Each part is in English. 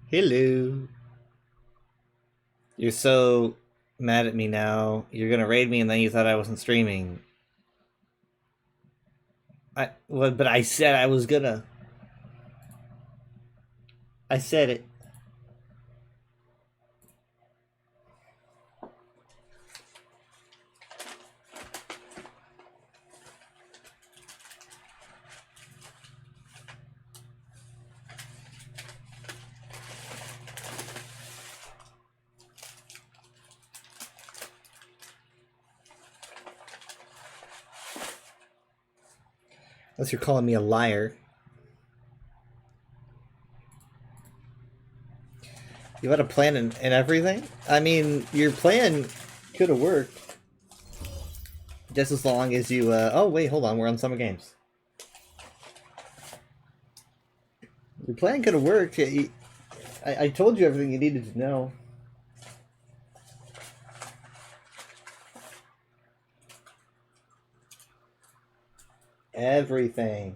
Hello. You're so mad at me now. You're gonna raid me and then you thought I wasn't streaming. But I said I was gonna. I said it. Unless you're calling me a liar. You had a plan and everything? I mean, your plan could have worked. Just as long as you, oh wait, hold on, we're on Summer Games. Your plan could have worked. I told you everything you needed to know. Everything.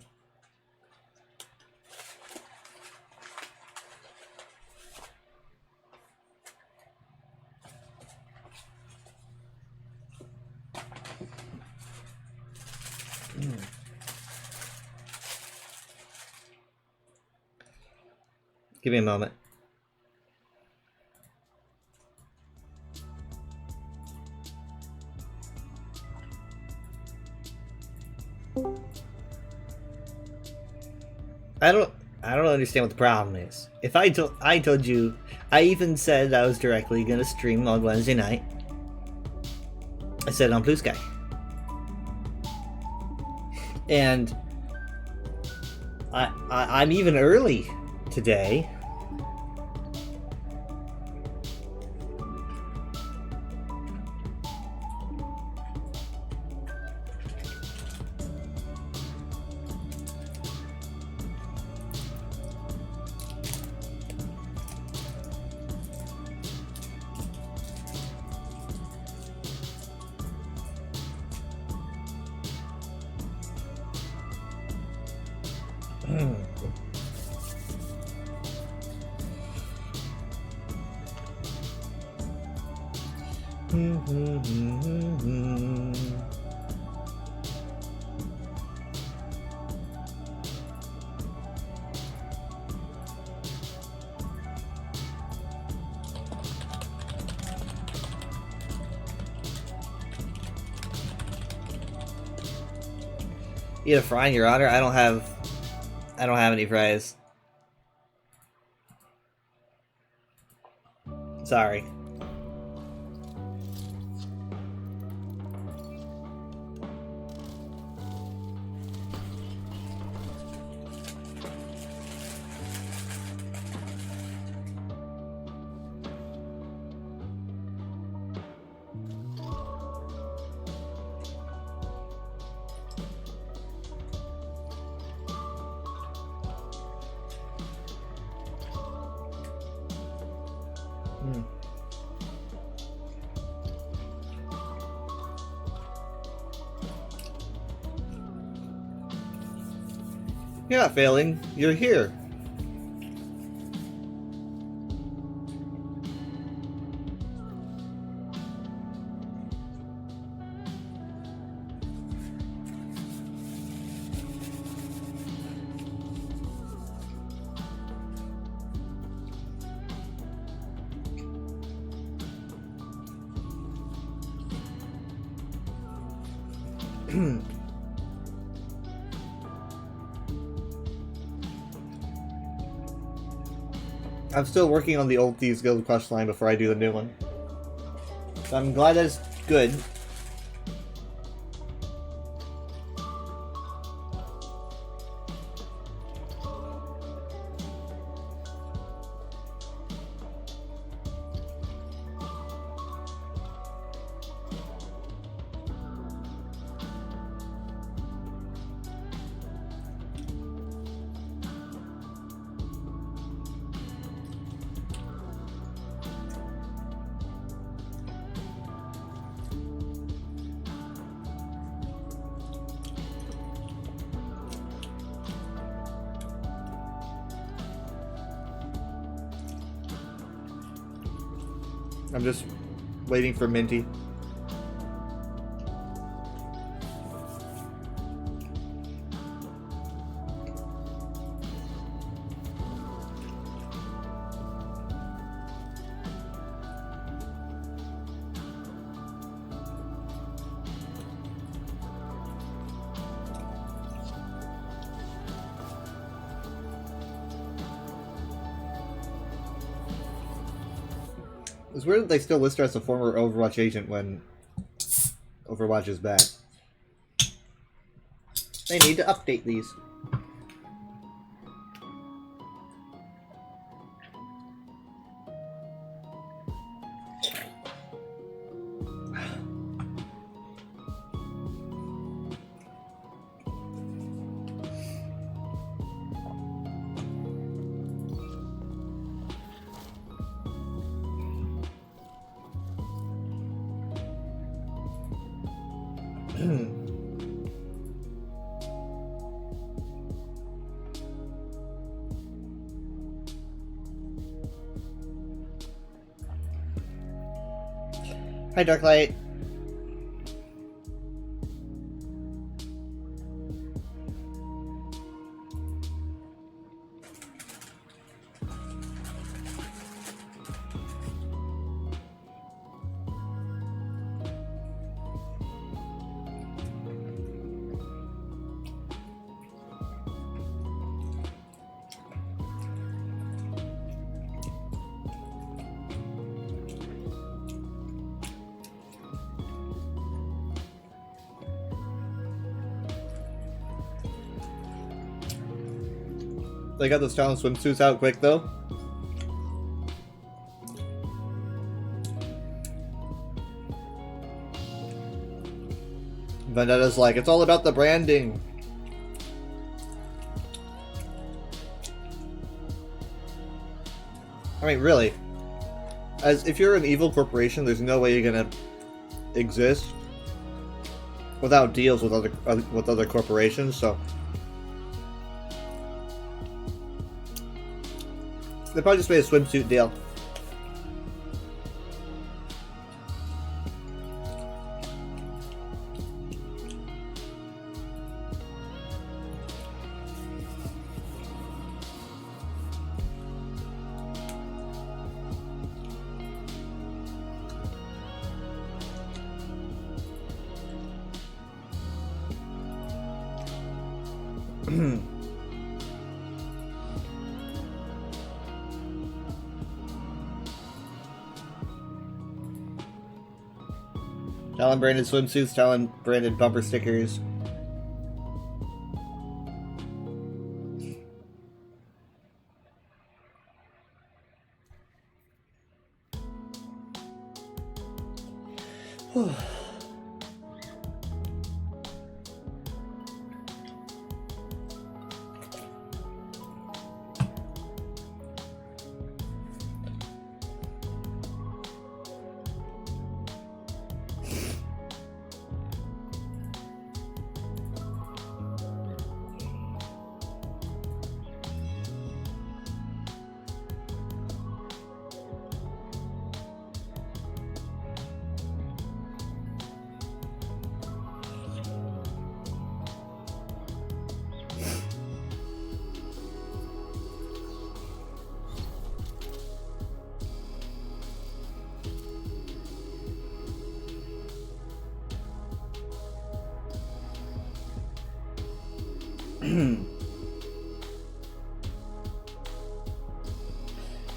Give me a moment. I don't understand what the problem is. If I told you, I even said I was directly gonna stream on Wednesday night. I said it on Blue Sky. And I'm even early today. Eat a fry in your honor. I don't have any fries. Sorry. You're not failing. You're here. I'm still working on the old Thieves Guild quest line before I do the new one. So I'm glad that it's good. I'm just waiting for Minty. It's weird that they still list her as a former Overwatch agent when Overwatch is back. They need to update these. Hi, Darklight. They got those talent swimsuits out quick, though. Vendetta's like, it's all about the branding. I mean, really. As if you're an evil corporation, there's no way you're gonna exist without deals with other corporations, so they probably just made a swimsuit deal. Talon branded swimsuits, Talon branded bumper stickers.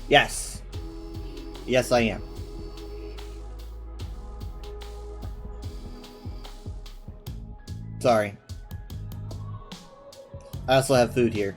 Yes. Yes, I am. Sorry. I also have food here.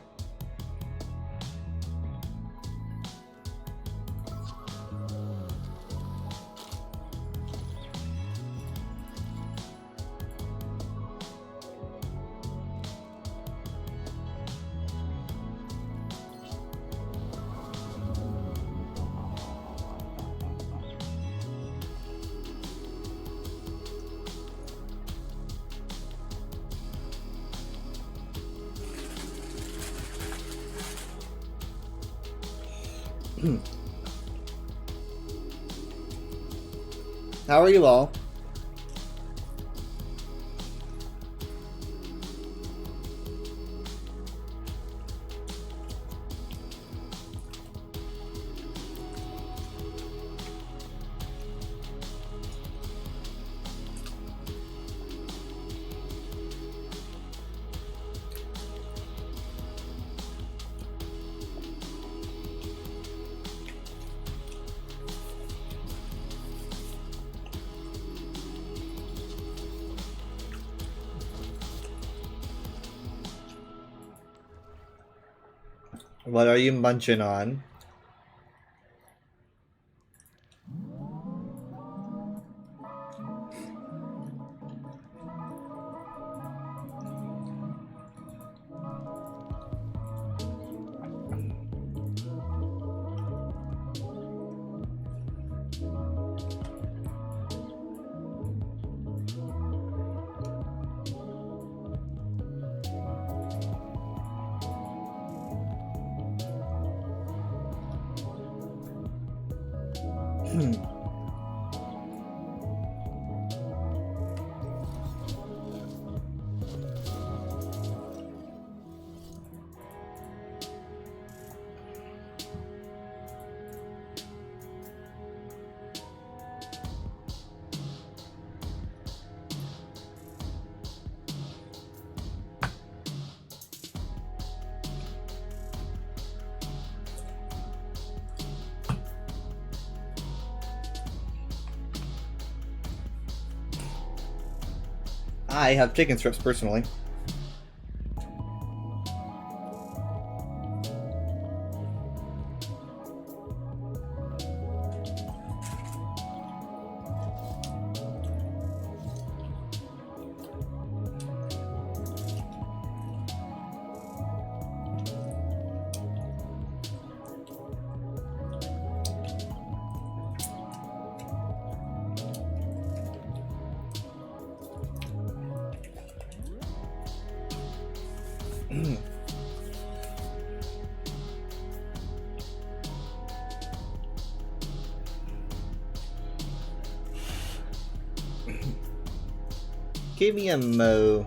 How are you all? What are you munching on? I have chicken strips personally. Give me a mo.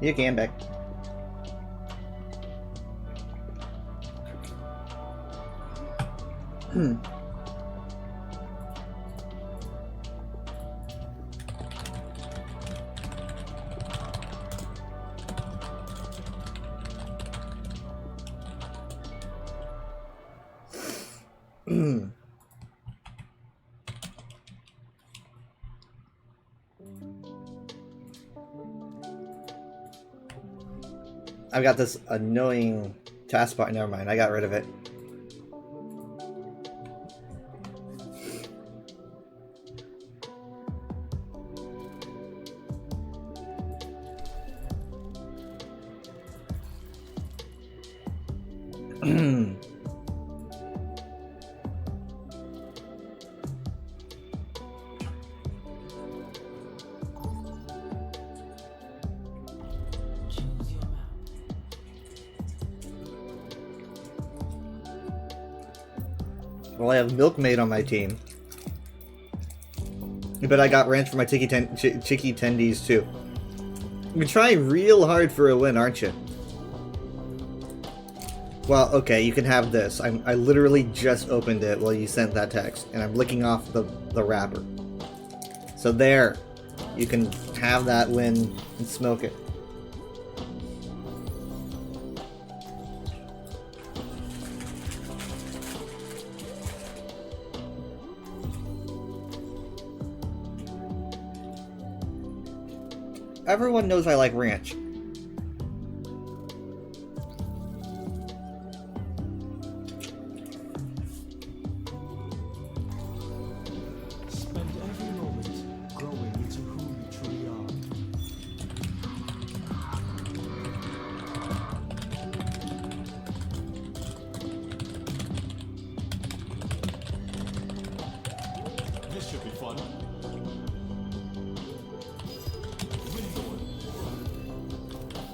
You can back. I've got this annoying taskbar. Never mind, I got rid of it. Well, I have Milkmaid on my team. But I got ranch for my Chicky Tendies too. You're trying real hard for a win, aren't you? Well, okay, you can have this. I literally just opened it while you sent that text, and I'm licking off the wrapper. So there, you can have that win and smoke it. Everyone knows I like ranch. Spend every moment growing into who you truly are. This should be fun.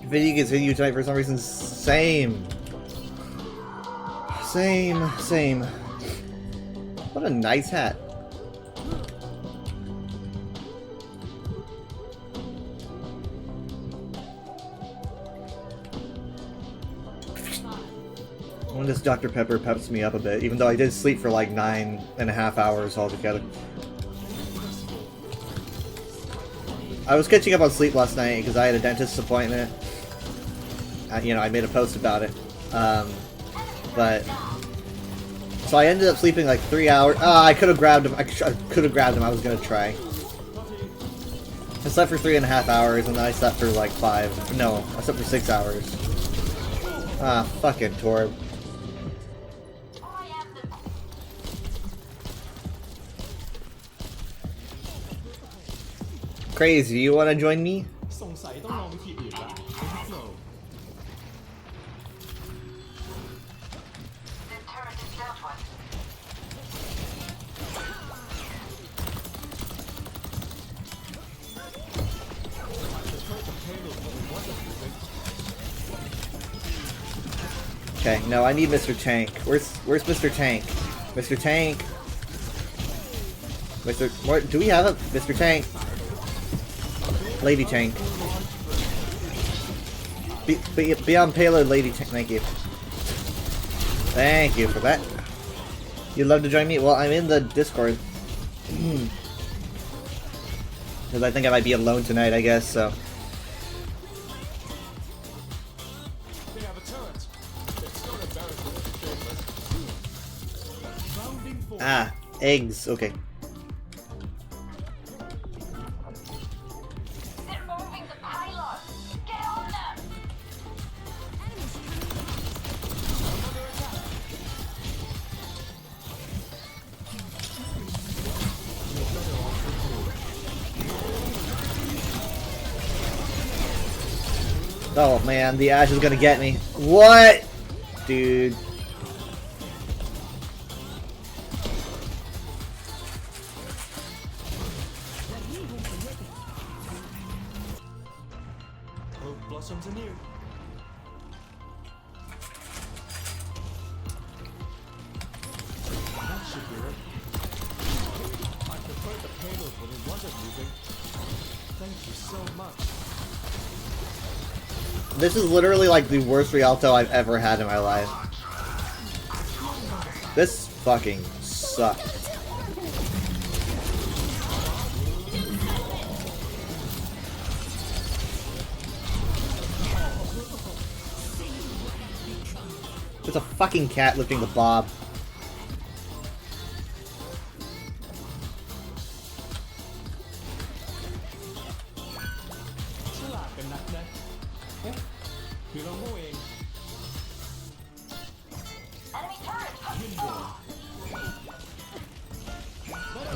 Video gets video tonight for some reason. Same. Same. What a nice hat. When this Dr. Pepper peps me up a bit, even though I did sleep for like 9.5 hours altogether. I was catching up on sleep last night because I had a dentist appointment. You know, I made a post about it. But so I ended up sleeping like 3 hours. I could have grabbed him. I could have grabbed him. I was gonna try. I slept for 3.5 hours, and then I slept for like 5. No, I slept for 6 hours. Fucking Torb. Crazy, you wanna join me? 送洗都按揭完啦 ，flow。 Okay, no, I need Mr. Tank. Where's Mr. Tank? Mr. Tank. Do we have a Mr. Tank? Lady Tank. Be on payload, Lady Tank. Thank you. Thank you for that. You'd love to join me? Well, I'm in the Discord. Because I think I might be alone tonight, I guess, so. They have a turret. It's so embarrassing to shame us. Ah, eggs. Okay. Oh man, the Ash is gonna get me. What? Dude. Hope blossoms anew. That should be it. I prefer the payload when it wasn't moving. Thank you so much. This is literally like the worst Rialto I've ever had in my life. This fucking sucks. There's a fucking cat lifting the bob.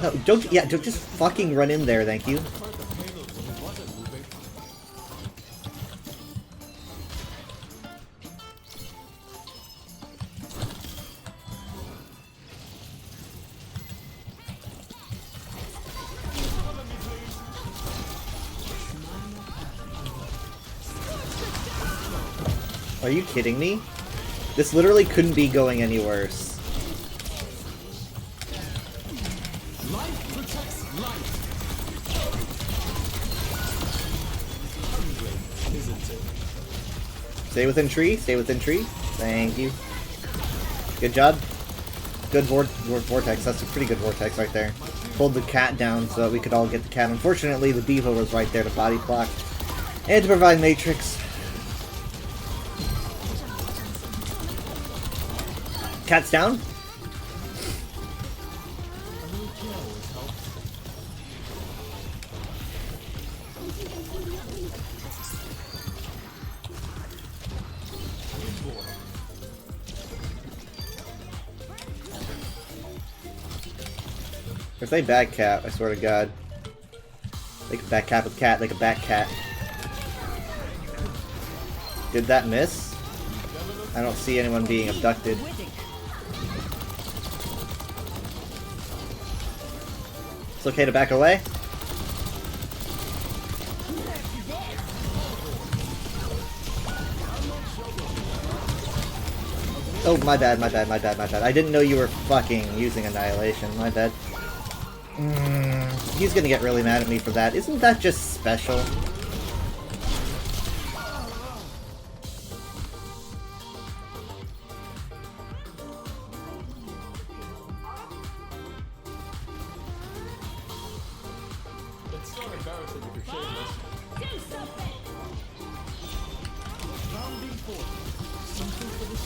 No, don't just fucking run in there, thank you. Are you kidding me? This literally couldn't be going any worse. Life protects life. Isn't it? Stay within tree, stay within tree. Thank you. Good job. Good vortex, that's a pretty good vortex right there. Pulled the cat down so that we could all get the cat. Unfortunately, the diva was right there to body block and to provide matrix. Cat's down. If they back cat, I swear to God. They can back cat with cat, like a back cat. Did that miss? I don't see anyone being abducted. It's okay to back away. Oh, my bad, my bad, my bad, my bad. I didn't know you were fucking using Annihilation. My bad. He's gonna get really mad at me for that. Isn't that just special? It's so embarrassing if you're shameless. Do something! Rounding forth. Something for the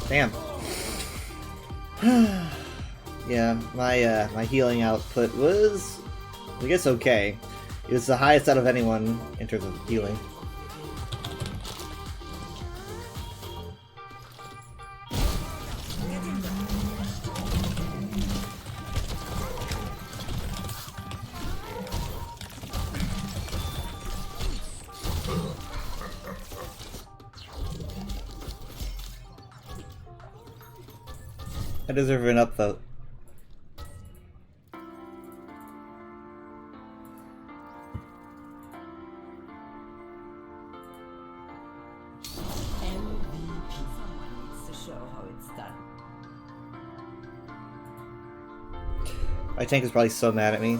Damn. Yeah, my healing output was, I guess, okay. It was the highest out of anyone in terms of healing. I deserve an upvote. MVP. Someone needs to show how it's done. My tank is probably so mad at me.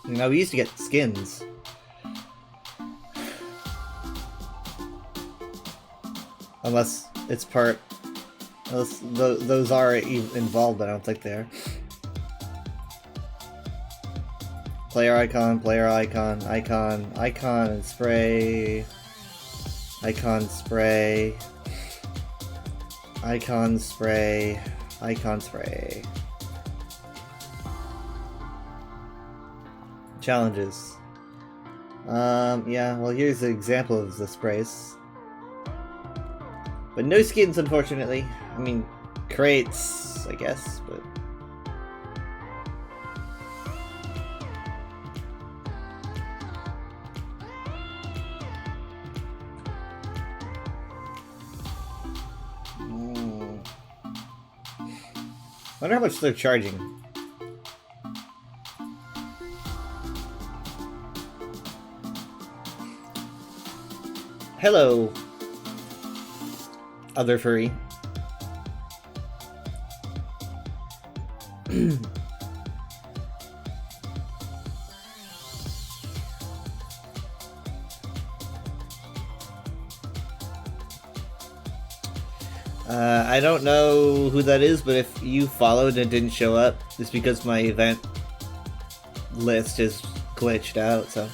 Now we used to get skins. Unless it's part... Unless those are involved, but I don't think they are. Player icon, icon, and spray. Icon, spray. Icon, spray. Icon, spray. Challenges. Yeah, well here's an example of the sprays. But no skins, unfortunately. I mean, crates, I guess, but... Wonder how much they're charging Hello, other furry. I don't know who that is, but if you followed and didn't show up, it's because my event list is glitched out, so.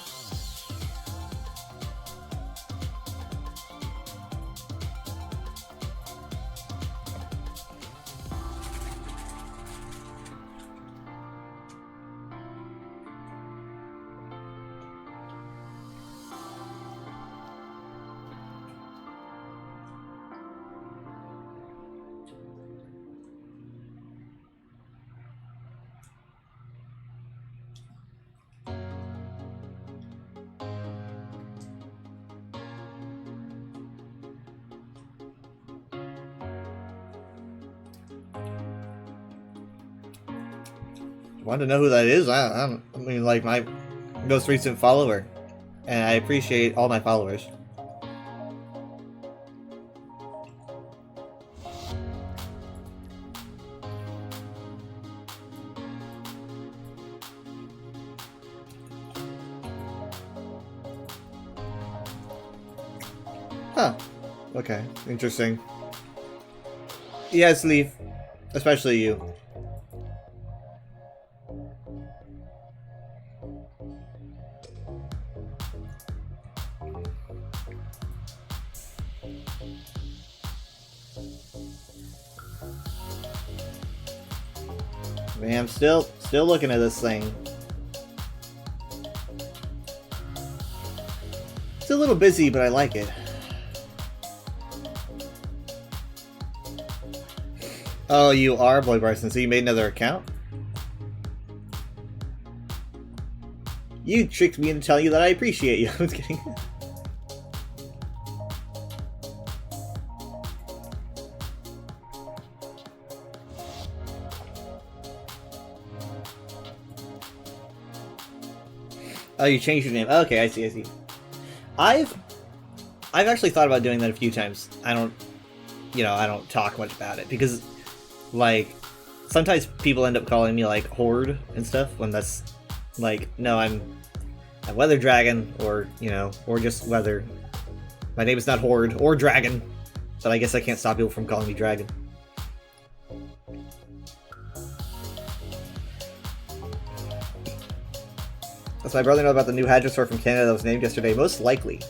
Want to know who that is? I mean, like, my most recent follower. And I appreciate all my followers. Huh. Okay. Interesting. Yes, Leaf. Especially you. Man, I'm still looking at this thing. It's a little busy, but I like it. Oh, you are Boy Bryson, so you made another account? You tricked me into telling you that I appreciate you. I'm just kidding. Oh, you changed your name. Okay, I see. I've actually thought about doing that a few times. I don't talk much about it because, like, sometimes people end up calling me like Horde and stuff when that's like, no, I'm a Weather Dragon, or or just Weather. My name is not Horde or Dragon, but I guess I can't stop people from calling me Dragon. Does my brother know about the new Hadrosaur from Canada that was named yesterday? Most likely.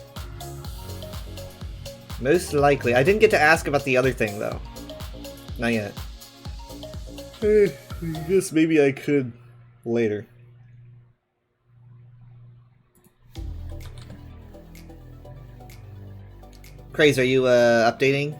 Most likely. I didn't get to ask about the other thing, though. Not yet. I guess maybe I could later. Craze, are you updating?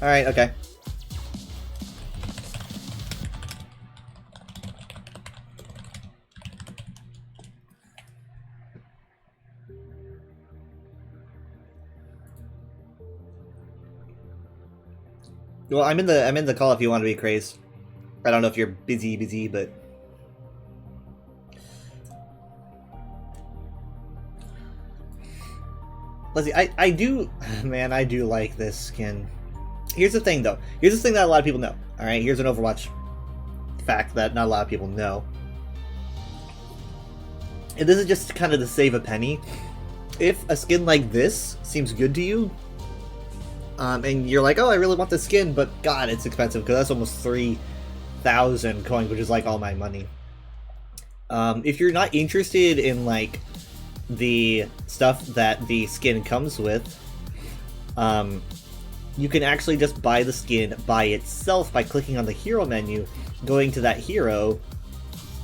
Alright, okay. Well, I'm in the call if you want to be crazed. I don't know if you're busy, but let's see. I do, man. I do like this skin. Here's the thing, though. Here's the thing that a lot of people know. All right. Here's an Overwatch fact that not a lot of people know. And this is just kind of to save a penny. If a skin like this seems good to you, and you're like, oh, I really want this skin, but God, it's expensive because that's almost 3,000 coins, which is like all my money. If you're not interested in like the stuff that the skin comes with, you can actually just buy the skin by itself by clicking on the hero menu, going to that hero,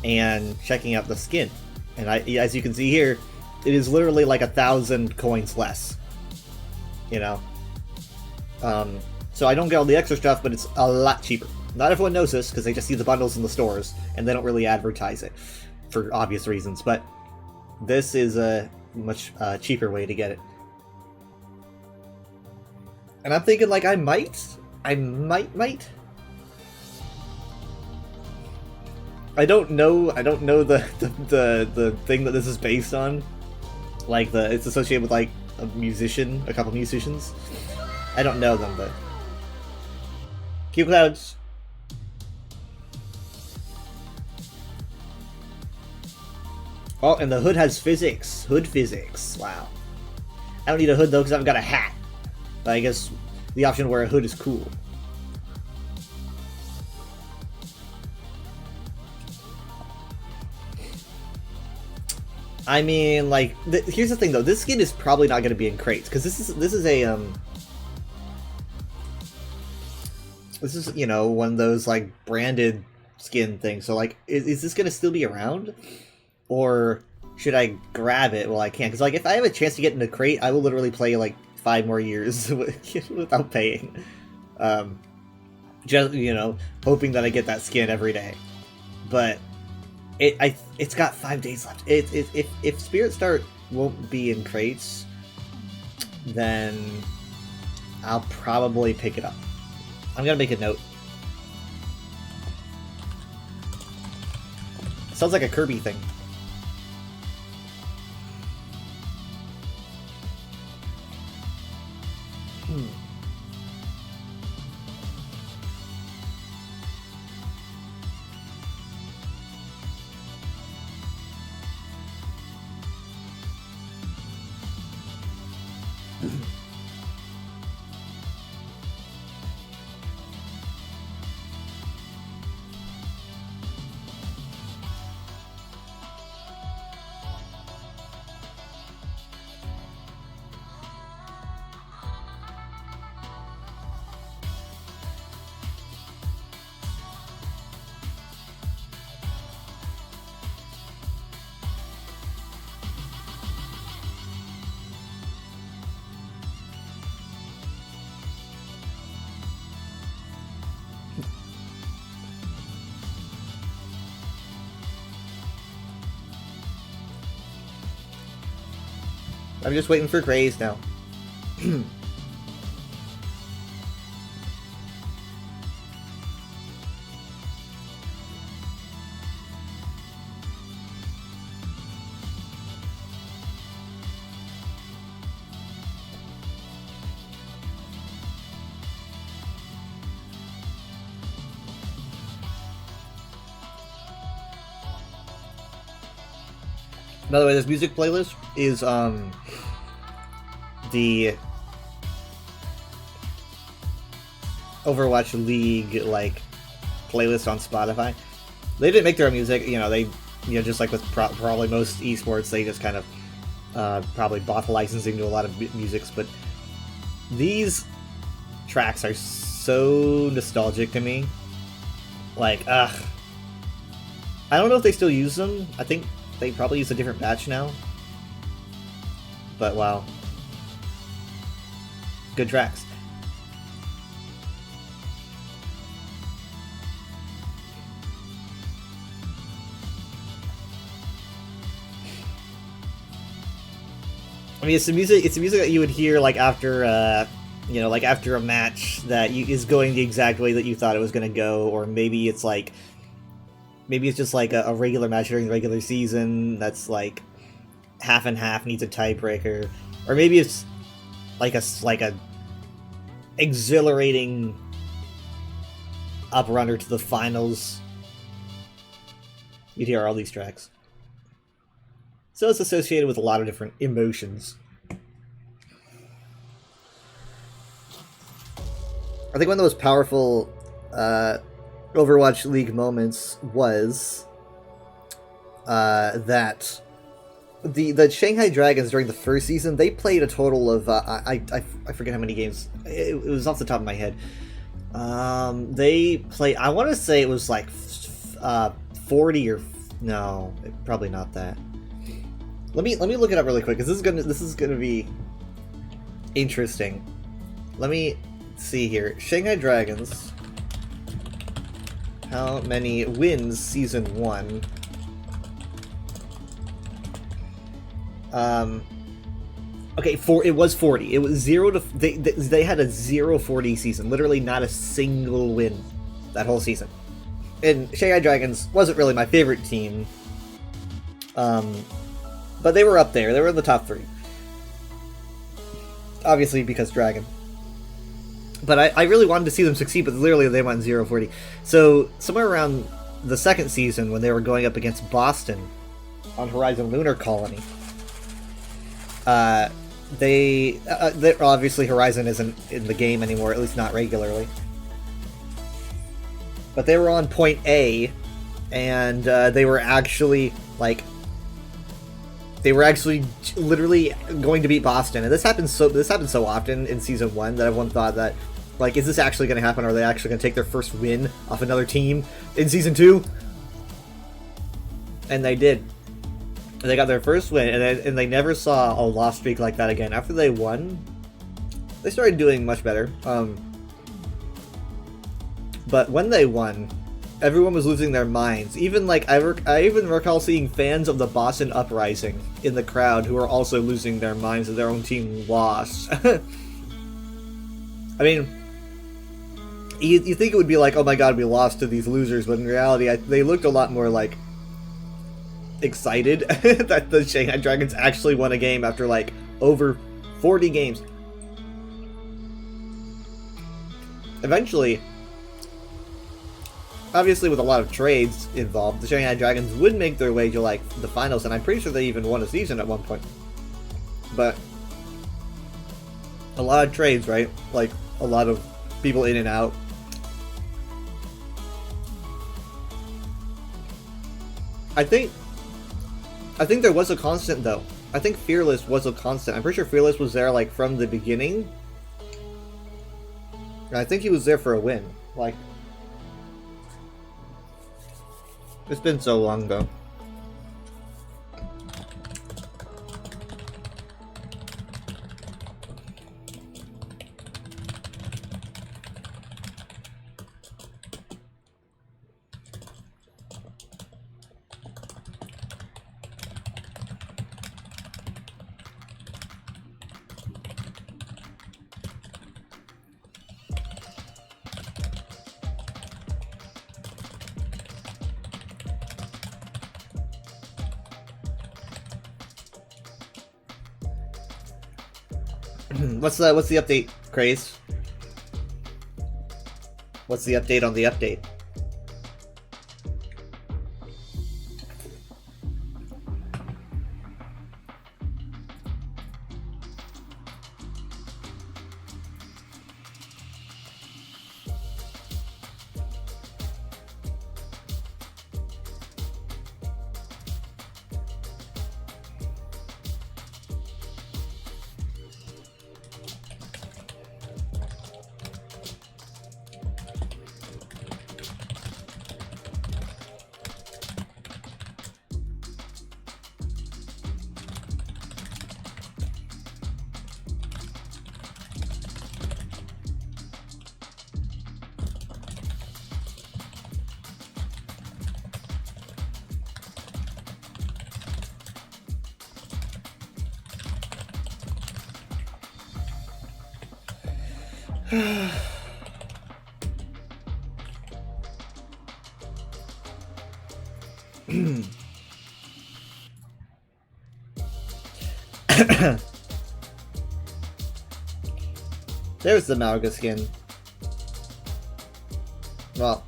and checking out the skin. And as you can see here, it is literally like 1,000 coins less. You know. So I don't get all the extra stuff, but it's a lot cheaper. Not everyone knows this because they just see the bundles in the stores and they don't really advertise it for obvious reasons, but this is a much cheaper way to get it. And I'm thinking like I might. I don't know the thing that this is based on. Like it's associated with like a couple musicians. I don't know them, but Q Clouds. Oh, and the hood has physics. Hood physics. Wow. I don't need a hood though because I've got a hat. But I guess the option to wear a hood is cool. I mean, like, here's the thing though. This skin is probably not going to be in crates because this is a this is, you know, one of those like branded skin things. So like, is this going to still be around, or should I grab it while I can? Because like, if I have a chance to get in a crate, I will literally play like 5 more years without paying. Just, you know, hoping that I get that skin every day. But it's got 5 days left. If Spirit Start won't be in crates, then I'll probably pick it up. I'm gonna make a note. Sounds like a Kirby thing. I'm just waiting for Graze now. By the way, this music playlist is the Overwatch League like playlist on Spotify. They didn't make their own music, you know. They, you know, just like with probably most esports, they just kind of probably bought the licensing to a lot of musics. But these tracks are so nostalgic to me. Like, I don't know if they still use them. I think they probably use a different batch now. But wow. Good tracks. I mean, it's the music. It's the music that you would hear like after, you know, like after a match that is going the exact way that you thought it was going to go, or maybe it's like, maybe it's just like a regular match during the regular season that's like half and half, needs a tiebreaker, or maybe it's like a exhilarating uprunner to the finals. You'd hear all these tracks. So it's associated with a lot of different emotions. I think one of the most powerful Overwatch League moments was that the Shanghai Dragons during the first season, they played a total of I forget how many games. It was off the top of my head. They played, I want to say it was like 40 or no, probably not that. Let me look it up really quick, because this is gonna be interesting. Let me see here. Shanghai Dragons. How many wins season 1? Okay, it was 40. It was 0 to they had a 0-40 season. Literally not a single win that whole season. And Shanghai Dragons wasn't really my favorite team. But they were up there. They were in the top 3. Obviously because Dragon. But I really wanted to see them succeed, but literally they went 0-40. So somewhere around the second season, when they were going up against Boston on Horizon Lunar Colony, they obviously Horizon isn't in the game anymore, at least not regularly. But they were on point A, and they were actually literally going to beat Boston, and this happened so often in season 1 that everyone thought that, like, is this actually going to happen? Are they actually going to take their first win off another team in season 2? And they did. They got their first win, and they never saw a loss streak like that again. After they won, they started doing much better. But when they won, everyone was losing their minds. Even like I even recall seeing fans of the Boston Uprising in the crowd who were also losing their minds as their own team lost. I mean, you think it would be like, oh my god, we lost to these losers, but in reality, they looked a lot more like excited that the Shanghai Dragons actually won a game after like over 40 games. Eventually, obviously with a lot of trades involved, the Shanghai Dragons would make their way to like the finals, and I'm pretty sure they even won a season at one point. But a lot of trades, right? Like a lot of people in and out. I think there was a constant though. I think Fearless was a constant. I'm pretty sure Fearless was there like from the beginning. And I think he was there for a win. Like, it's been so long though. What's the update, Craze? What's the update on the update? There's the Malga skin. Well,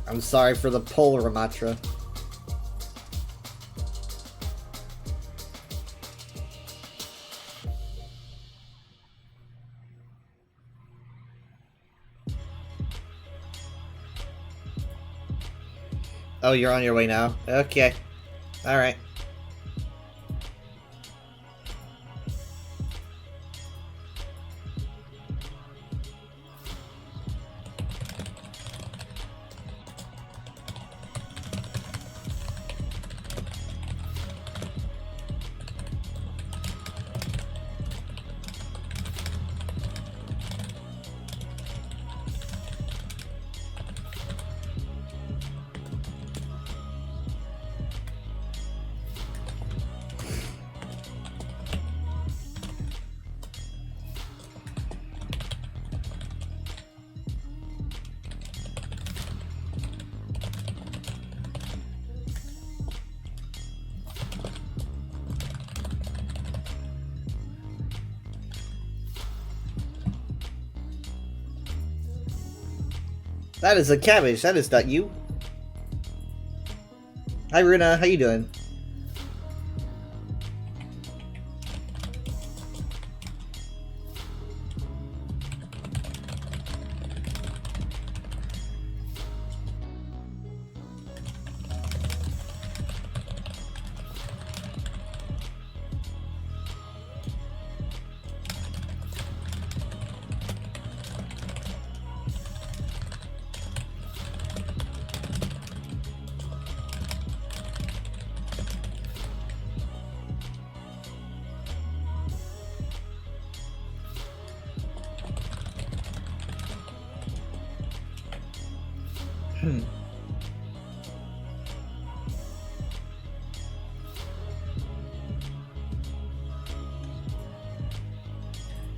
I'm sorry for the polar Ramatra. Oh, you're on your way now? Okay. Alright. That is a cabbage. That is not you. Hi, Runa. How you doing?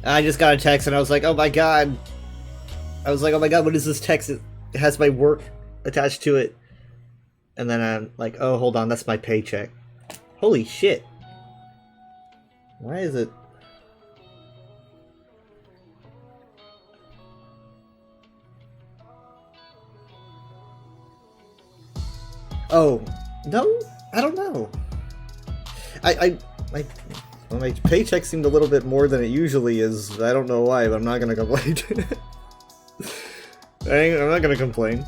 I just got a text and I was like, oh my god. I was like, oh my god, what is this text? It has my work attached to it. And then I'm like, oh, hold on, that's my paycheck. Holy shit. Why is it... Oh, no? I don't know. Well, my paycheck seemed a little bit more than it usually is. I don't know why, but I'm not gonna complain. I'm not gonna complain.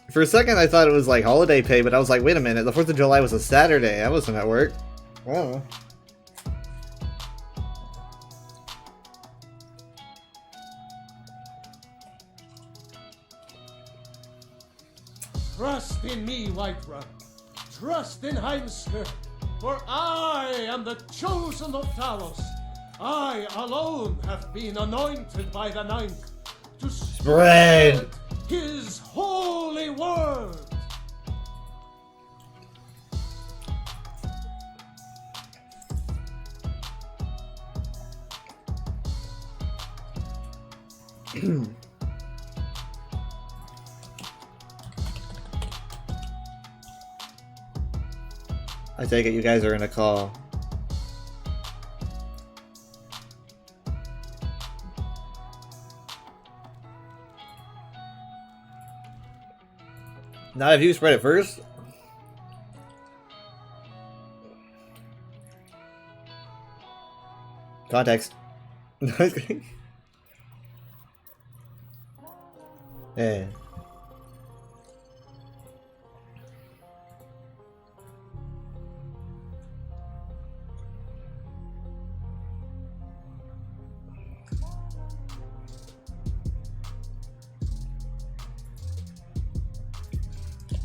For a second, I thought it was like holiday pay, but I was like, wait a minute, the 4th of July was a Saturday. I wasn't at work. Oh. Trust in me, Whiterun. Trust in Heimskr. For I am the chosen of Talos. I alone have been anointed by the Ninth to spread his holy word. I take it you guys are in a call. Not if you spread it first. Context. Yeah.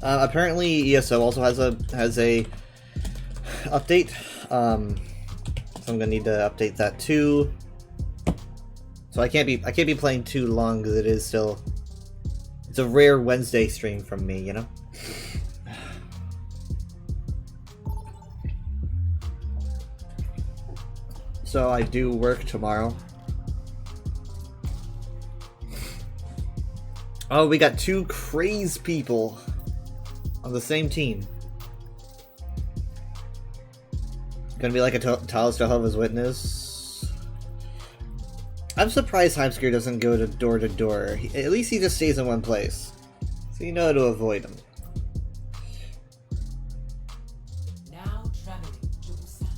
Apparently ESO also has a update, so I'm gonna need to update that too. So I can't be playing too long because it's a rare Wednesday stream from me, you know. so I do work tomorrow. Oh, we got 2 crazed people on the same team. Gonna be like a Talos Jehovah's Witness. I'm surprised Heimskir doesn't go to door. At least he just stays in one place, so you know how to avoid him. Now traveling to Busan.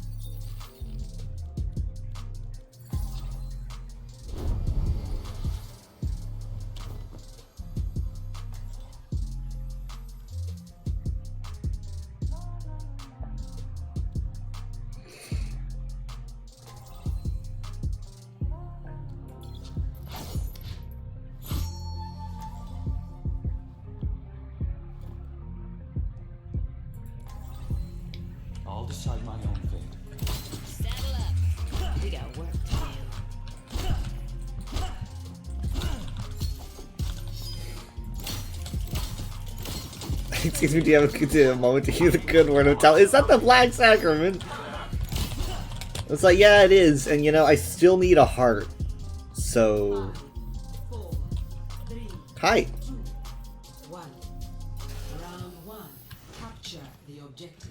I'll decide my own fate. Saddle up. We got work to do. Excuse me, do you have a moment to hear the good word of Talos? Is that the Black Sacrament? It's like, yeah, it is, and you know, I still need a heart. So... 4, 3, Hi. 2, 1. Round 1. Capture the objective.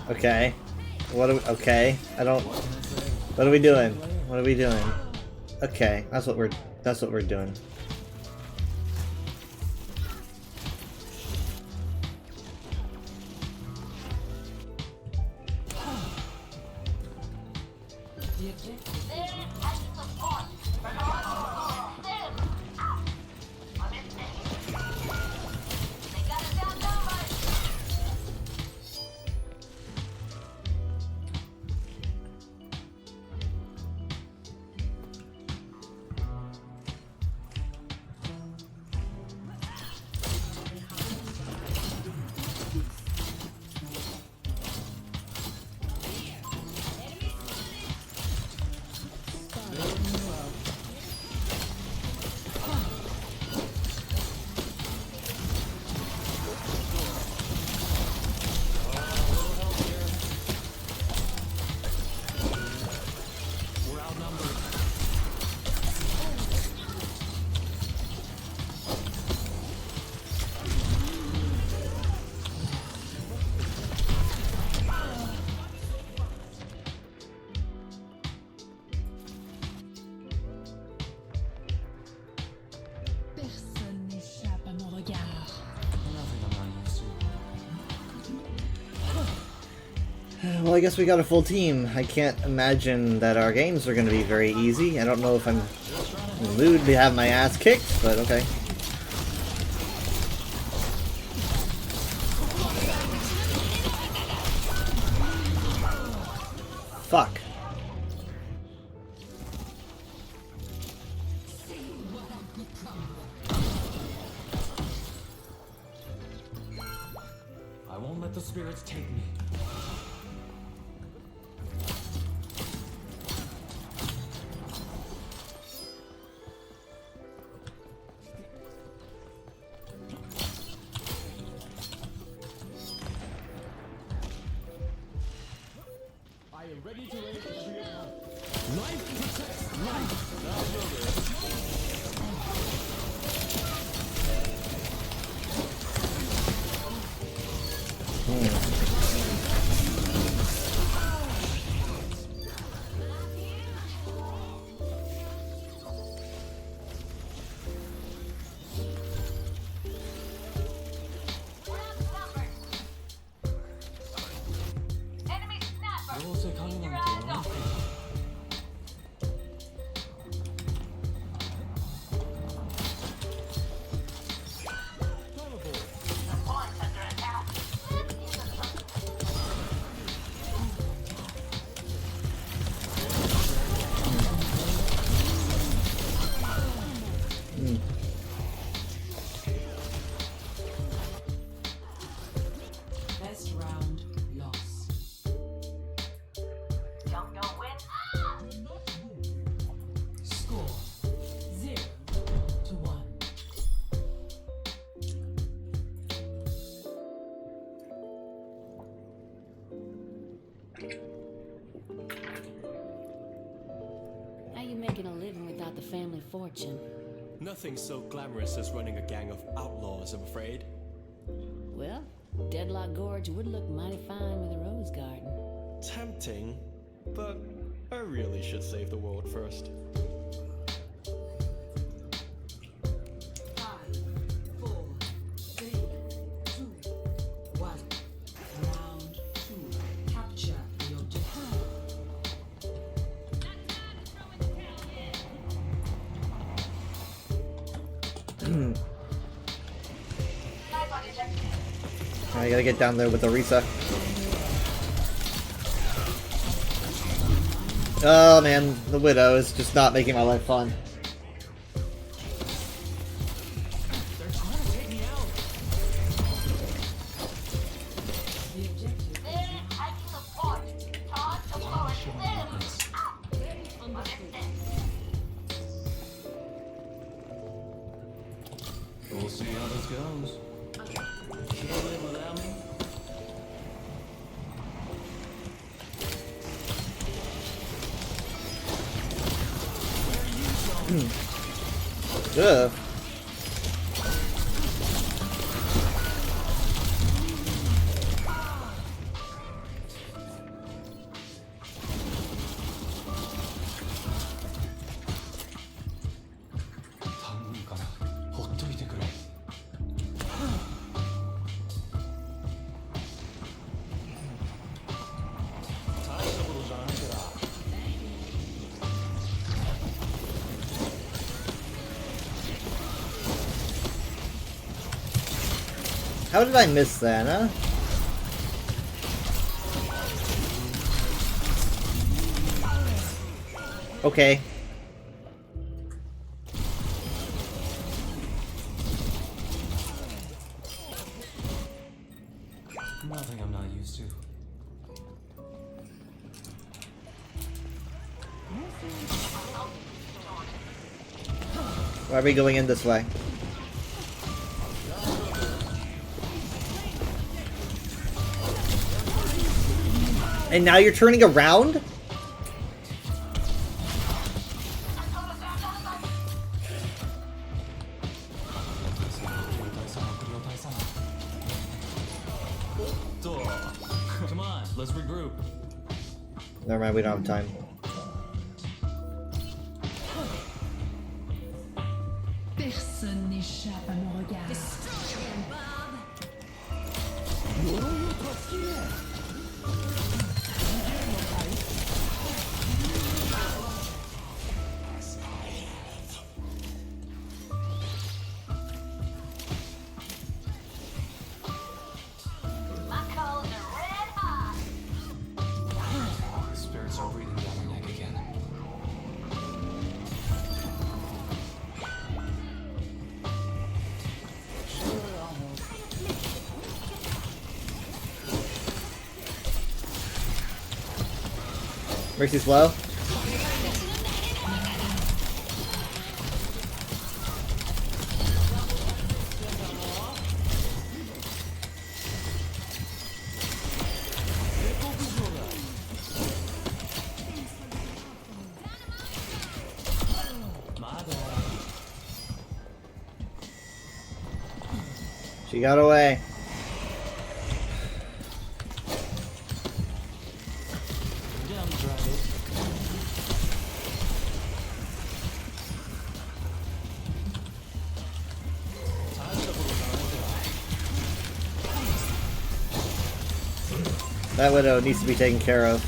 Okay. Okay. I don't... What are we doing? What are we doing? Okay, that's what we're doing. The objective. Personne n'échappe à mon regard. Nothing I'm not used to. Well, I guess we got a full team. I can't imagine that our games are going to be very easy. I don't know if I'm in the mood to have my ass kicked, but okay. Fuck. I won't let the spirits take me. I am ready to raise the tree of life. Life protects life. Now know this. Rules are coming on to one thing. How you making a living without the family fortune? Nothing so glamorous as running a gang of outlaws, I'm afraid. Well, Deadlock Gorge would look mighty fine with a rose garden. Tempting, but I really should save the world first. 5, 4, 3, 2, 1. Round 2. Capture the objective. I gotta get down there with Orisa. Oh man, the Widow is just not making my life fun. They're trying to take me out. The objective We'll see how this goes. Should I live without me? Ugh. How did I miss that, huh? Okay. Nothing I'm not used to. Why are we going in this way? And now you're turning around? Come on, let's regroup. Never mind, we don't have time. Personne n'échappe à mon regard. Spirits are breathing down my neck again. Mercy's low. She got away. Down the drive. That Widow needs to be taken care of.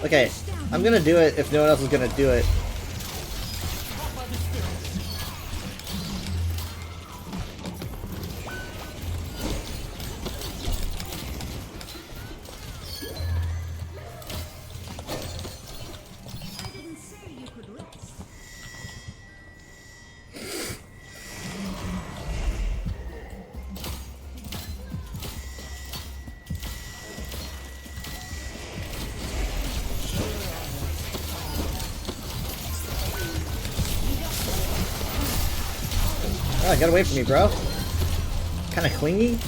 Okay, I'm gonna do it if no one else is gonna do it. Oh, get away from me, bro. Kinda clingy.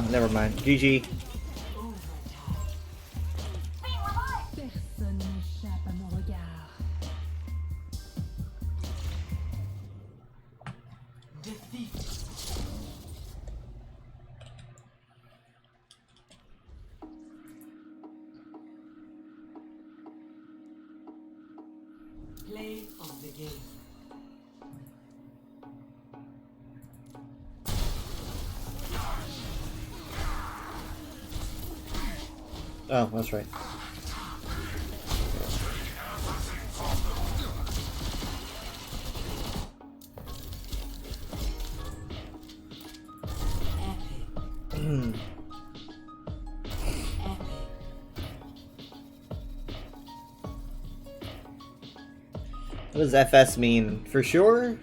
Never mind. GG. Personne n'échappe à mon regard. Defeat. Play of the game. Oh, that's right. Epic. Epic. What does FS mean? For sure?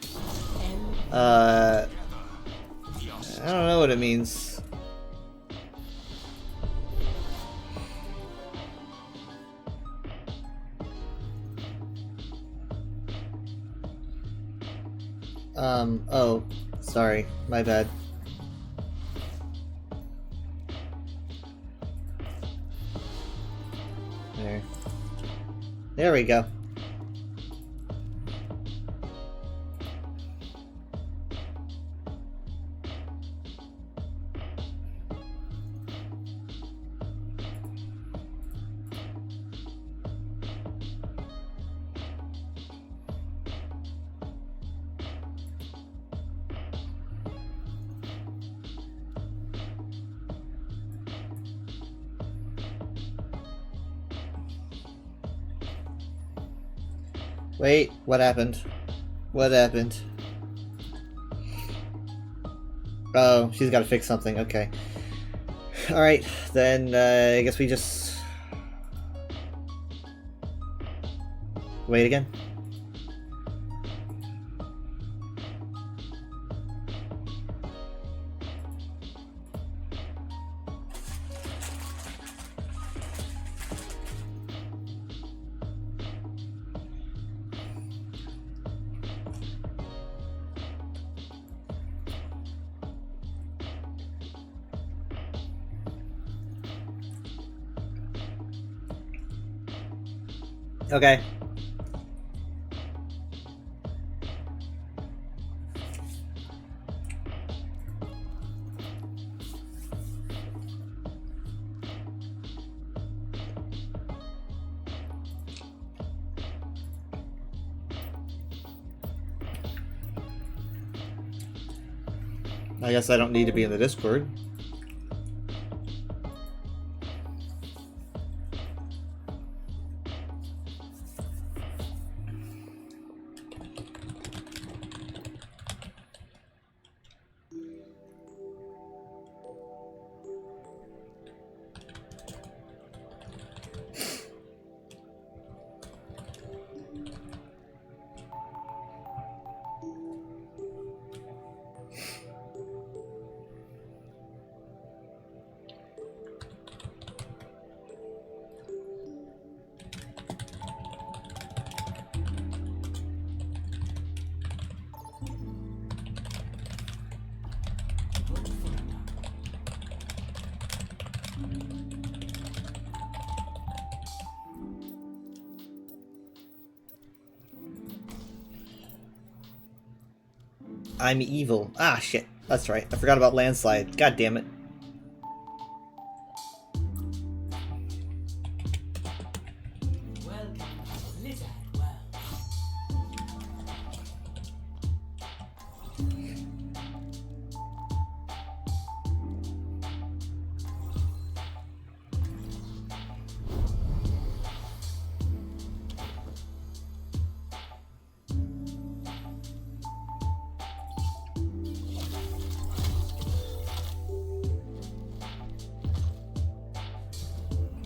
I don't know what it means. Oh, sorry, my bad. There we go. Wait, what happened? What happened? Oh, she's got to fix something. Okay. Alright, then I guess we just... wait again? Okay. I guess I don't need to be in the Discord. I'm evil. Ah, shit. That's right. I forgot about landslide. God damn it. Welcome to Blizzard World.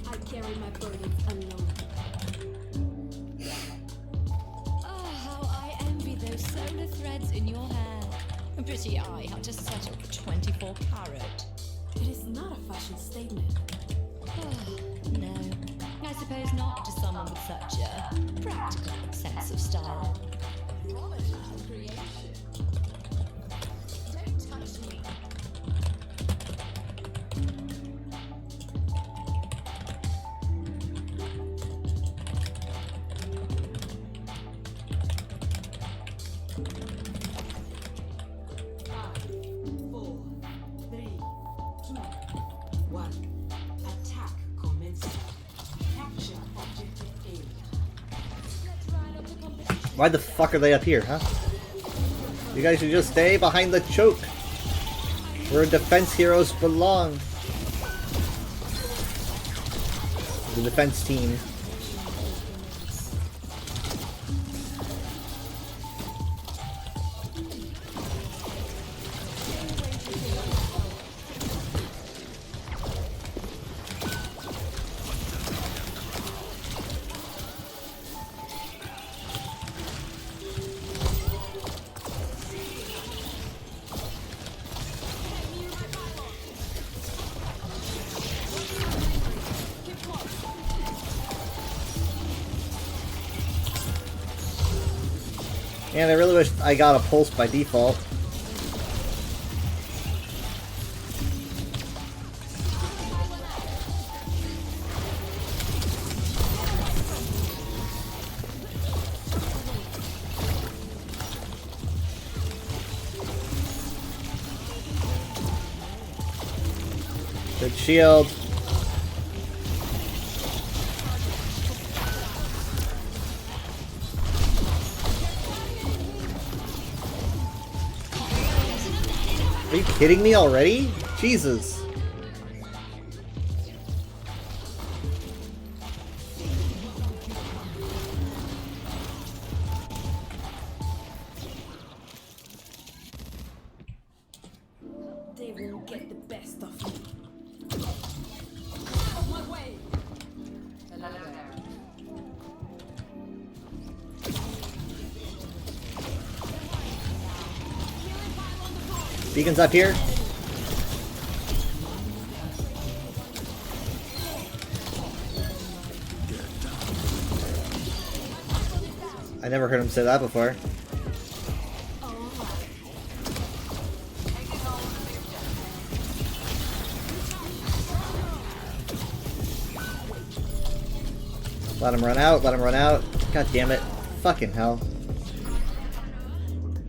I carry my burdens alone. Oh, how I envy those solar threads in your hair. A pretty eye had to settle for 24 carat. It is not a fashion statement. Oh, no, I suppose not to someone with such a practical sense of style. Why the fuck are they up here, huh? You guys should just stay behind the choke. Where defense heroes belong. The defense team. And I really wish I got a pulse by default. Good shield. Are you kidding me already? Jesus. They won't get the best of me. Out of my way! Beacon's up here. I never heard him say that before. Let him run out, let him run out. God damn it. Fucking hell.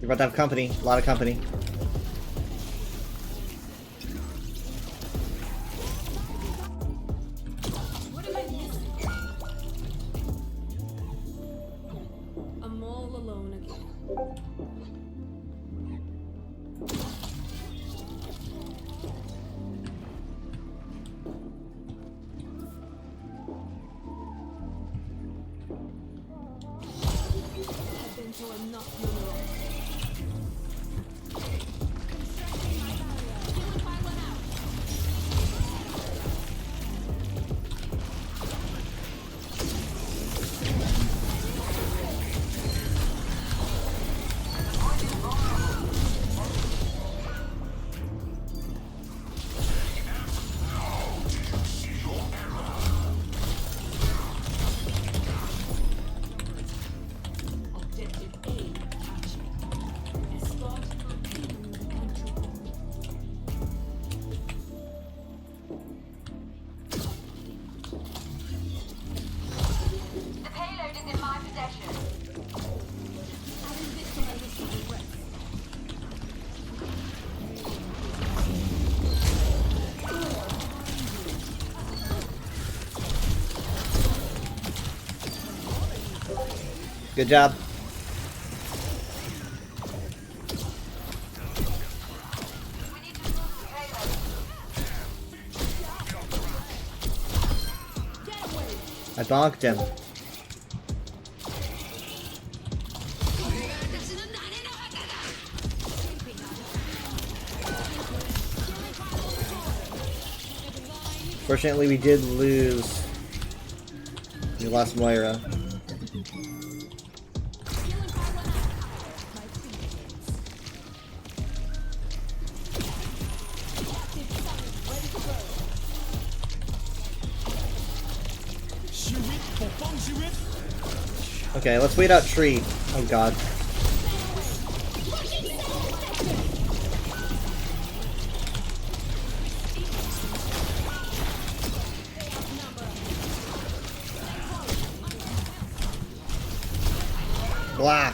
You're about to have company. A lot of company. What am I missing? I'm all alone again. I've been to enough funerals. Objective A captured. Escort continuing the control. The payload is in my possession. Adding this to my list of regrets. Good job. We need to move the payload. I bonked him. Fortunately, we did lose. We lost Moira. Okay, let's wait out tree. Oh god. Blah.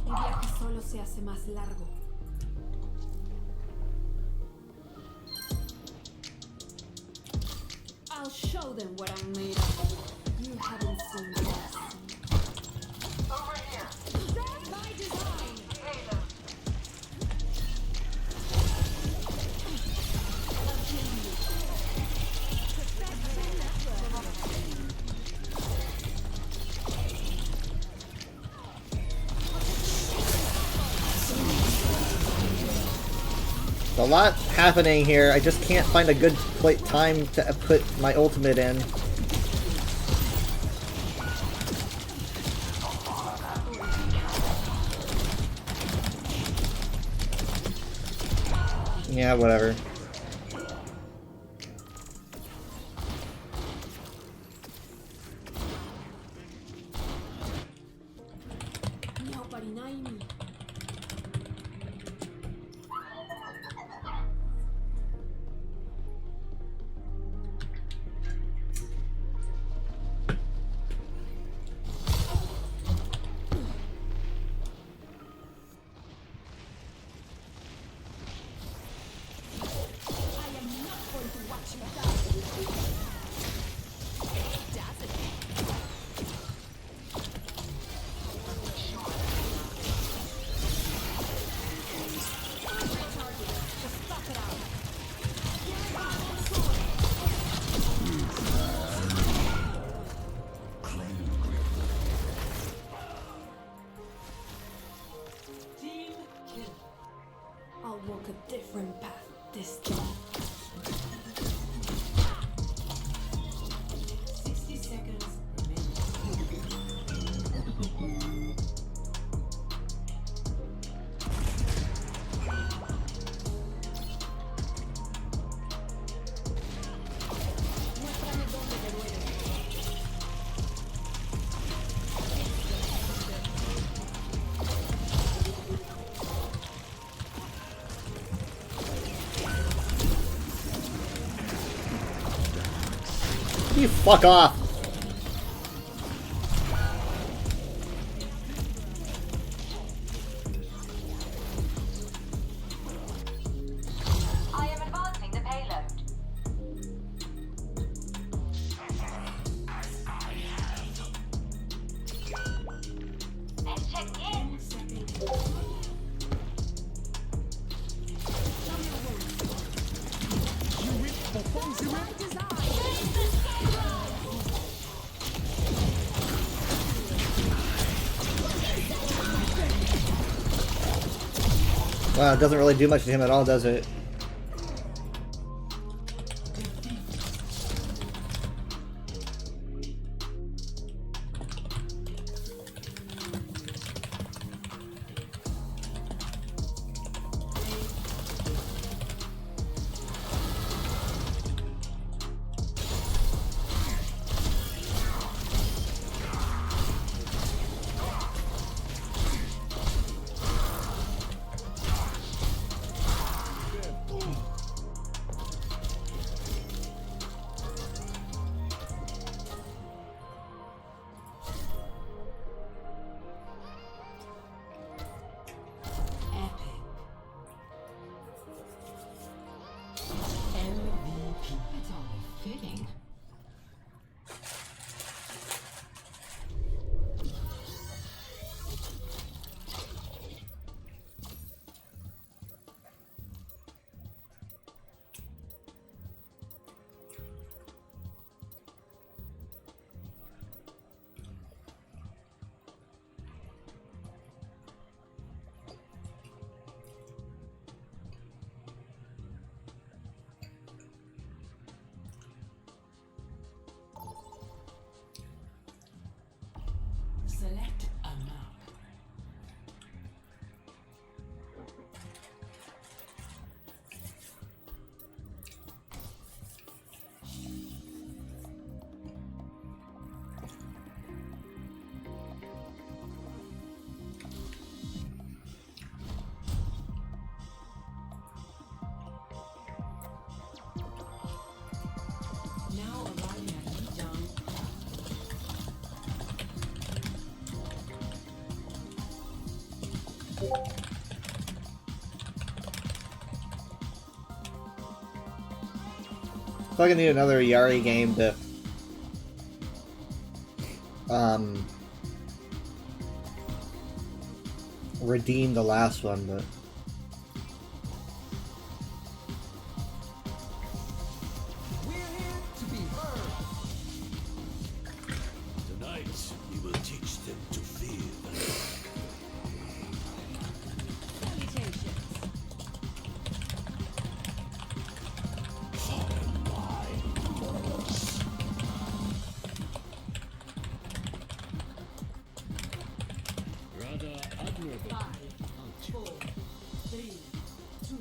In the largo. I'll show them what I'm made of. You haven't seen this. Over here. By design. Payload. A lot happening here. I just can't find a good time to put my ultimate in. Yeah, whatever. Nobody know me. I'll walk a different path this time. 60 seconds You fuck off! I am advancing the payload. Let's check in. Wow, it doesn't really do much to him at all, does it? Fucking need another Yari game to redeem the last one, but We're here to be heard. Tonight, we will teach them to fear the Rather admirable. 5, 4, 3, 2,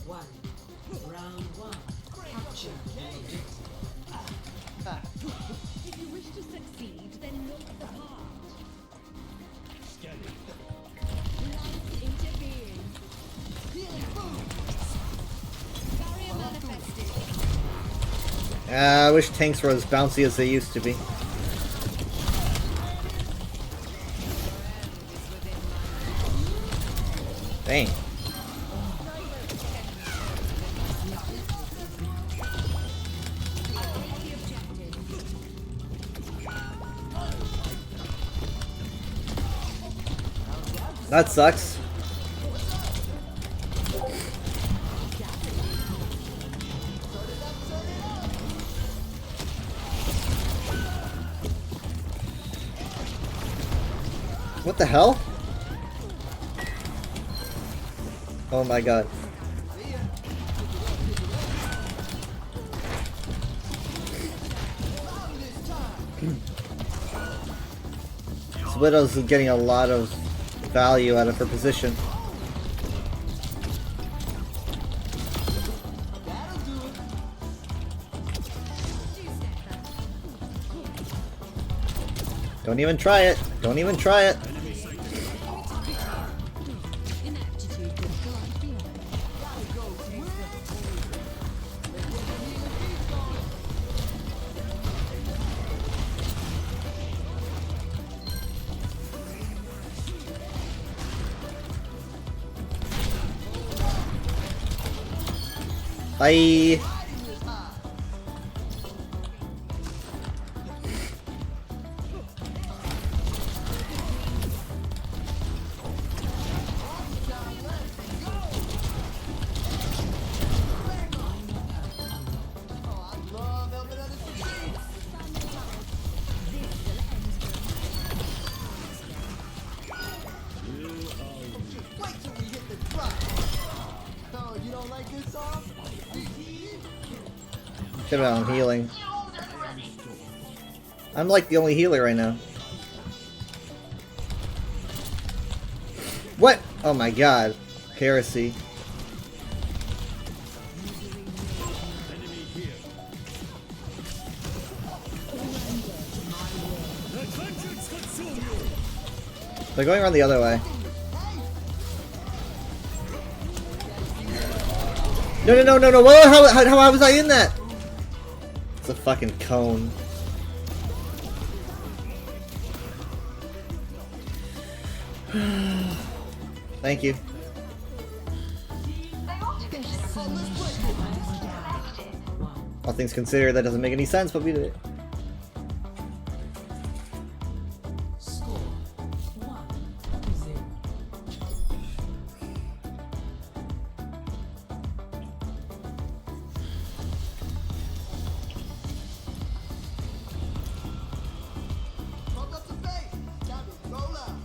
1. Round 1. Capture the objective. If you wish to succeed, then look the part. scanning. Light interfering. Barrier manifested. I wish tanks were as bouncy as they used to be. Dang. That sucks. What the hell? Oh my god. This Widow's getting a lot of value out of her position. Don't even try it. Don't even try it. Inaptitude could go beyond. Bye. Wait till we hit the drop. Oh, you don't like this song? Shit on healing. I'm like the only healer right now. What? Oh my god. Heresy. They're going around the other way. No. Whoa, how was I in that? It's a fucking cone. Thank you. They ought to consider All things considered, that doesn't make any sense, but we did it. Score 1-0. Pump up the bass. Time to roll out.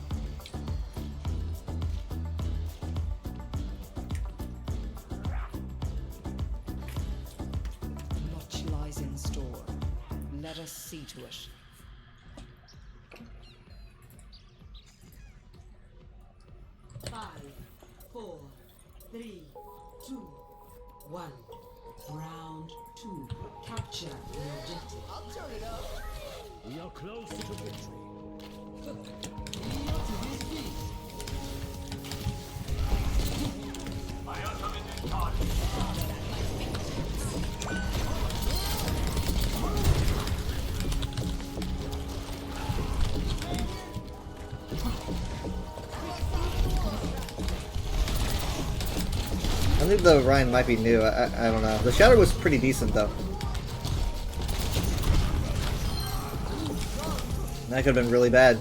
Much lies in store. Let us see to it. Five, 4, 3, 2, 1. Round 2. Capture the objective. I'll turn it up. We are close to victory. Kneel to his feet. I think the Ryan might be new. I don't know. The Shadow was pretty decent though. That could have been really bad.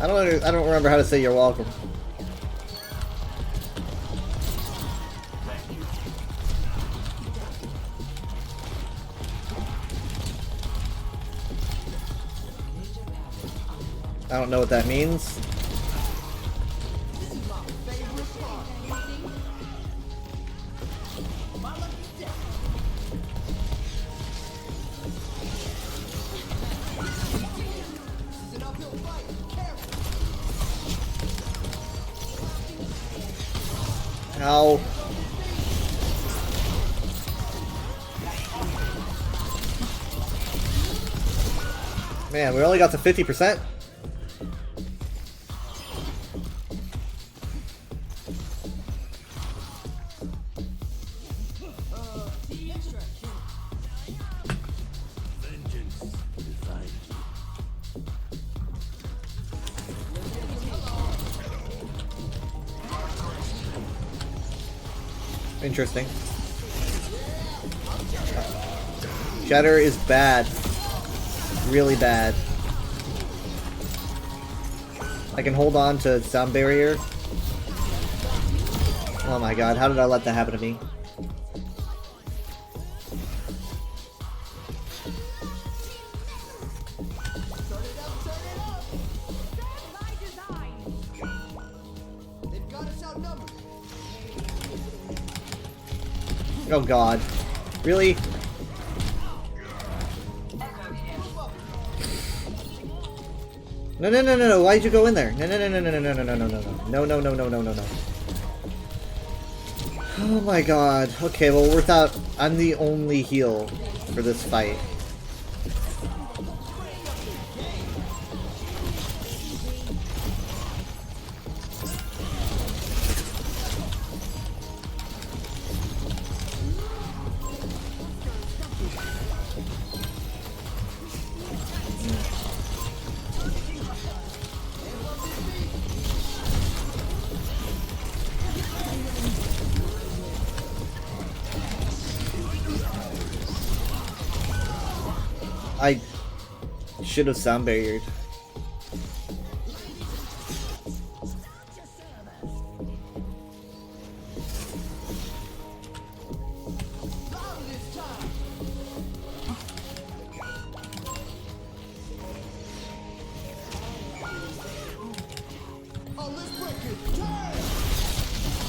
I don't remember how to say you're welcome. I don't know what that means. Ow. Man, we only got to 50%. Interesting. Shatter is bad. Really bad. I can hold on to sound barrier. Oh my god, how did I let that happen to me? Oh god. Really? No, no, no, no, no. Why'd you go in there? No, no, no, no, no, no, no, no, no, no, no, no, no, no, no, no, no, no. Oh my god. Okay, well, we're out. I'm the only heal for this fight. I should have sound barriered.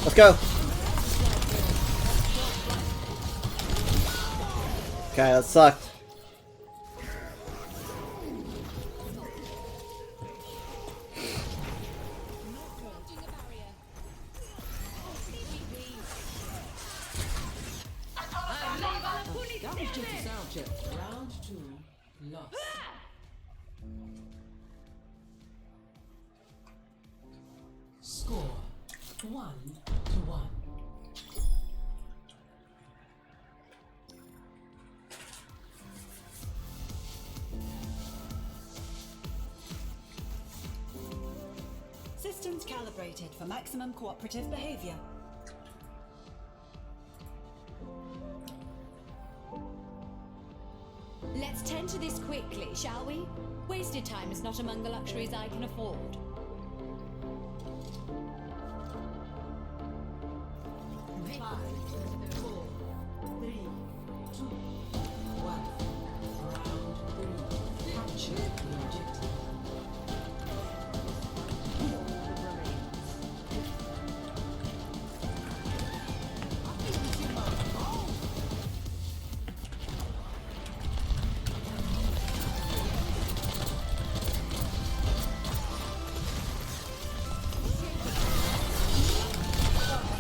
Let's go. Okay, that sucked. Round 2 lost. Score 1-1. Systems calibrated for maximum cooperative behavior. Let's tend to this quickly, shall we? Wasted time is not among the luxuries I can afford.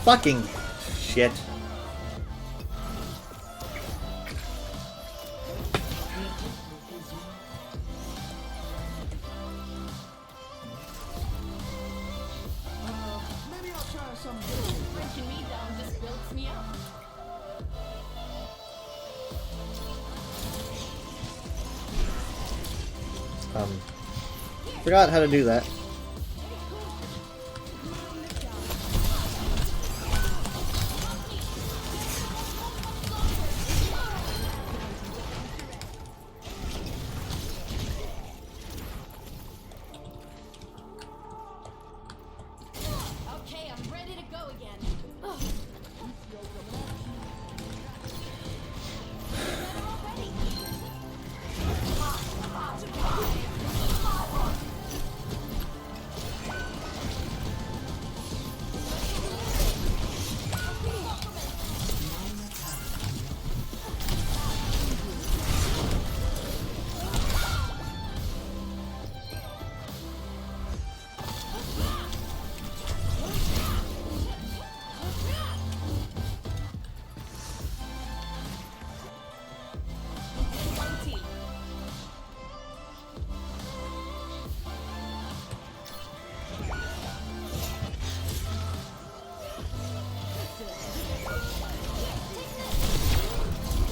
Fucking shit. Maybe I'll try something. Breaking me down just builds me up. Forgot how to do that. Okay, I'm ready to go again. Ugh.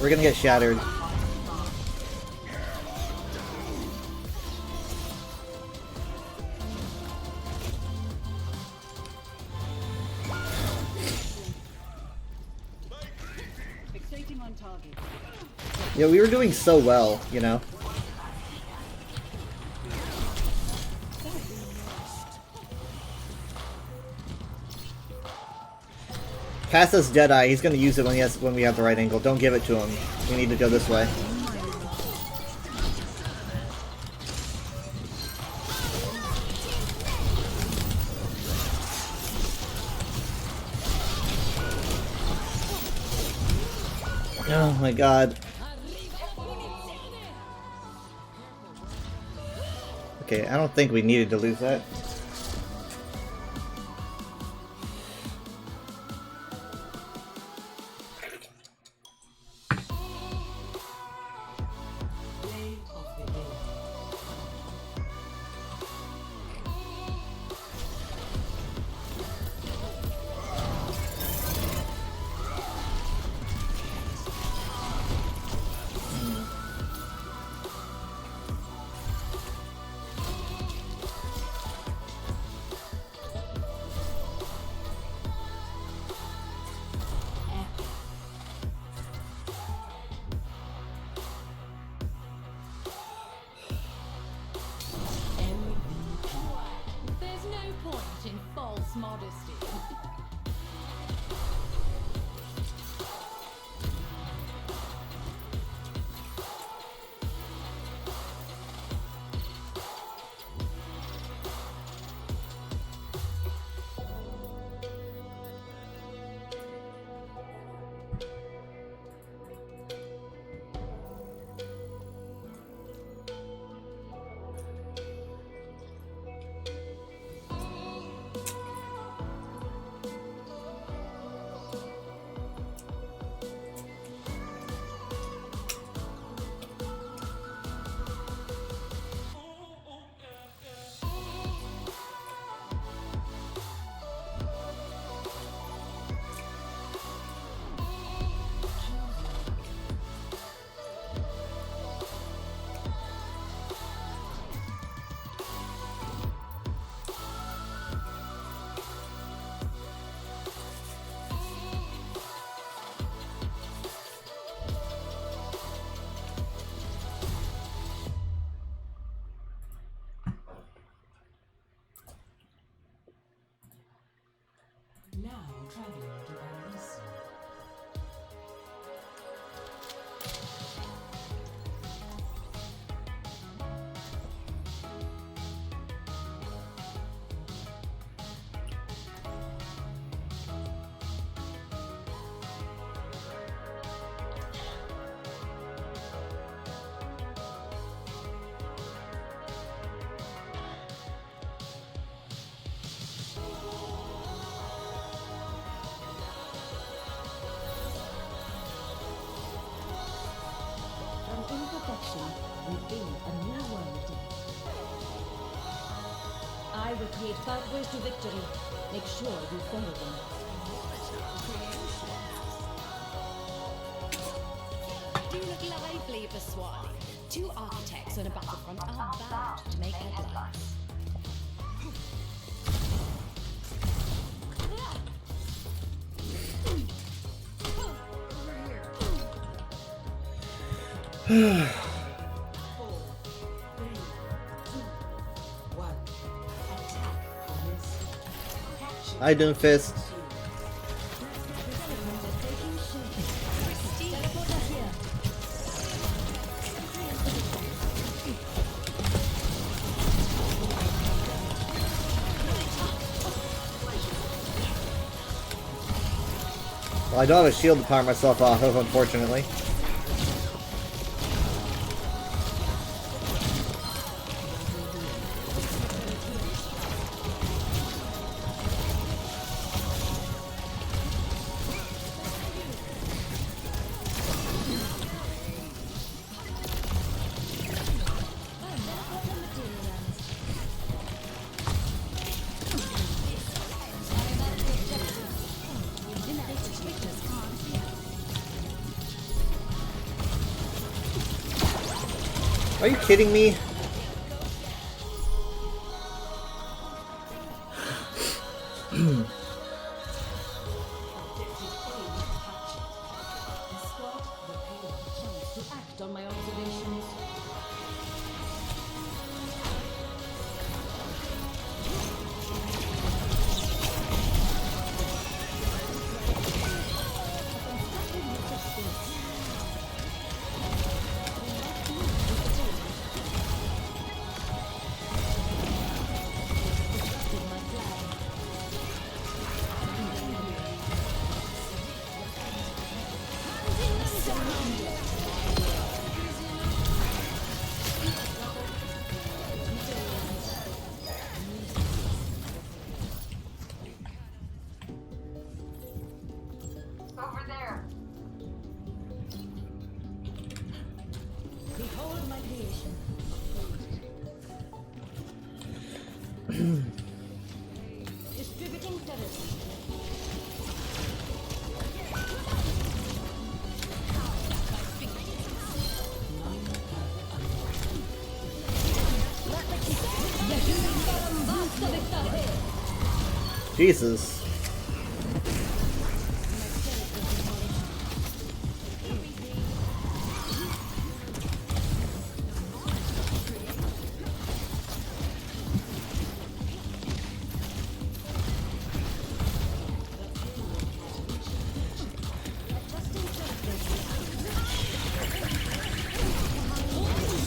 We're gonna get shattered. Fixating on target. Yeah, we were doing so well, you know? Cass Deadeye, he's gonna use it when we have the right angle. Don't give it to him. We need to go this way. Oh my god. Okay, I don't think we needed to lose that. There's no point in false modesty. Now traveling to Paris. An imperfection within a new world. I will create pathways to victory. Make sure you follow them. Do look lively, Pasquale. Two architects on a battlefront are bound to make headlines. Hi, Doomfist. Well, I don't have a shield to power myself off of, unfortunately. Are you kidding me? To act on my observations. Over there. Behold my creation. Distributing turrets. Jesus.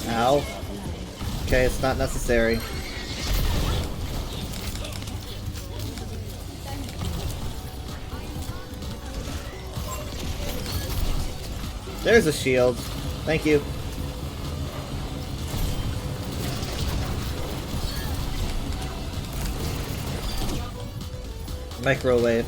Ow. Okay, it's not necessary. There's a shield. Thank you. Microwave.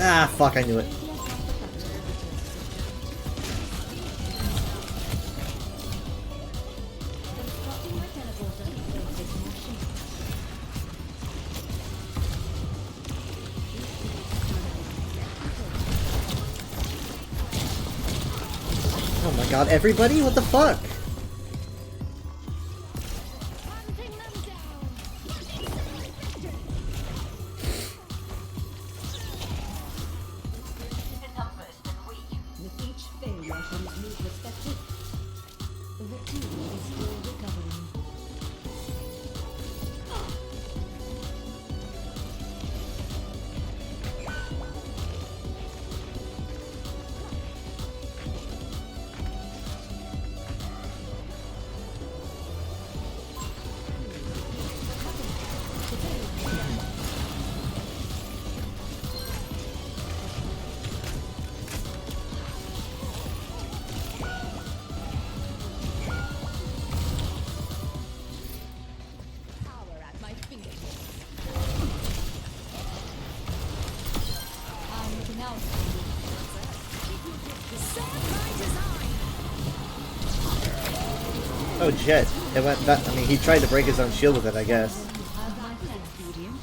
Ah, fuck, I knew it. Oh my god, everybody? What the fuck? With each failure from his new perspective, the team is still recovering. Power at my fingertips. I'm looking out for you. Serve my design. Oh, Jet. It went back. I mean, he tried to break his own shield with it, I guess. Have my expedient.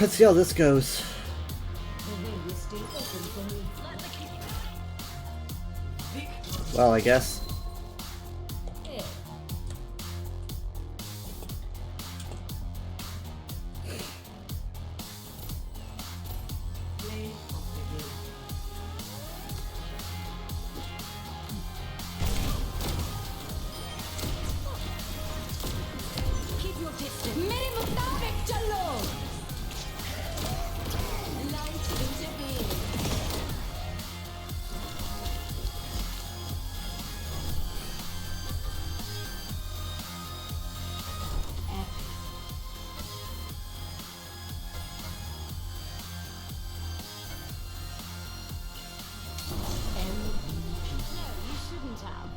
Let's see how this goes. The way is still open for me. Well, I guess. Hey. Keep your distance. मेरे मुताबिक चलो. Light intervene. No, you shouldn't have.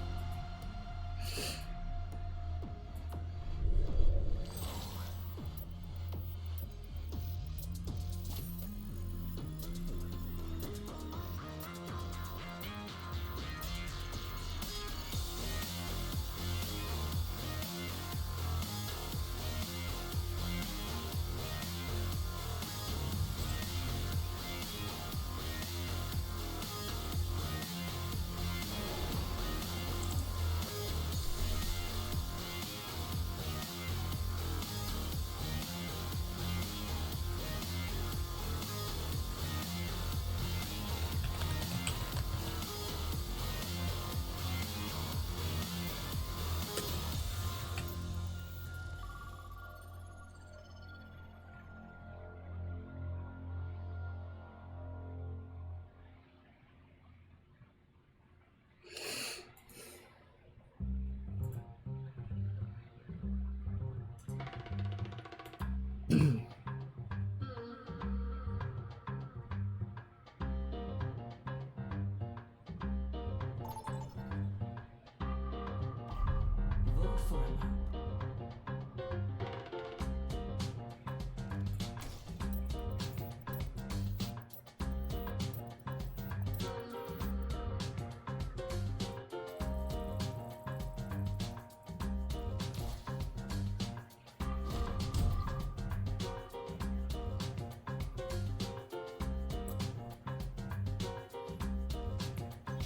Vote for a map.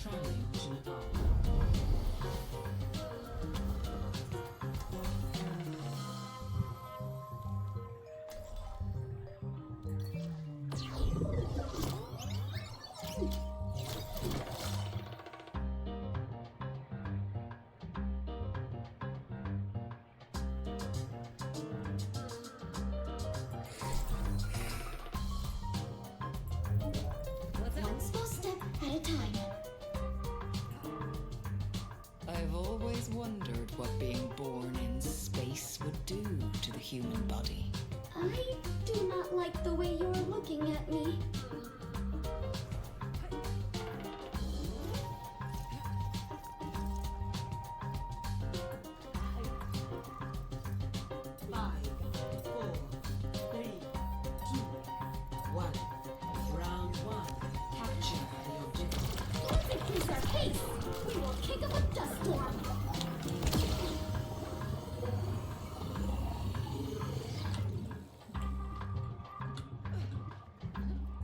Traveling to Nepal. One small step at a time. I've always wondered what being born in space would do to the human body. I do not like the way you're looking at me. Five, four, three, two, one. Round one. Capture the objective. Let's increase our pace. We will kick up a dust storm.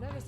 There is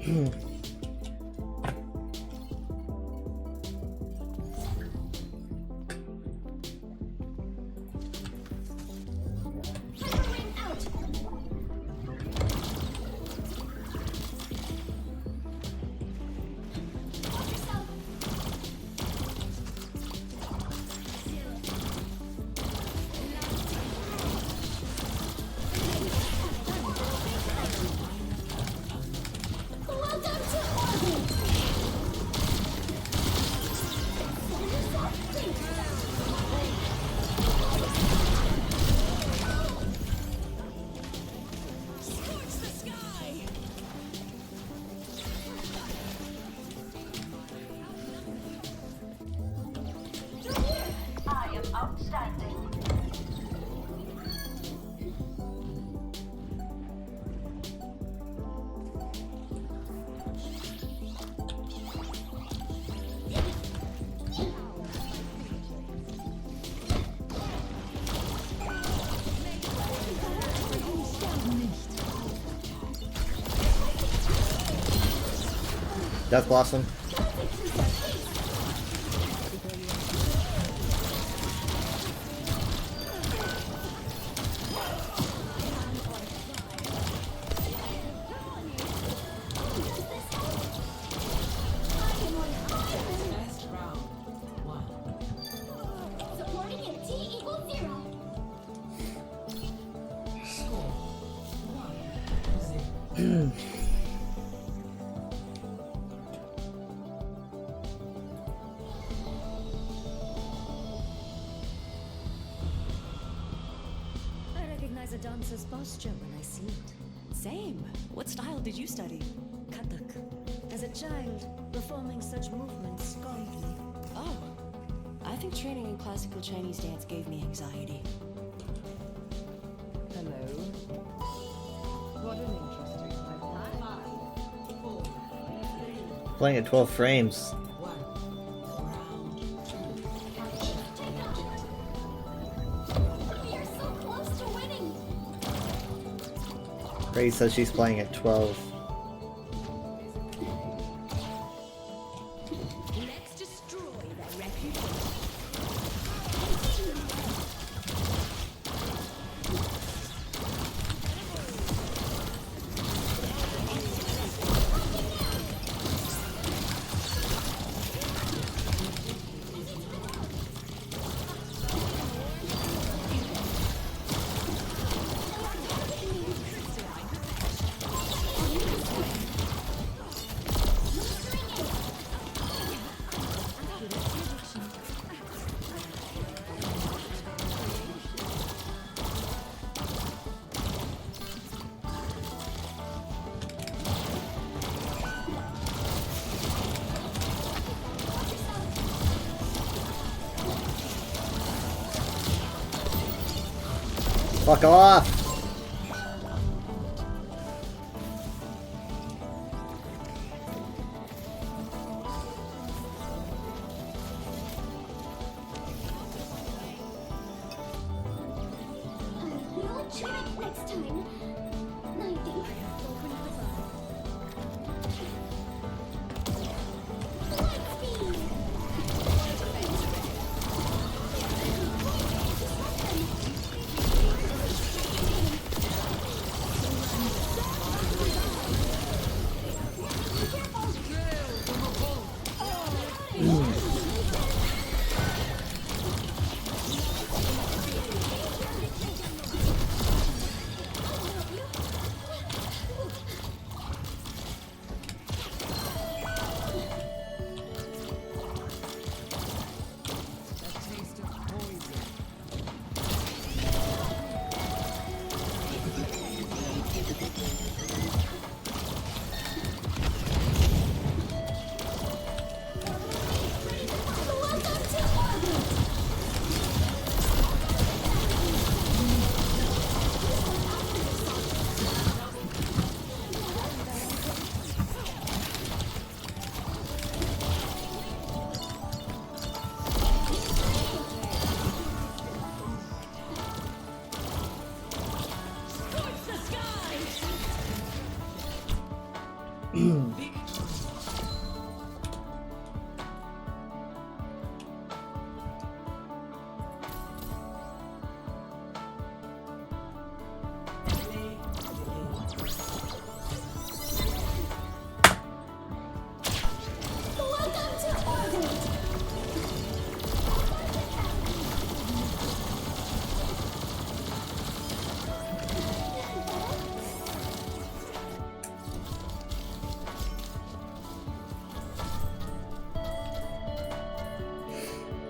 I am outstanding. Death Blossom. Best round. 1. Supporting him T equals 0. Score. 1-0. I recognize a dancer's posture when I see it. Same. What style did you study? Kathak. As a child, performing such movements calmed me. Oh. I think training in classical Chinese dance gave me anxiety. Hello. What an interesting life. 5, 4, 3, Playing at 12 frames. 1. Round 2. Capture the objective. We are so close to winning. Ray says she's playing at 12. Let's destroy that reputation. Fuck off! We'll achieve it next time. I think. Light speed.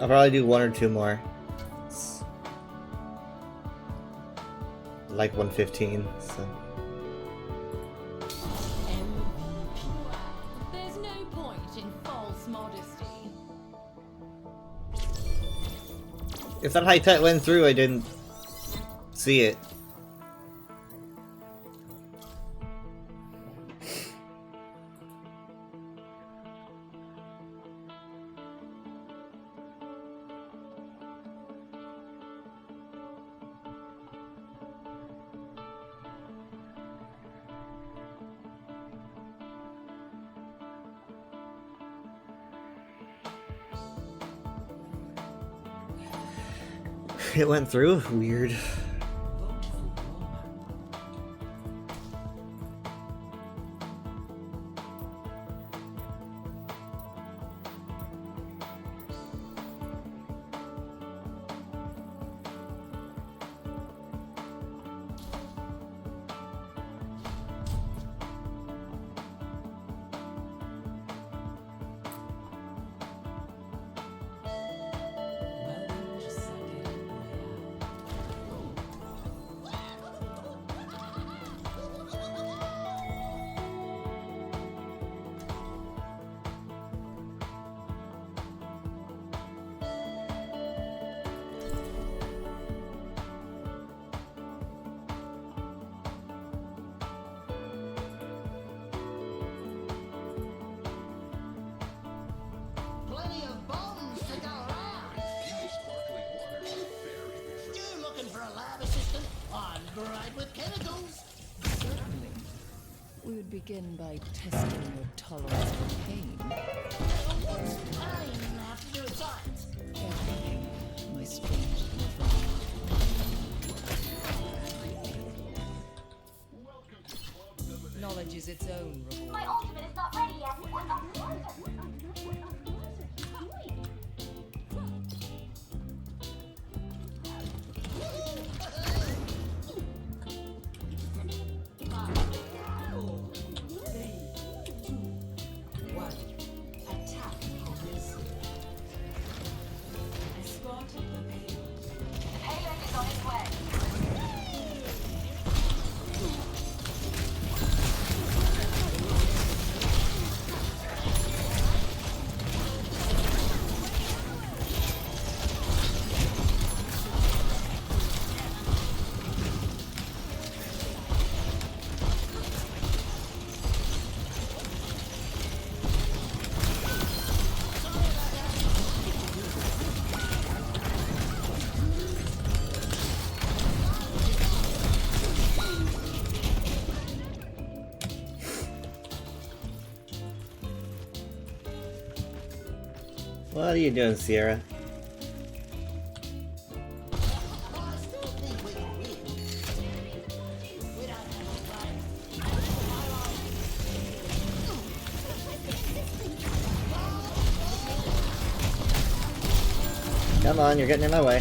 I'll probably do 1 or 2 more. Like 115, so. There's no point in false modesty. If that high tech went through, I didn't see it. It went through? Weird. We would begin by testing your tolerance for pain. Everything, my strange little friend. Knowledge is its own reward. My ultimate is not ready yet. What are you doing, Sierra? Come on, you're getting in my way.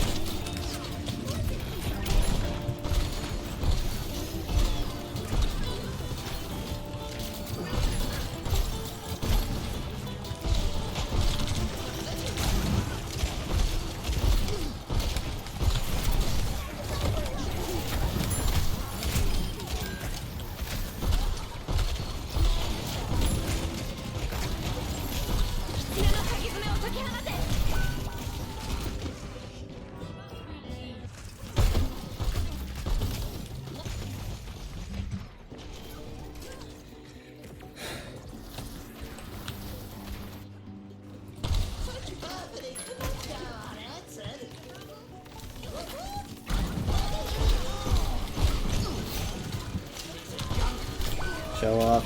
Show off.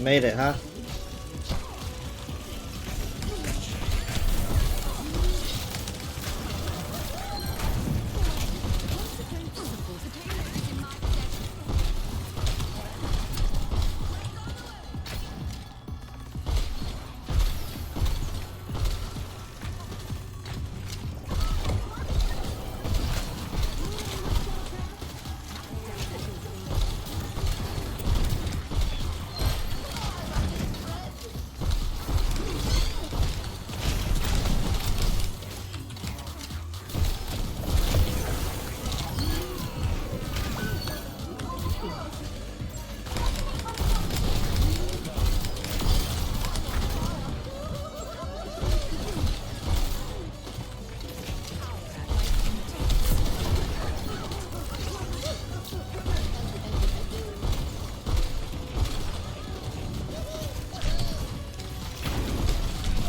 Made it, huh?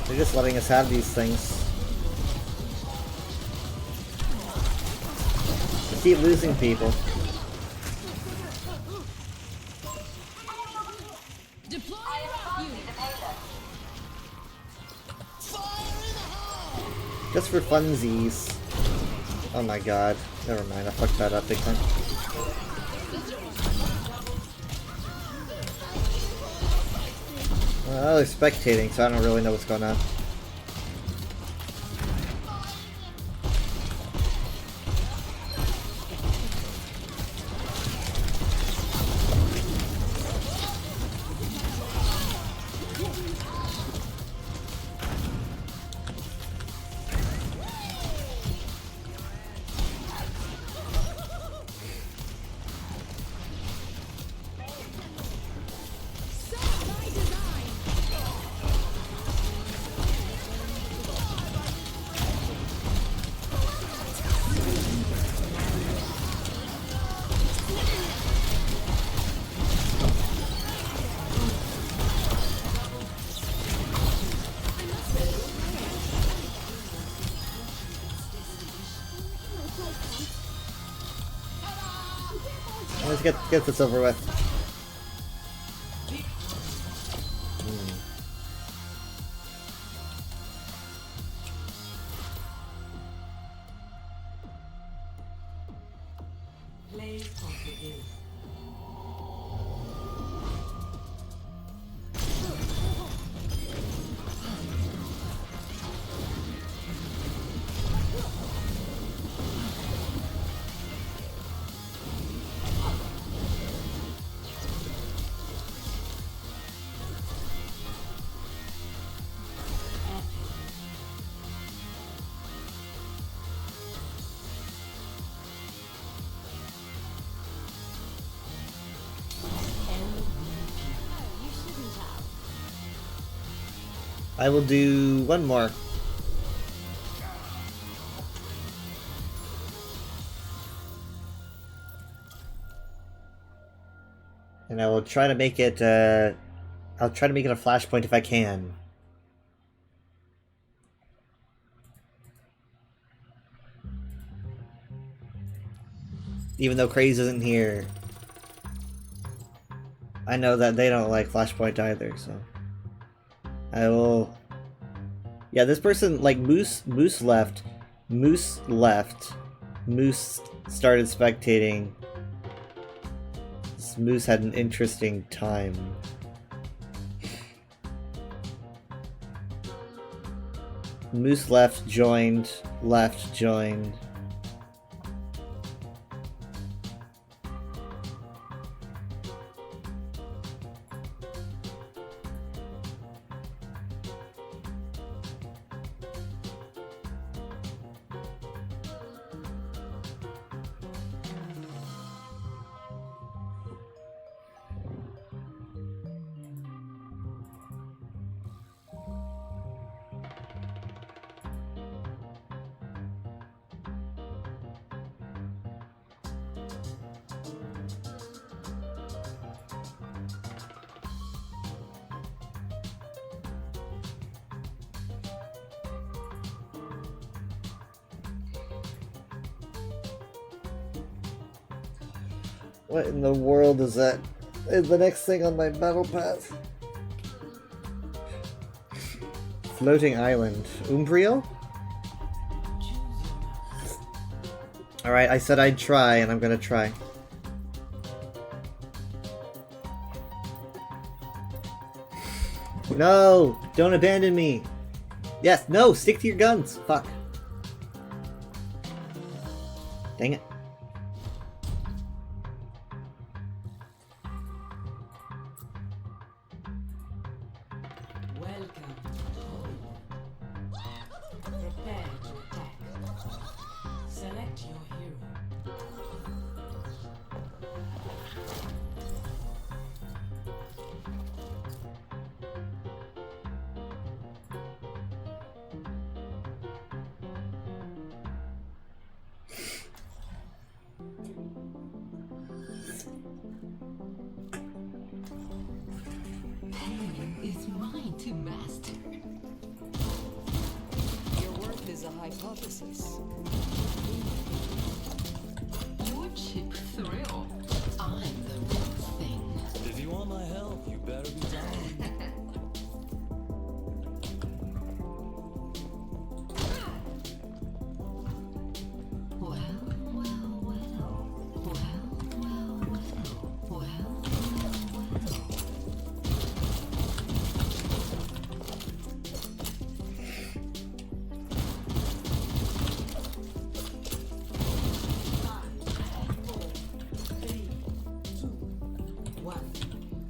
They're just letting us have these things. We keep losing people. Just for funsies. Oh my god. Never mind, I fucked that up big time. Well, they're spectating, so I don't really know what's going on. Let's get this over with. Blaze of the Guild. I will do one more. And I will try to make it, I'll try to make it a flashpoint if I can. Even though Craze isn't here. I know that they don't like flashpoint either, so... I will... Yeah, this person, like, Moose left. Moose started spectating. This Moose had an interesting time. Moose left, joined. What in the world is that? Is the next thing on my battle pass? Floating island. Umbriel? Alright, I said I'd try, and I'm gonna try. No! Don't abandon me! Yes, no! Stick to your guns! Fuck. Dang it. Welcome. Prepare to attack. Select your hero. Pain is mine to master. Your worth is a hypothesis. Your cheap thrill. I'm the real thing. If you want my help, you better be down. Well, well, well. Well, well, well. Well, well, well.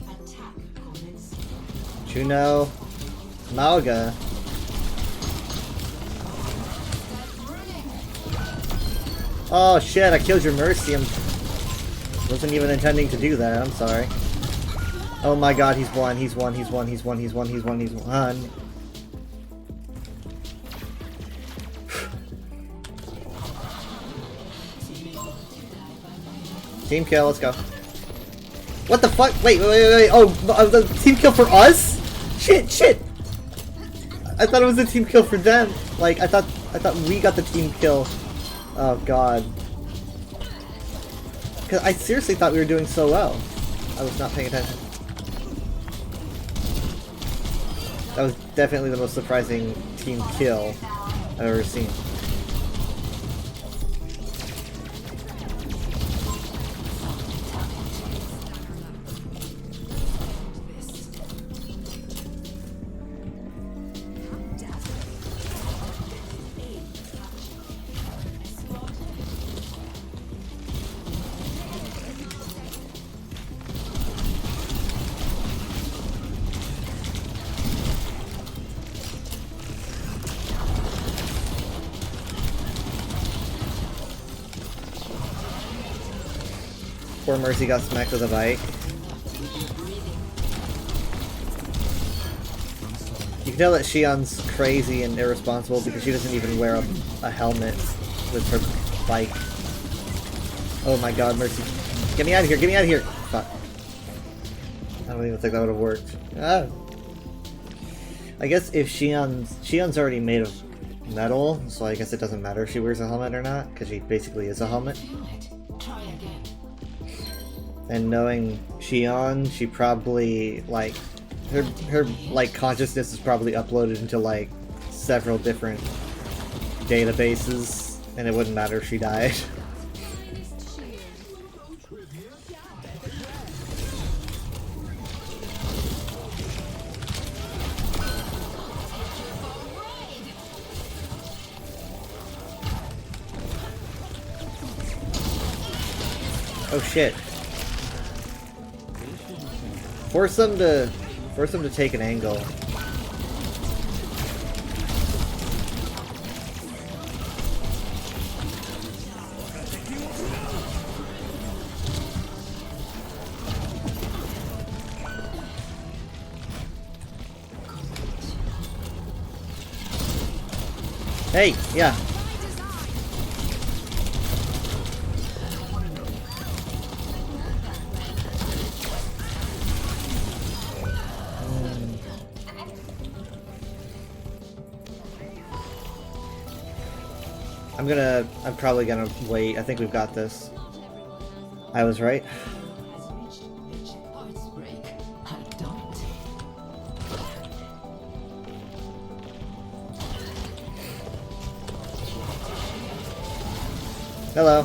Attack commence. Juno. Malga. Oh shit, I killed your Mercy. I wasn't even intending to do that, I'm sorry. Oh my god, he's one, he's one, he's one, he's one, he's one, he's one, he's one. Team kill, let's go. What the fuck? Wait. Oh, the team kill for us? Shit. I thought it was a team kill for them. Like, I thought we got the team kill. Oh god. Cause I seriously thought we were doing so well. I was not paying attention. That was definitely the most surprising team kill I've ever seen. Poor Mercy got smacked with a bike. You can tell that Shion's crazy and irresponsible because she doesn't even wear a helmet with her bike. Oh my god, Mercy. Get me out of here, get me out of here! Fuck. I don't even think that would have worked. Ah. I guess if Shion's already made of metal, so I guess it doesn't matter if she wears a helmet or not, because she basically is a helmet. Try again. And knowing Shion, she probably, like, her like, consciousness is probably uploaded into, like, several different databases, and it wouldn't matter if she died. Oh shit. Force them to take an angle. Hey, yeah. I'm probably gonna wait. I think we've got this. I was right. Hearts break. I don't. Hello.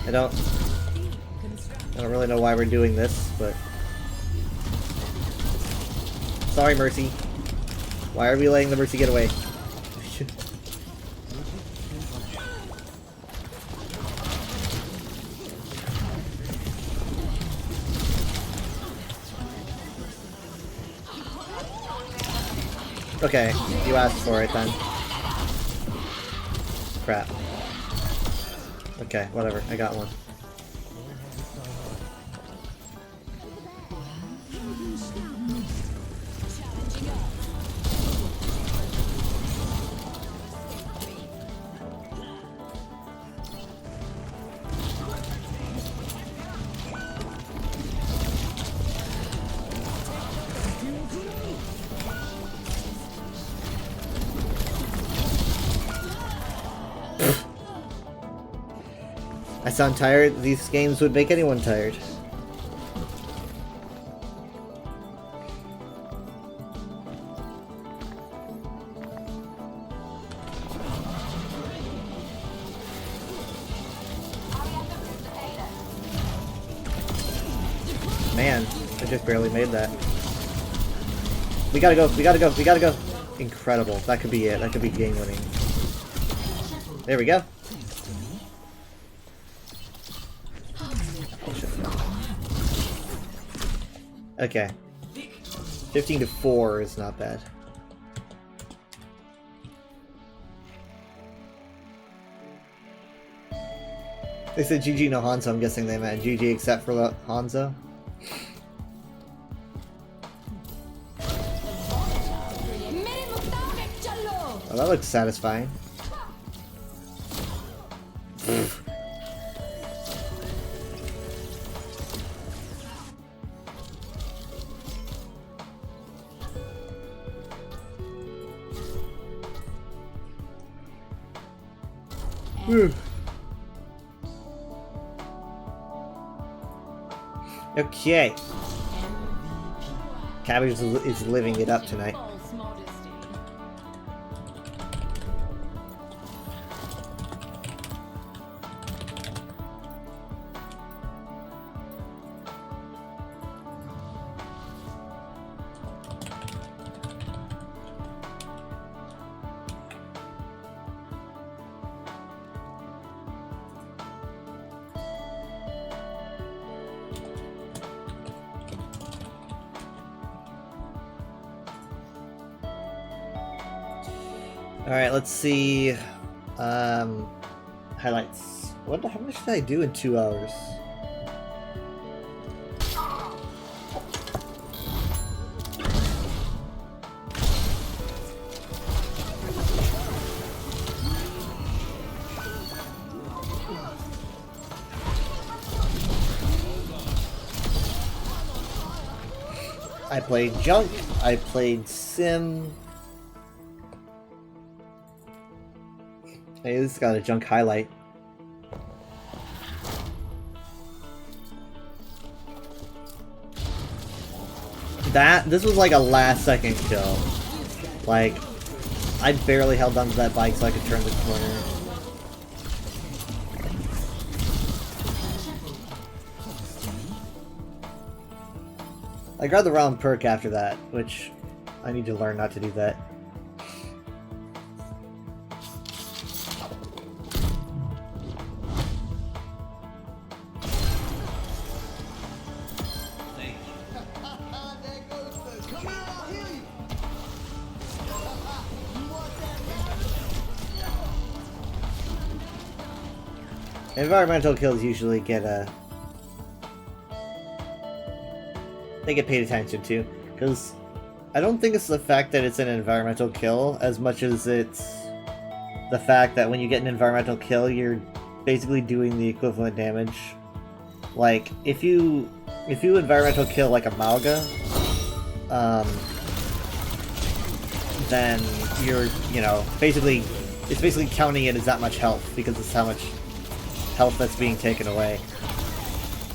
I don't really know why we're doing this, but sorry, Mercy. Why are we letting the Mercy get away? Okay, you asked for it then. Crap. Okay, whatever. I got one. I sound tired. These games would make anyone tired. Man, I just barely made that. We gotta go, we gotta go, we gotta go! Incredible. That could be it. That could be game winning. There we go. Okay. 15 to 4 is not bad. They said GG no Hanzo, I'm guessing they meant GG except for Hanzo. Oh, that looks satisfying. Okay. Cabbage is living it up tonight. Alright, let's see. Highlights. How much did I do in 2 hours? I played Junk, I played Sim. Hey, this has got a Junk highlight. This was like a last second kill. Like, I barely held onto that bike so I could turn the corner. I grabbed the wrong perk after that, which I need to learn not to do that. Environmental kills usually get they get paid attention to, because I don't think it's the fact that it's an environmental kill as much as it's the fact that when you get an environmental kill, you're basically doing the equivalent damage. Like, if you environmental kill like a Malga, then you're, basically, it's basically counting it as that much health, because it's how much health that's being taken away.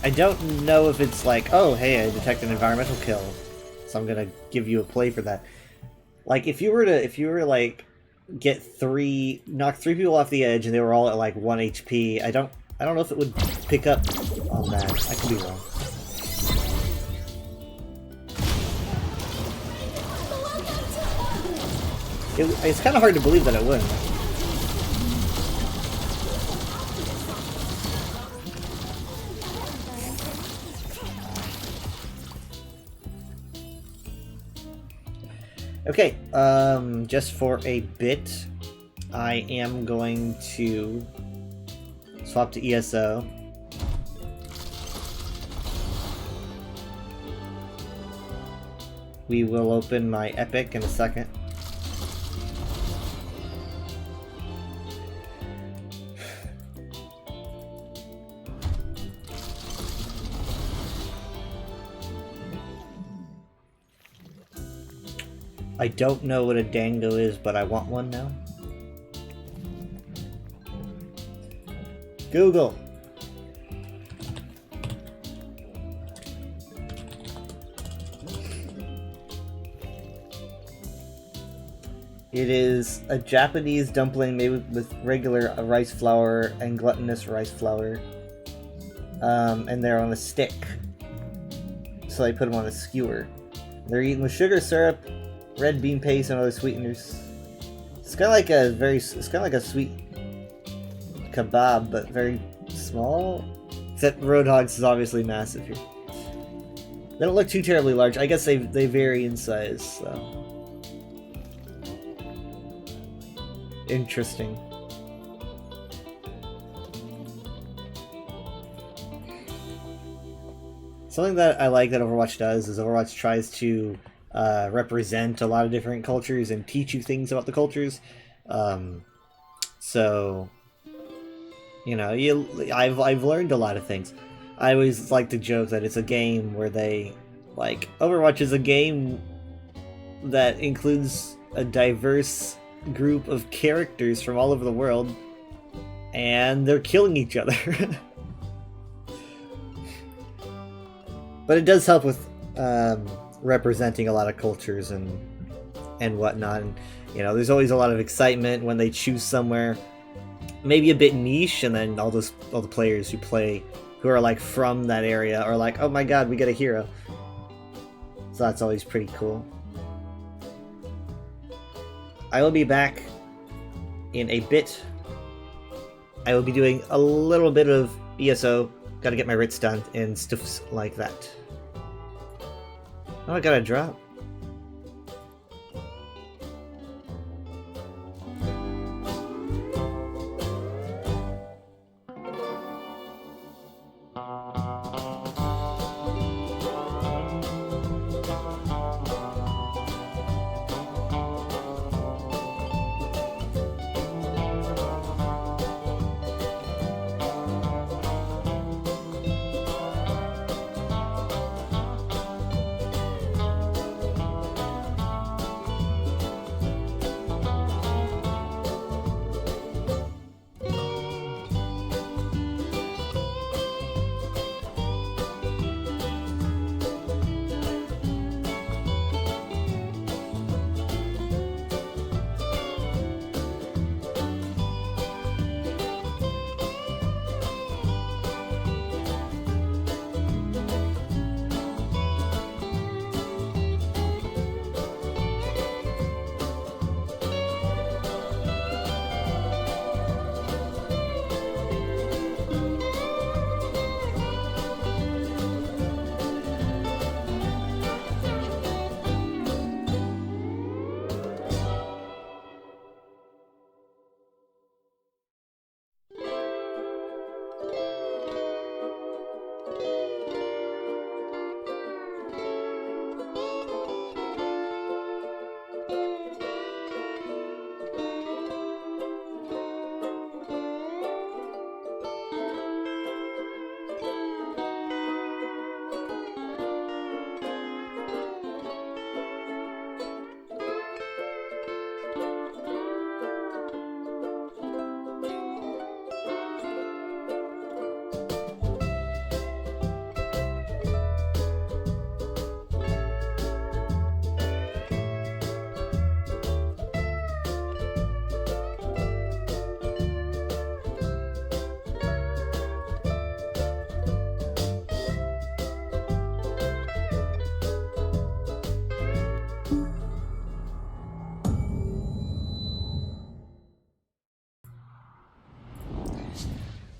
I don't know if it's like, oh, hey, I detect an environmental kill, so I'm gonna give you a play for that. Like, if you were like knock 3 people off the edge and they were all at like 1 HP. I don't know if it would pick up on that. I could be wrong. It's kind of hard to believe that it wouldn't. Okay, just for a bit, I am going to swap to ESO. We will open my Epic in a second. I don't know what a dango is, but I want one now. Google. It is a Japanese dumpling made with regular rice flour and glutinous rice flour. And they're on a stick. So I put them on a skewer. They're eaten with sugar syrup, red bean paste, and other sweeteners. It's kind of like a sweet kebab, but very small. Except Roadhogs is obviously massive here. They don't look too terribly large. I guess they vary in size, so. Interesting. Something that I like that Overwatch does is Overwatch tries to represent a lot of different cultures and teach you things about the cultures. So, you know, I've learned a lot of things. I always like to joke that it's a game where Overwatch is a game that includes a diverse group of characters from all over the world, and they're killing each other. But it does help with representing a lot of cultures and whatnot. And, you know, there's always a lot of excitement when they choose somewhere maybe a bit niche, and then all the players who play who are like from that area are like, oh my god, we get a hero. So that's always pretty cool. I will be back in a bit. I will be doing a little bit of ESO. Gotta get my writs done and stuff like that. Oh, I got a drop.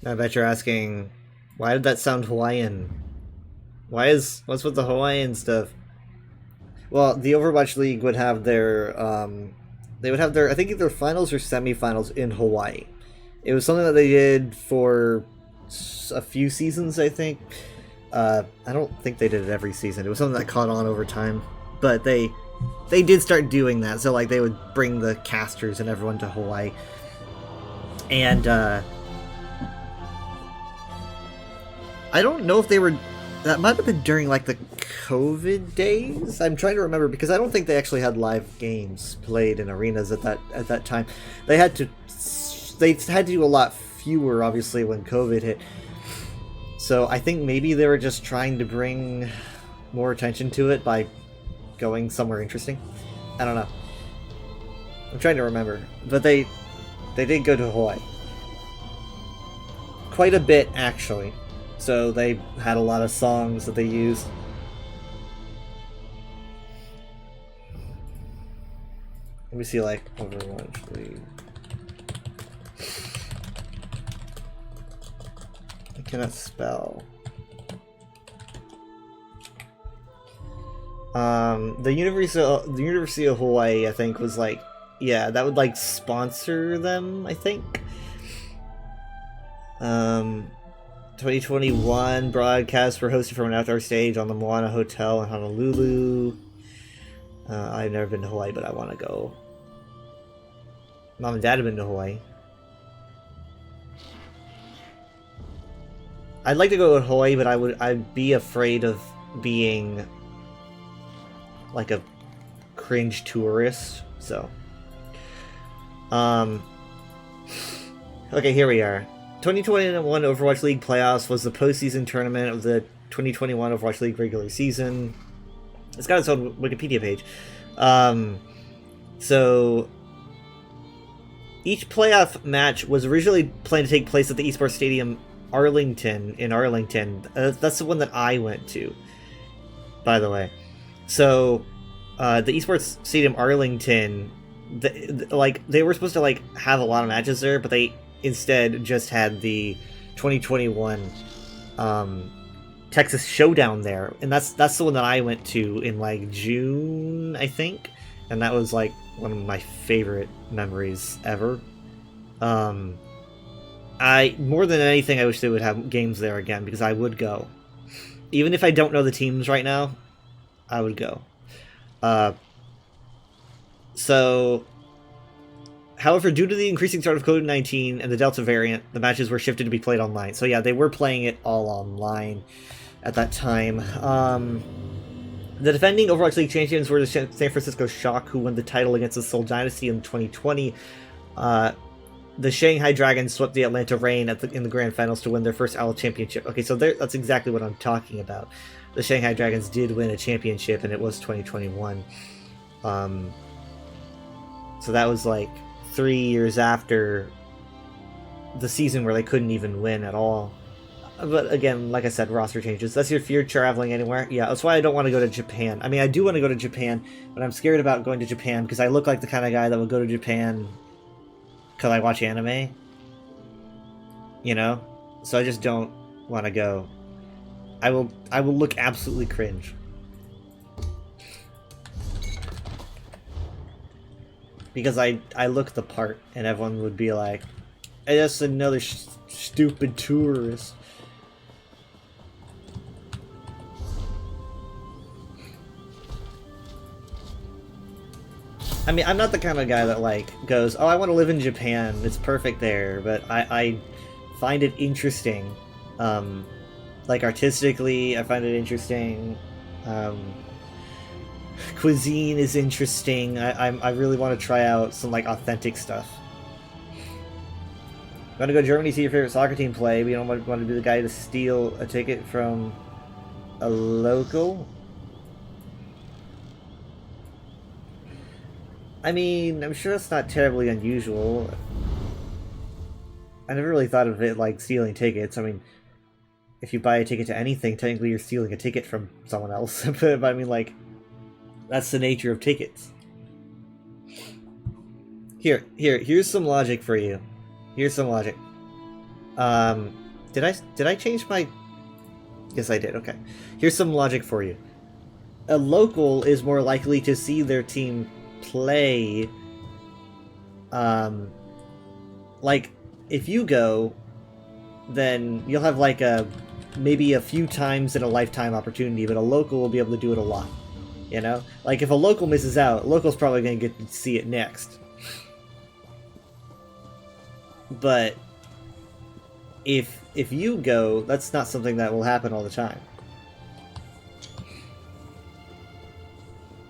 I bet you're asking, why did that sound Hawaiian? What's with the Hawaiian stuff? Well, the Overwatch League would have their, they would have their, I think either finals or semifinals in Hawaii. It was something that they did for a few seasons, I think. I don't think they did it every season. It was something that caught on over time. But they did start doing that. So, like, they would bring the casters and everyone to Hawaii. And, I don't know if they were... That might have been during, like, the COVID days? I'm trying to remember, because I don't think they actually had live games played in arenas at that time. They had to do a lot fewer, obviously, when COVID hit. So I think maybe they were just trying to bring more attention to it by going somewhere interesting. I don't know. I'm trying to remember. But they did go to Hawaii. Quite a bit, actually. So they had a lot of songs that they used. Let me see, like, Overwatch League. I cannot spell. The University of Hawaii, I think, was like, yeah, that would like sponsor them, I think. 2021 broadcasts were hosted from an outdoor stage on the Moana Hotel in Honolulu. I've never been to Hawaii, but I want to go. Mom and Dad have been to Hawaii. I'd like to go to Hawaii, but I'd be afraid of being like a cringe tourist, so. Okay, here we are. 2021 Overwatch League Playoffs was the postseason tournament of the 2021 Overwatch League regular season. It's got its own Wikipedia page. So, each playoff match was originally planned to take place at the Esports Stadium Arlington, in Arlington. That's the one that I went to, by the way. So, the Esports Stadium Arlington, they were supposed to like have a lot of matches there, but they instead just had the 2021 Texas Showdown there, and that's the one that I went to in like June, I think, and that was like one of my favorite memories ever. I more than anything, I wish they would have games there again, because I would go, even if I don't know the teams right now. I would go. However, due to the increasing threat of COVID-19 and the Delta variant, the matches were shifted to be played online. So yeah, they were playing it all online at that time. The defending Overwatch League champions were the San Francisco Shock, who won the title against the Seoul Dynasty in 2020. The Shanghai Dragons swept the Atlanta Reign in the grand finals to win their first ALA championship. Okay, so that's exactly what I'm talking about. The Shanghai Dragons did win a championship, and it was 2021. So that was like 3 years after the season where they couldn't even win at all. But again, like I said, roster changes. That's your fear traveling anywhere? Yeah, that's why I don't want to go to Japan. I mean, I do want to go to Japan, but I'm scared about going to Japan because I look like the kind of guy that would go to Japan because I watch anime. You know? So I just don't want to go. I will look absolutely cringe. Because I look the part, and everyone would be like, hey, that's another stupid tourist. I mean, I'm not the kind of guy that, like, goes, oh, I want to live in Japan, it's perfect there, but I find it interesting. Like, artistically, I find it interesting. Cuisine is interesting. I really want to try out some, like, authentic stuff. You want to go to Germany to see your favorite soccer team play, but you don't want to be the guy to steal a ticket from a local? I mean, I'm sure that's not terribly unusual. I never really thought of it like stealing tickets. I mean, if you buy a ticket to anything, technically you're stealing a ticket from someone else. But I mean, like, that's the nature of tickets. Here's some logic for you. Here's some logic. Did I change my... Yes, I did. Okay. Here's some logic for you. A local is more likely to see their team play... like, if you go, then you'll have like maybe a few times in a lifetime opportunity, but a local will be able to do it a lot. You know? Like, if a local misses out, local's probably going to get to see it next. But if you go, that's not something that will happen all the time.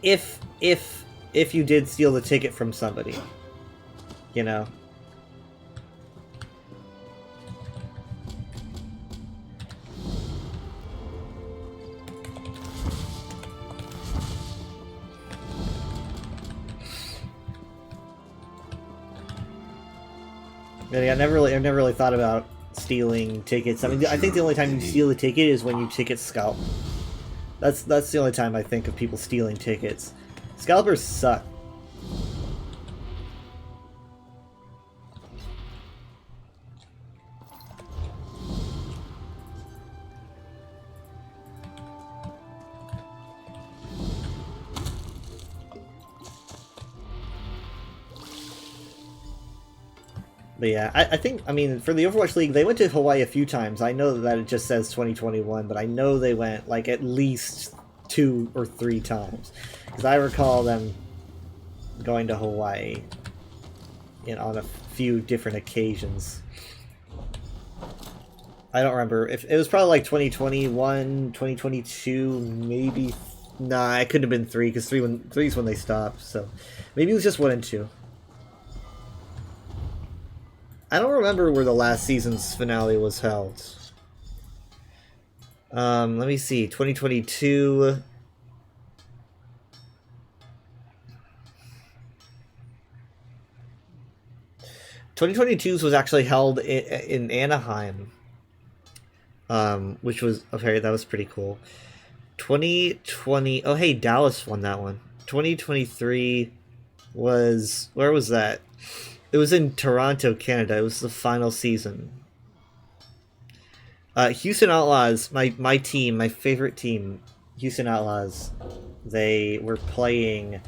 If you did steal the ticket from somebody, you know. I've never really thought about stealing tickets. I mean, I think the only time you steal a ticket is when you ticket scalp. That's the only time I think of people stealing tickets. Scalpers suck. But yeah, I think, I mean, for the Overwatch League, they went to Hawaii a few times. I know that it just says 2021, but I know they went, like, at least 2 or 3 times. Because I recall them going to Hawaii on a few different occasions. I don't remember. If it was probably, like, 2021, 2022, maybe... Nah, it couldn't have been 3, because 3 is when they stopped, so... Maybe it was just 1 and 2. I don't remember where the last season's finale was held. Let me see. 2022. 2022's was actually held in Anaheim. Which was... Okay, that was pretty cool. 2020... Oh, hey, Dallas won that one. 2023 was... Where was that? It was in Toronto, Canada. It was the final season. Houston Outlaws, my team, my favorite team, Houston Outlaws, they were playing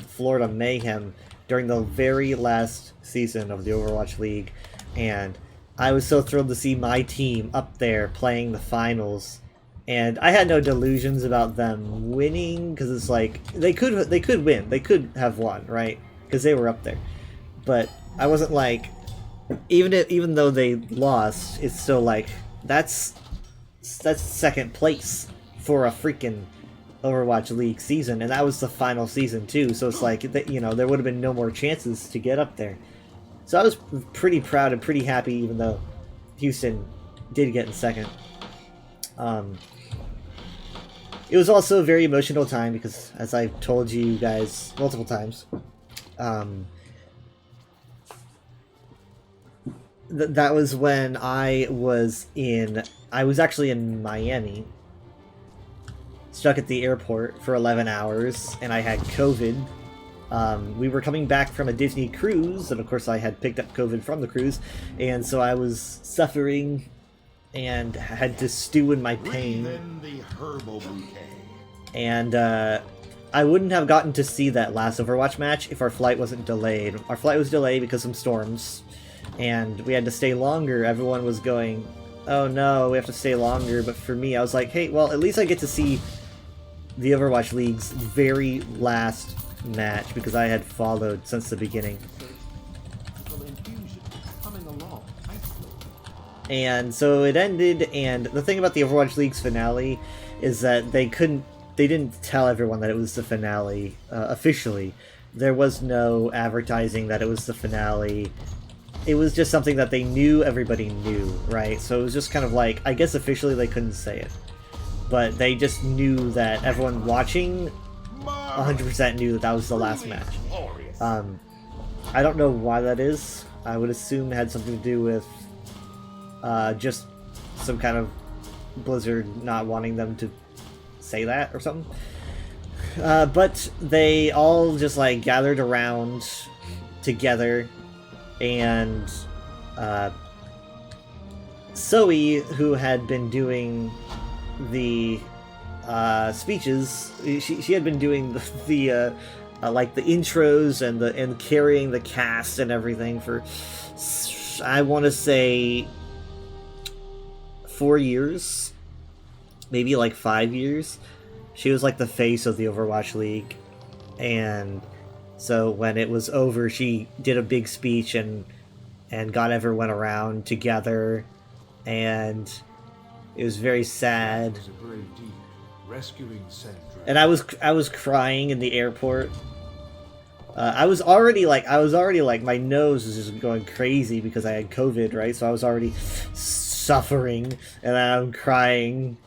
Florida Mayhem during the very last season of the Overwatch League, and I was so thrilled to see my team up there playing the finals, and I had no delusions about them winning, because it's like, they could win, they could have won, right? Because they were up there. But I wasn't like, even though they lost, it's still like, that's second place for a freaking Overwatch League season, and that was the final season too. So it's like, you know, there would have been no more chances to get up there. So I was pretty proud and pretty happy, even though Houston did get in second. It was also a very emotional time because, as I've told you guys multiple times, that was when I was actually in Miami, stuck at the airport for 11 hours, and I had COVID. We were coming back from a Disney cruise, and of course I had picked up COVID from the cruise, and so I was suffering and had to stew in my pain. The herbal bouquet. And I wouldn't have gotten to see that last Overwatch match if our flight wasn't delayed. Our flight was delayed because of some storms, and we had to stay longer. Everyone was going, oh no, we have to stay longer, but for me, I was like, hey, well, at least I get to see the Overwatch League's very last match, because I had followed since the beginning. And so it ended, and the thing about the Overwatch League's finale is that they didn't tell everyone that it was the finale officially. There was no advertising that it was the finale. It was just something that they knew everybody knew, right? So it was just kind of like, I guess officially they couldn't say it, but they just knew that everyone watching 100% knew that that was the last match. I don't know why that is. I would assume it had something to do with just some kind of Blizzard not wanting them to say that or something. But they all just like gathered around together, and Zoe, who had been doing the speeches, she had been doing the like the intros and carrying the cast and everything for, I want to say, 4 years, maybe like 5 years. She was like the face of the Overwatch League, and so when it was over, she did a big speech and got everyone around together, and it was very sad. It was a brave deed, rescuing Sandra. And I was crying in the airport. I was already like my nose was just going crazy because I had COVID, right? So I was already suffering, and I'm crying.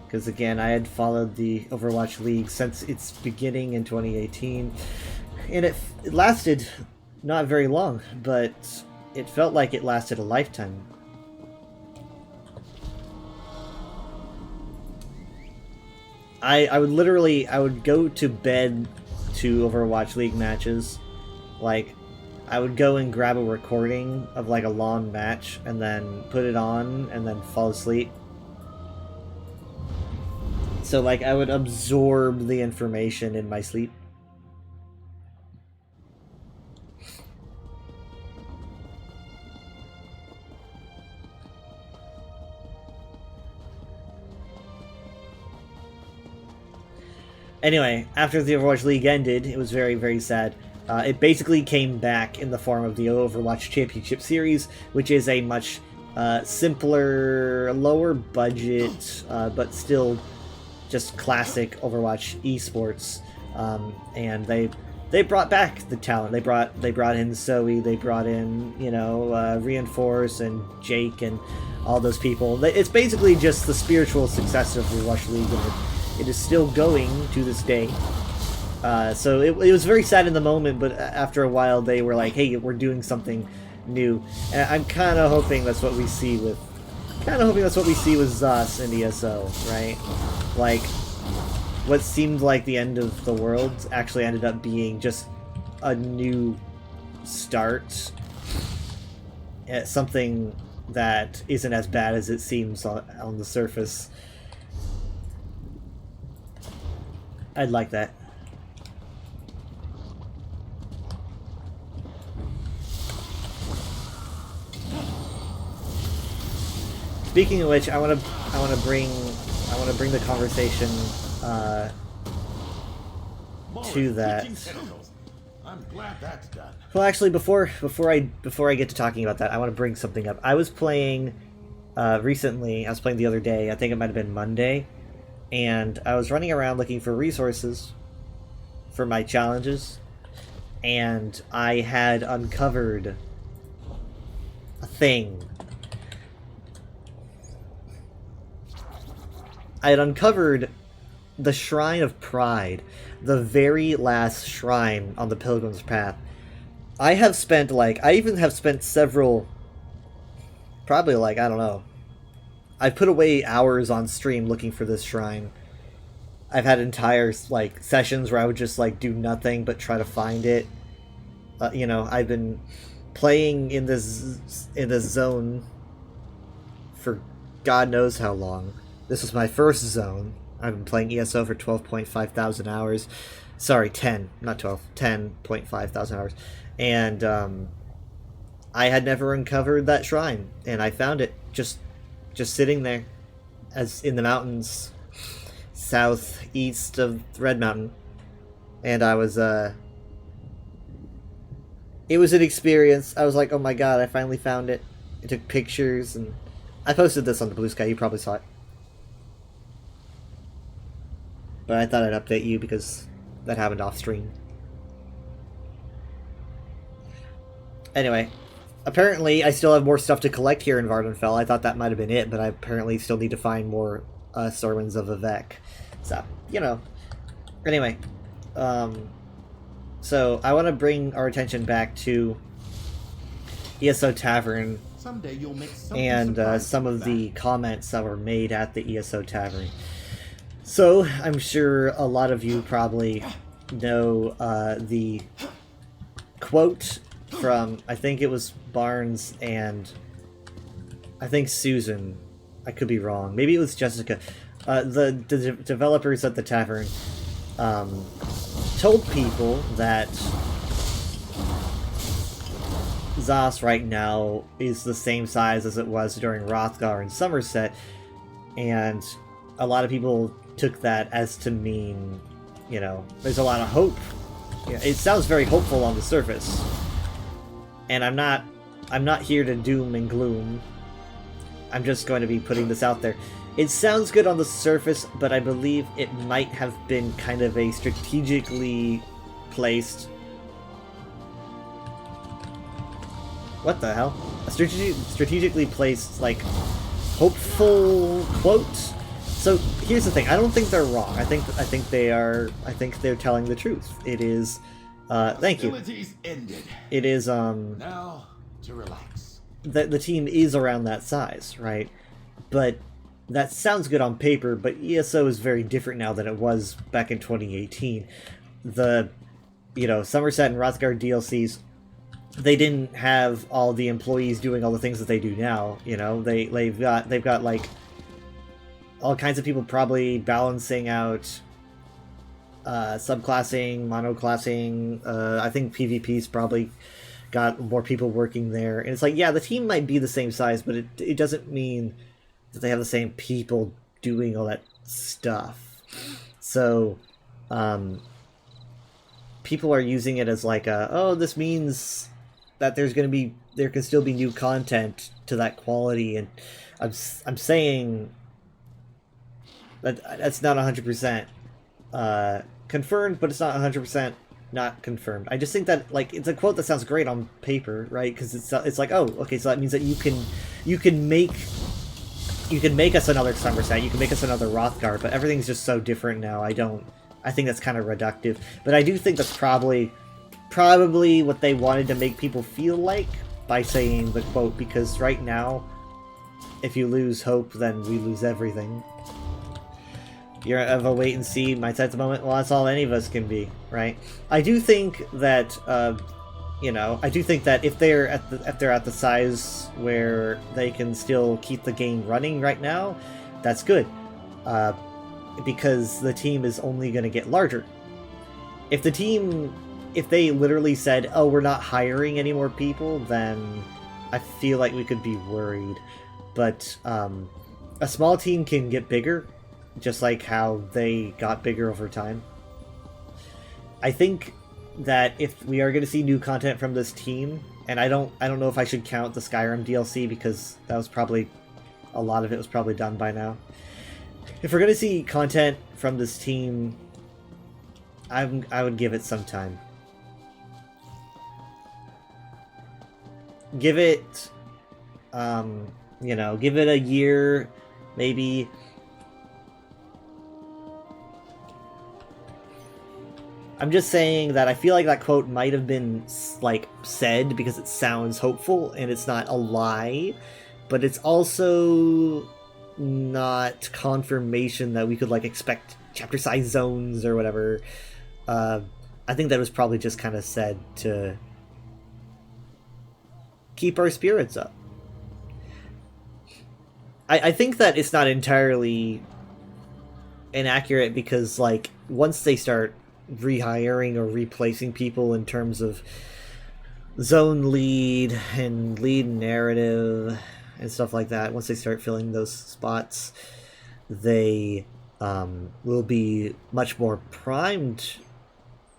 Because again, I had followed the Overwatch League since its beginning in 2018, and it lasted not very long, but it felt like it lasted a lifetime. I would go to bed to Overwatch League matches. Like, I would go and grab a recording of like a long match and then put it on and then fall asleep. So like I would absorb the information in my sleep. Anyway, after the Overwatch League ended, it was very, very sad. It basically came back in the form of the Overwatch Championship Series, which is a much simpler, lower budget, but still just classic Overwatch esports. And they brought back the talent. They brought in Zoe. They brought in Reinforce and Jake and all those people. It's basically just the spiritual successor of Overwatch League, and it is still going to this day. So it was very sad in the moment, but after a while they were like, hey, we're doing something new. And I'm kind of hoping that's what we see with ZOS and ESO, right? Like, what seemed like the end of the world actually ended up being just a new start. Something that isn't as bad as it seems on the surface. I'd like that. Speaking of which, I want to bring the conversation to that. I'm glad that's done. Well, actually, before I get to talking about that, I want to bring something up. I was playing recently. I was playing the other day. I think it might have been Monday. And I was running around looking for resources for my challenges, and I had uncovered a thing. I had uncovered the Shrine of Pride, the very last shrine on the Pilgrim's Path. I even have spent several, probably like, I don't know, I put away hours on stream looking for this shrine. I've had entire sessions where I would just do nothing but try to find it. I've been playing in this zone for God knows how long. This was my first zone. I've been playing ESO for 12.5 thousand hours. Sorry, 10, not 12. 10.5 thousand hours. And I had never uncovered that shrine, and I found it just sitting there, as in the mountains southeast of Red Mountain. And I was it was an experience. I was like, oh my god, I finally found it. I took pictures, and I posted this on the Blue Sky. You probably saw it, but I thought I'd update you because that happened off stream. Anyway, apparently I still have more stuff to collect here in Vardenfell. I thought that might have been it, but I apparently still need to find more Sermons of Vivec. So, Anyway, so I want to bring our attention back to ESO Tavern Someday you'll make and some of the comments that were made at the ESO Tavern. So, I'm sure a lot of you probably know the quote from, I think it was Barnes and I think Susan. I could be wrong. Maybe it was Jessica. The developers at the tavern told people that Zos right now is the same size as it was during Rothgar and Somerset, and a lot of people took that as to mean, you know, there's a lot of hope. Yeah, it sounds very hopeful on the surface, and I'm not here to doom and gloom. I'm just going to be putting this out there. It sounds good on the surface, but I believe it might have been kind of a strategically placed... What the hell? A strategically placed, like, hopeful quote? So, here's the thing. I don't think they're wrong. I think they're telling the truth. It is, thank you. Ended. It is, Now, to relax. The team is around that size, right? But that sounds good on paper, but ESO is very different now than it was back in 2018. The, you know, Somerset and Rothgar DLCs, they didn't have all the employees doing all the things that they do now, you know? They've got like all kinds of people probably balancing out subclassing, monoclassing. I think PvP's probably got more people working there. And it's like, yeah, the team might be the same size, but it doesn't mean that they have the same people doing all that stuff. So, people are using it as like oh, this means that there can still be new content to that quality, and I'm saying that that's not 100% confirmed, but it's not 100% not confirmed. I just think that, like, it's a quote that sounds great on paper, right? Because it's like, oh, okay, so that means that you can make us another Somerset, you can make us another Rothgar, but everything's just so different now. I think that's kind of reductive, but I do think that's probably what they wanted to make people feel like by saying the quote, because right now, if you lose hope, then we lose everything. You're of a wait and see mindset at the moment. Well, that's all any of us can be, right? I do think that, you know, I do think that if they're at the size where they can still keep the game running right now, that's good, because the team is only going to get larger. If they literally said, "Oh, we're not hiring any more people," then I feel like we could be worried. But a small team can get bigger, just like how they got bigger over time. I think that if we are going to see new content from this team, and I don't know if I should count the Skyrim DLC, because that was probably, a lot of it was probably done by now. If we're going to see content from this team, I would give it some time. Give it, you know, give it a year, maybe. I'm just saying that I feel like that quote might have been, like, said because it sounds hopeful, and it's not a lie, but it's also not confirmation that we could, like, expect chapter size zones or whatever. I think that was probably just kind of said to keep our spirits up. I think that it's not entirely inaccurate, because, like, once they start rehiring or replacing people in terms of zone lead and lead narrative and stuff like that, once they start filling those spots, they will be much more primed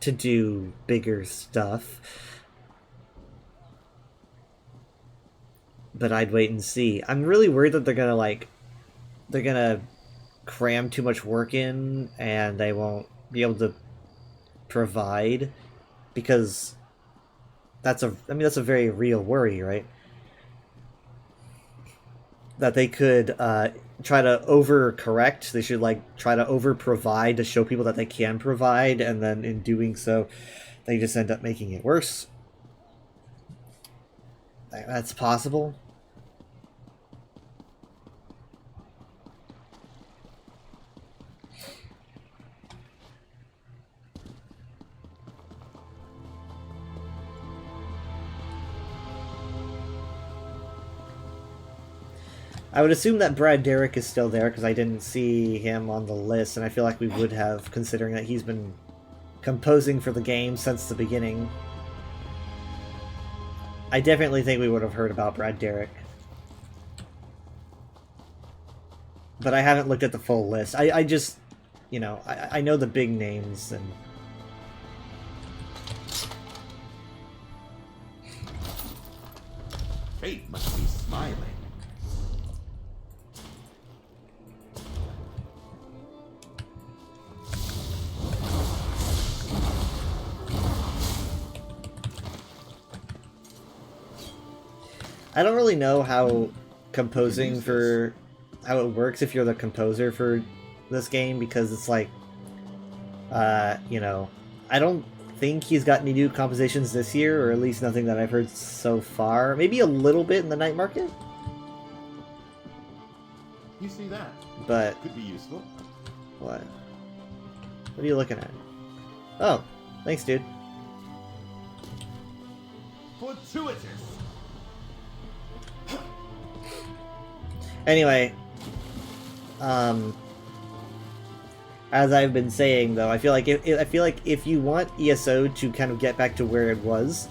to do bigger stuff. But I'd wait and see. I'm really worried that they're gonna cram too much work in and they won't be able to provide, because that's a very real worry, right? That they could try to overcorrect. They should, like, try to over provide to show people that they can provide, and then in doing so they just end up making it worse. That's possible. I would assume that Brad Derrick is still there because I didn't see him on the list, and I feel like we would have, considering that he's been composing for the game since the beginning. I definitely think we would have heard about Brad Derrick. But I haven't looked at the full list. I just, you know, I know the big names, and... Fate must be smiling. I don't really know how composing for... how it works if you're the composer for this game, because it's like... you know... I don't think he's got any new compositions this year, or at least nothing that I've heard so far. Maybe a little bit in the Night Market? You see that? But... Could be useful. What? What are you looking at? Oh, thanks, dude. Fortuitous! Anyway, as I've been saying, though, I feel like if you want ESO to kind of get back to where it was,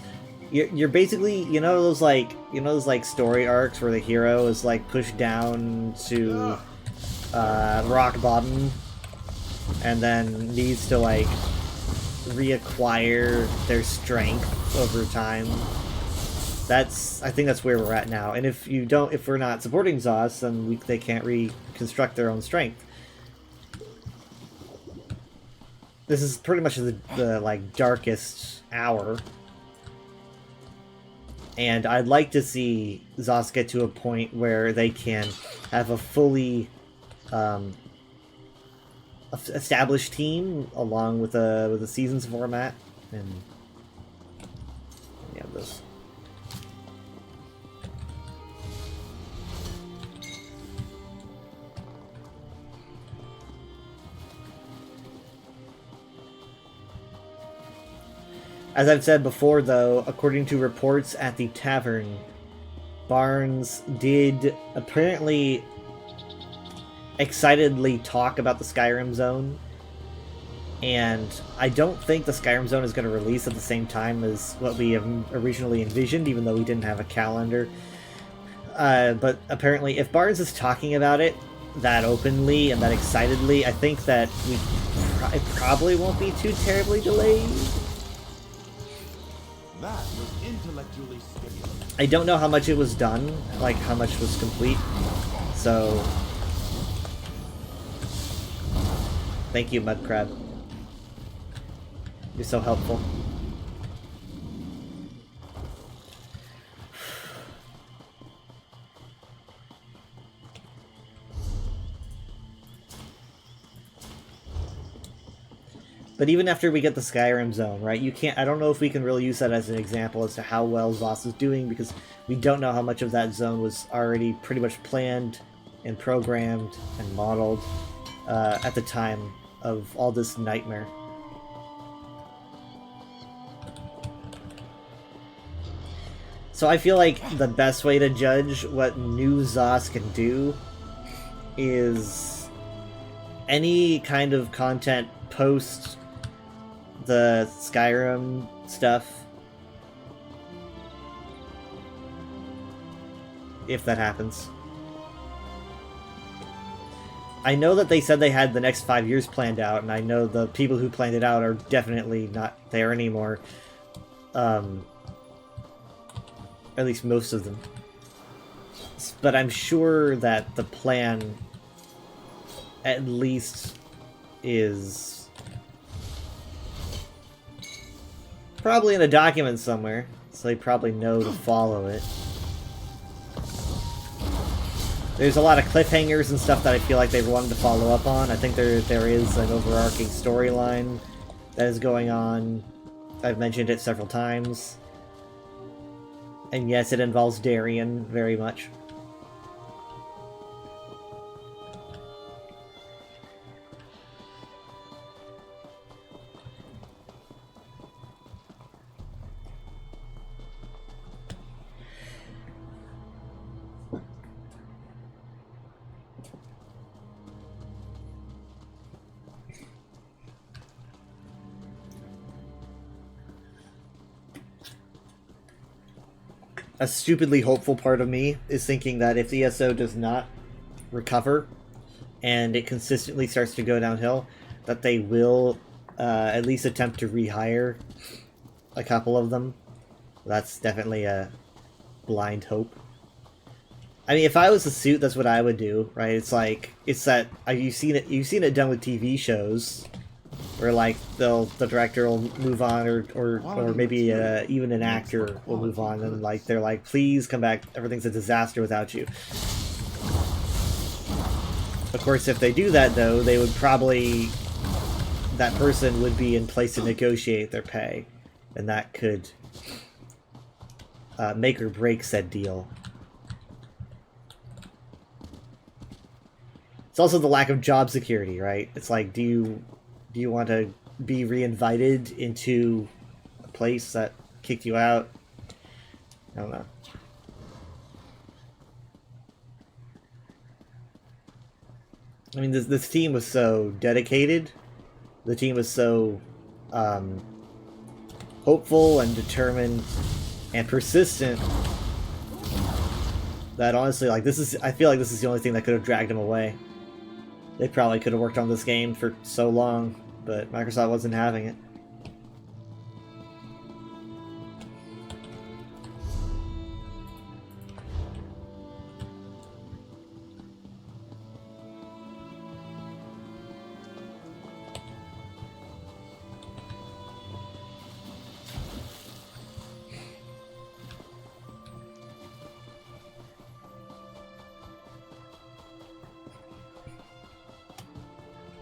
you're basically, you know those like story arcs where the hero is like pushed down to rock bottom and then needs to like reacquire their strength over time. I think that's where we're at now. And if we're not supporting ZOS, then they can't reconstruct their own strength. This is pretty much the like darkest hour. And I'd like to see ZOS get to a point where they can have a fully established team along with a seasons format. And we have this. As I've said before, though, according to reports at the tavern, Barnes did apparently excitedly talk about the Skyrim Zone, and I don't think the Skyrim Zone is going to release at the same time as what we have originally envisioned, even though we didn't have a calendar. But apparently, if Barnes is talking about it that openly and that excitedly, I think that it probably won't be too terribly delayed. That was intellectually stimulating. I don't know how much it was done, like how much was complete, so... Thank you, Mudcrab. You're so helpful. But even after we get the Skyrim Zone, right, I don't know if we can really use that as an example as to how well ZOS is doing, because we don't know how much of that zone was already pretty much planned and programmed and modeled at the time of all this nightmare. So I feel like the best way to judge what new ZOS can do is any kind of content post the Skyrim stuff, if that happens. I know that they said they had the next 5 years planned out, and I know the people who planned it out are definitely not there anymore. At least most of them. But I'm sure that the plan at least is probably in a document somewhere, so they probably know to follow it. There's a lot of cliffhangers and stuff that I feel like they wanted to follow up on. I think there is an overarching storyline that is going on. I've mentioned it several times. And yes, it involves Darien very much. a stupidly hopeful part of me is thinking that if ESO does not recover and it consistently starts to go downhill, that they will at least attempt to rehire a couple of them. That's definitely a blind hope. I mean, if I was a Suit, that's what I would do, right? It's like, it's that, you've seen it done with TV shows, where like the director will move on, or maybe even an actor will move on, and like they're like, please come back, everything's a disaster without you. Of course, if they do that though, they would probably, that person would be in place to negotiate their pay, and that could make or break said deal. It's also the lack of job security, right? It's like, do you want to be reinvited into a place that kicked you out? I don't know. I mean, this team was so dedicated. The team was so hopeful and determined and persistent that honestly, like, I feel like this is the only thing that could have dragged them away. They probably could have worked on this game for so long, but Microsoft wasn't having it.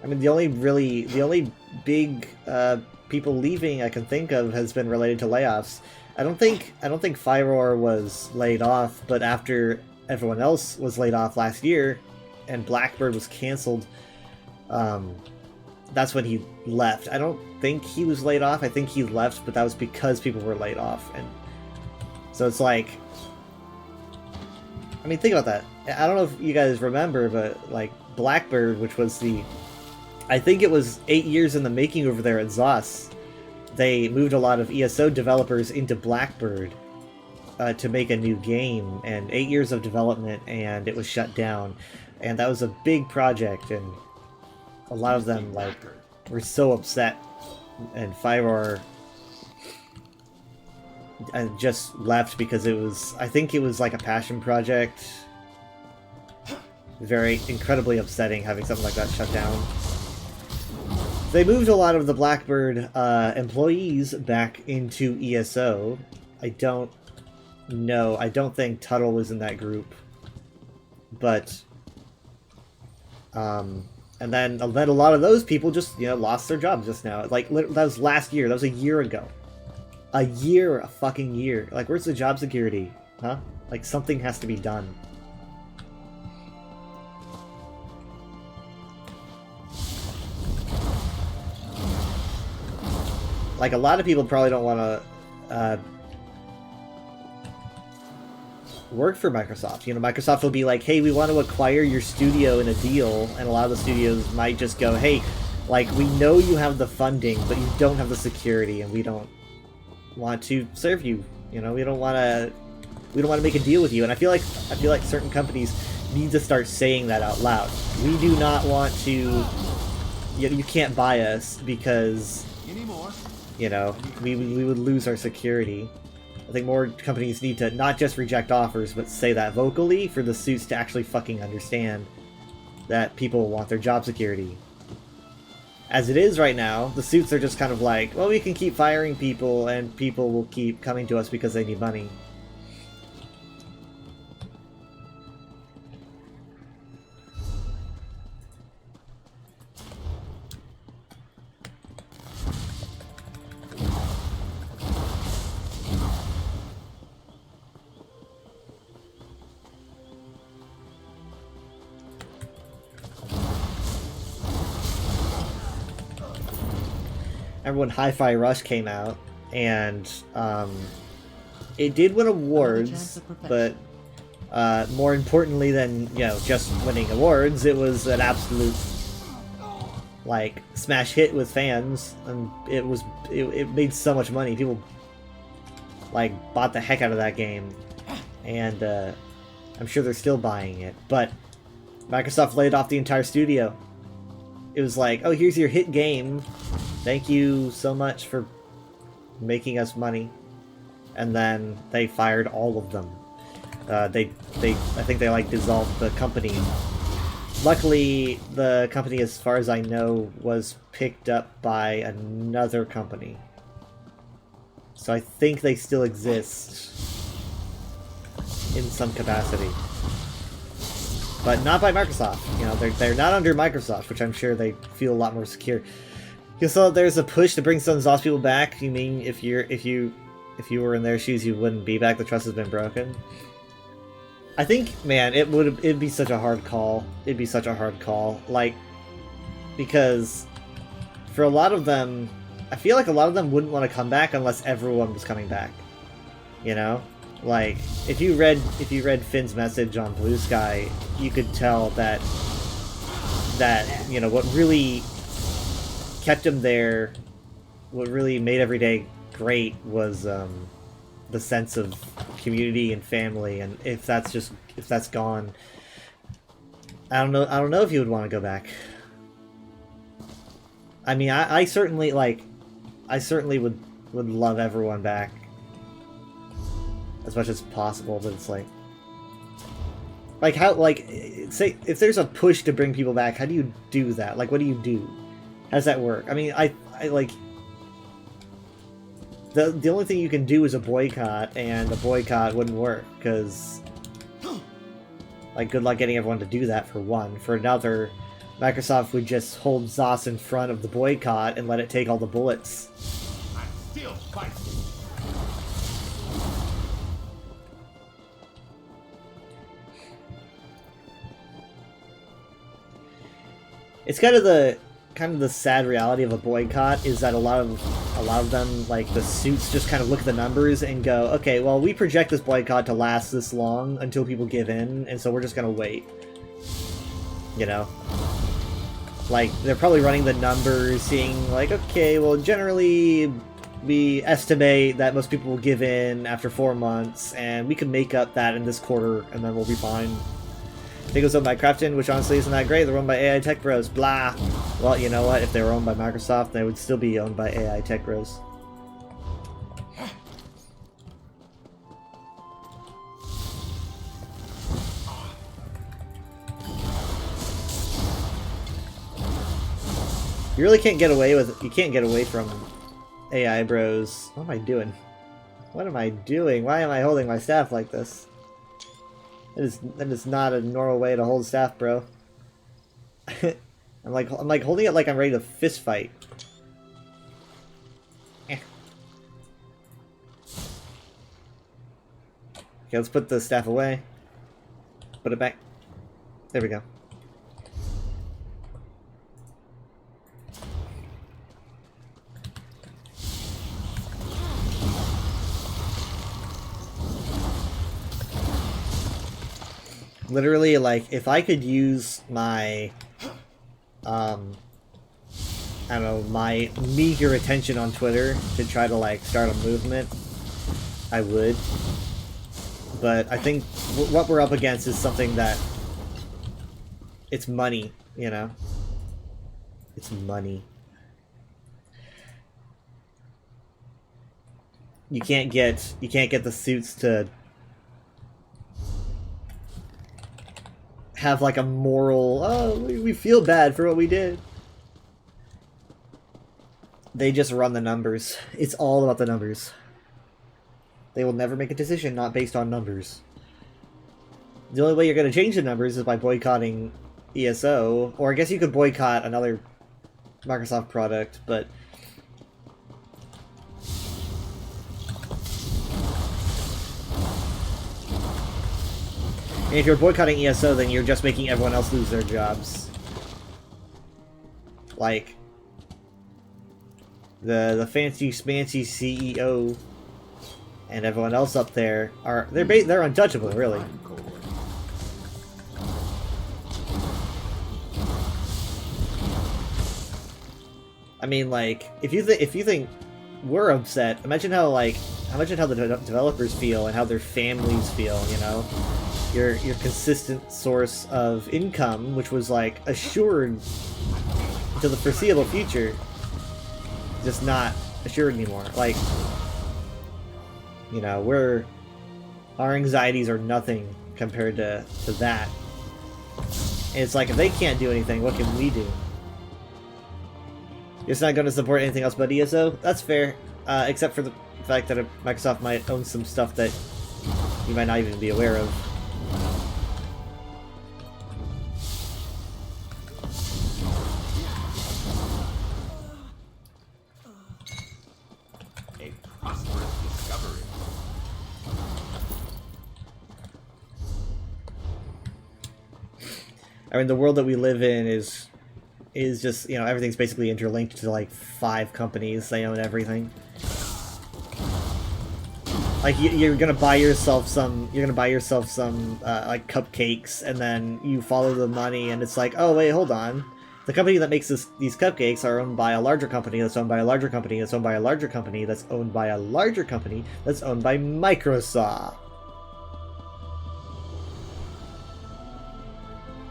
I mean, the only big people leaving I can think of has been related to layoffs. I don't think Fyror was laid off, but after everyone else was laid off last year, and Blackbird was canceled, that's when he left. I don't think he was laid off. I think he left, but that was because people were laid off, and so it's like, I mean, think about that. I don't know if you guys remember, but like Blackbird, which was I think it was 8 years in the making over there at ZOS. They moved a lot of ESO developers into Blackbird to make a new game, and 8 years of development, and it was shut down. And that was a big project, and a lot of them like were so upset, and Fyror just left because I think it was like a passion project. Very incredibly upsetting having something like that shut down. They moved a lot of the Blackbird employees back into ESO. I don't know. I don't think Tuttle was in that group. But, and then a lot of those people just, lost their jobs just now. Like, that was last year. That was a year ago. A fucking year. Like, where's the job security? Huh? Like, something has to be done. Like, a lot of people probably don't want to work for Microsoft. Microsoft will be like, hey, we want to acquire your studio in a deal, and a lot of the studios might just go, hey, like, we know you have the funding, but you don't have the security, and we don't want to serve you. We don't want to make a deal with you. And I feel like certain companies need to start saying that out loud. We do not want to. You can't buy us because. We would lose our security. I think more companies need to not just reject offers, but say that vocally for the Suits to actually fucking understand that people want their job security. As it is right now, the Suits are just kind of like, well, we can keep firing people, and people will keep coming to us because they need money. Remember when Hi-Fi Rush came out, and it did win awards, but more importantly than just winning awards, it was an absolute like smash hit with fans, and it made so much money. People like bought the heck out of that game. and I'm sure they're still buying it. But Microsoft laid off the entire studio. It was like, oh, here's your hit game. Thank you so much for making us money. And then they fired all of them. I think they like dissolved the company. Luckily, the company, as far as I know, was picked up by another company. So I think they still exist in some capacity. But not by Microsoft. You know, they're not under Microsoft, which I'm sure they feel a lot more secure. So there's a push to bring some ZOS people back. You mean if you were in their shoes, you wouldn't be back? The trust has been broken. I think, man, it'd be such a hard call. It'd be such a hard call, like, because for a lot of them, I feel like a lot of them wouldn't want to come back unless everyone was coming back. You know, like if you read Finn's message on Blue Sky, you could tell that you know what really kept him there, what really made every day great was the sense of community and family, and if that's gone, I don't know if you would want to go back. I mean, I certainly would love everyone back as much as possible, but it's like how, like, say if there's a push to bring people back, how do you do that? Like, what do you do? How does that work? I mean, I like the only thing you can do is a boycott, and a boycott wouldn't work because, like, good luck getting everyone to do that, for one. For another, Microsoft would just hold ZOS in front of the boycott and let it take all the bullets. I'm still fighting. It's kind of the sad reality of a boycott is that a lot of them, like the suits, just kind of look at the numbers and go, okay, well, we project this boycott to last this long until people give in, and so we're just gonna wait. You know? Like, they're probably running the numbers, seeing, like, okay, well, generally we estimate that most people will give in after 4 months, and we can make up that in this quarter, and then we'll be fine. I think it was owned by Crafton, which honestly isn't that great. They're owned by AI Tech Bros. Blah. Well, you know what? If they were owned by Microsoft, they would still be owned by AI Tech Bros. You really can't get away with. You can't get away from AI Bros. What am I doing? What am I doing? Why am I holding my staff like this? That is not a normal way to hold staff, bro. I'm like holding it like I'm ready to fist fight. Eh. Okay, let's put the staff away. Put it back. There we go. Literally, like, if I could use my, I don't know, my meager attention on Twitter to try to, like, start a movement, I would. But I think what we're up against is something that, it's money, you know? It's money. You can't get the suits to have like a moral, oh, we feel bad for what we did. They just run the numbers. It's all about the numbers. They will never make a decision not based on numbers. The only way you're going to change the numbers is by boycotting ESO, or I guess you could boycott another Microsoft product, but and if you're boycotting ESO, then you're just making everyone else lose their jobs. Like, the fancy smancy CEO and everyone else up there are they're untouchable, really. I mean, like, if you think we're upset, imagine how the developers feel and how their families feel, you know? Your consistent source of income, which was like assured until the foreseeable future, just not assured anymore. Like, you know, our anxieties are nothing compared to that. And it's like, if they can't do anything, what can we do? It's not going to support anything else but ESO? That's fair. Except for the fact that Microsoft might own some stuff that you might not even be aware of. A prosperous discovery. I mean, the world that we live in is just, you know, everything's basically interlinked to like 5 companies. They own everything. Like you're gonna buy yourself some like cupcakes, and then you follow the money, and it's like, oh wait, hold on, the company that makes these cupcakes are owned by a larger company that's owned by a larger company that's owned by a larger company that's owned by a larger company that's owned by Microsoft.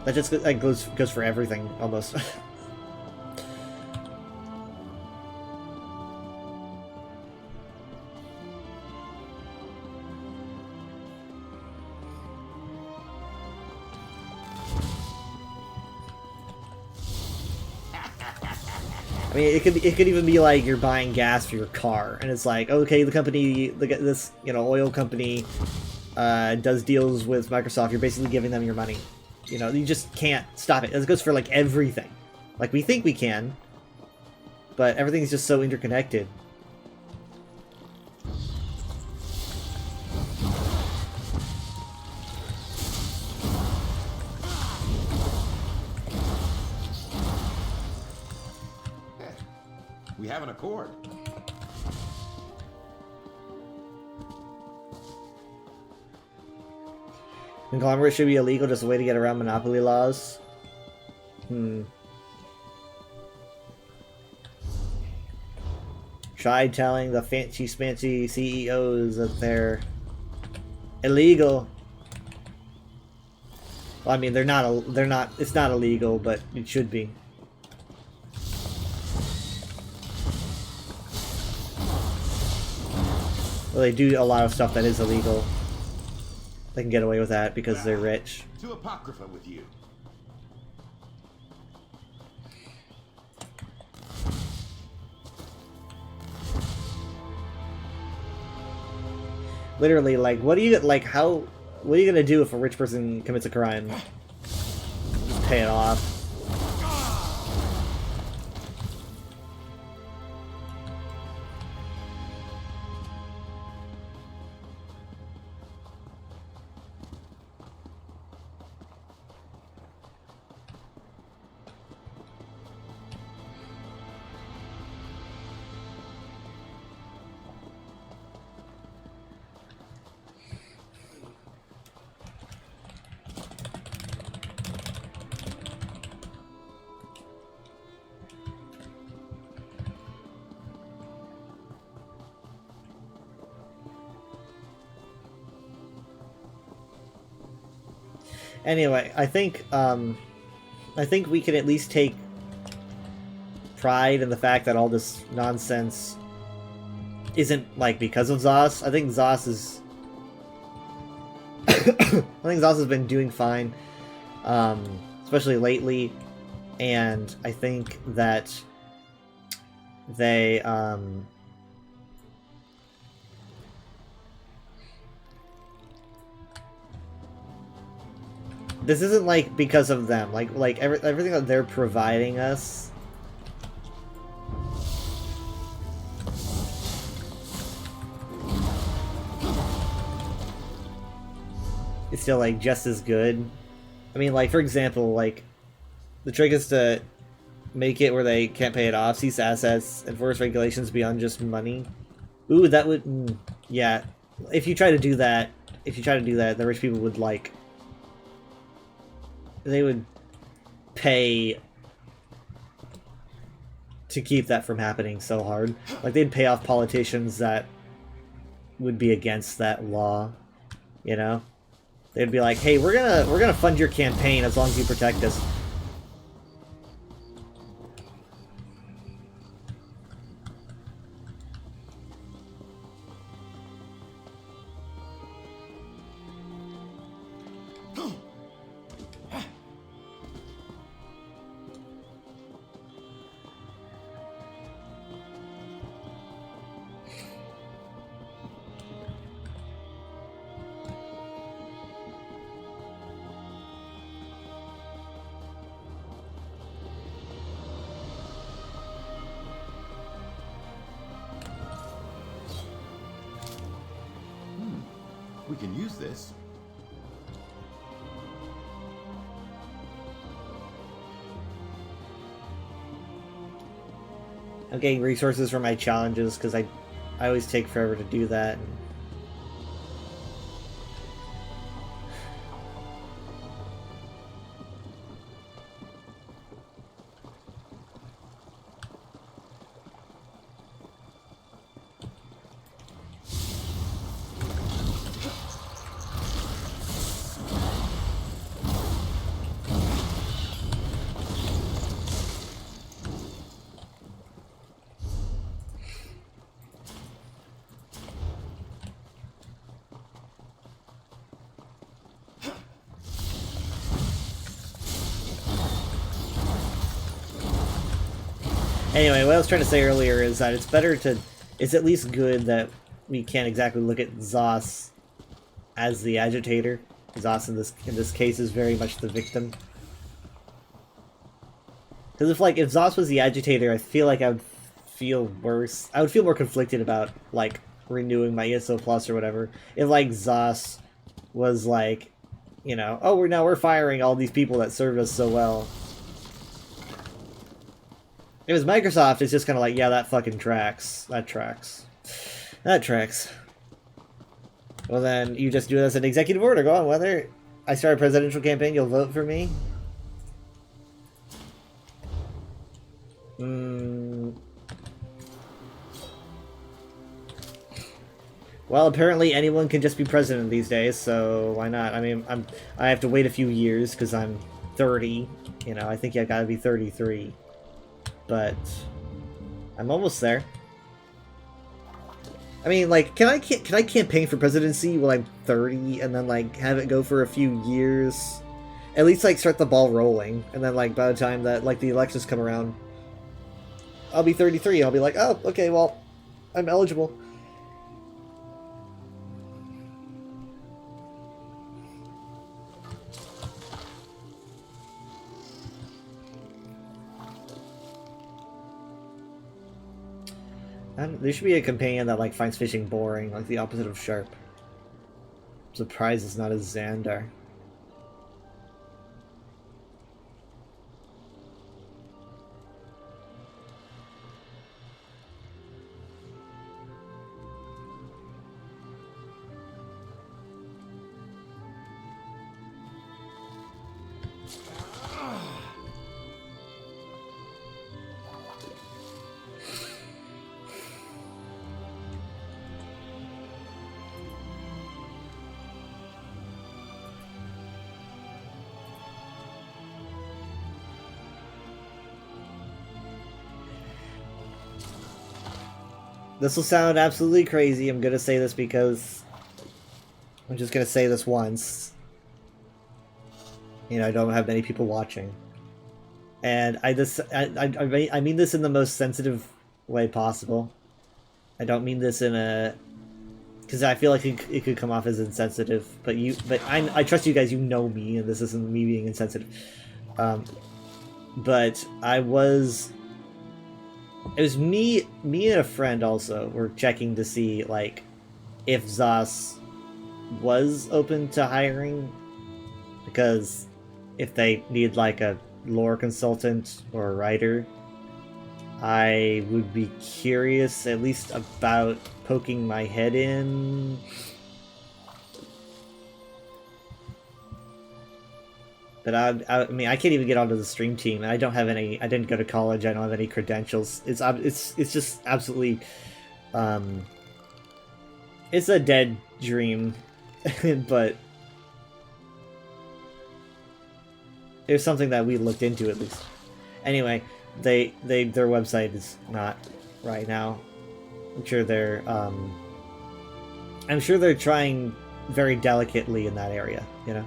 That just like goes for everything almost. I mean, it could even be like you're buying gas for your car, and it's like, okay, this you know, oil company does deals with Microsoft. You're basically giving them your money. You know, you just can't stop it. This goes for like everything. Like, we think we can, but everything's just so interconnected. We have an accord. Conglomerate should be illegal, just a way to get around monopoly laws. Try telling the fancy CEOs that they're illegal. Well, I mean, they're not, it's not illegal, but it should be. Well, they do a lot of stuff that is illegal. They can get away with that because they're rich. To Apocrypha with you. Literally, like, what are you gonna do if a rich person commits a crime? Just pay it off. Anyway, I think we can at least take pride in the fact that all this nonsense isn't, like, because of ZOS. I think ZOS is... I think ZOS has been doing fine, especially lately, and I think that they, this isn't, like, because of them. Like everything that they're providing us is still, like, just as good. I mean, like, for example, like, the trick is to make it where they can't pay it off, cease assets, enforce regulations beyond just money. Ooh, that would... yeah. If you try to do that, the rich people would, like... they would pay to keep that from happening so hard. Like, they'd pay off politicians that would be against that law, you know? They'd be like, hey, we're gonna fund your campaign as long as you protect us. We can use this. I'm getting resources for my challenges because I always take forever to do that. Anyway, what I was trying to say earlier is that it's at least good that we can't exactly look at Zos as the agitator. Zos in this case is very much the victim. Because if Zos was the agitator, I feel like I would feel worse. I would feel more conflicted about like renewing my ESO Plus or whatever. If Zos was like, you know, oh, we're firing all these people that served us so well. If it was Microsoft, it's just kind of like, yeah, that fucking tracks. That tracks. That tracks. Well then, you just do it as an executive order. Go on, whether I start a presidential campaign, you'll vote for me? Well, apparently anyone can just be president these days, so why not? I mean, I have to wait a few years because I'm 30. You know, I think I gotta be 33. But I'm almost there. I mean, like, can I campaign for presidency when I'm 30 and then like have it go for a few years? At least like start the ball rolling, and then like by the time that like the elections come around, I'll be 33. I'll be like, oh, okay, well, I'm eligible. There should be a companion that like finds fishing boring, like the opposite of Sharp. I'm surprised it's not a Xandar. This will sound absolutely crazy. I'm gonna say this because I'm just gonna say this once. You know, I don't have many people watching, and I mean this in the most sensitive way possible. I don't mean this in a because I feel like it could come off as insensitive. But I trust you guys. You know me, and this isn't me being insensitive. But it was me and a friend also were checking to see, like, if Zos was open to hiring, because if they need, like, a lore consultant or a writer, I would be curious at least about poking my head in. But I mean, I can't even get onto the stream team, and I don't have any. I didn't go to college. I don't have any credentials. It's just absolutely, it's a dead dream, but it's something that we looked into at least. Anyway, their website is not right now. I'm sure they're trying very delicately in that area, you know.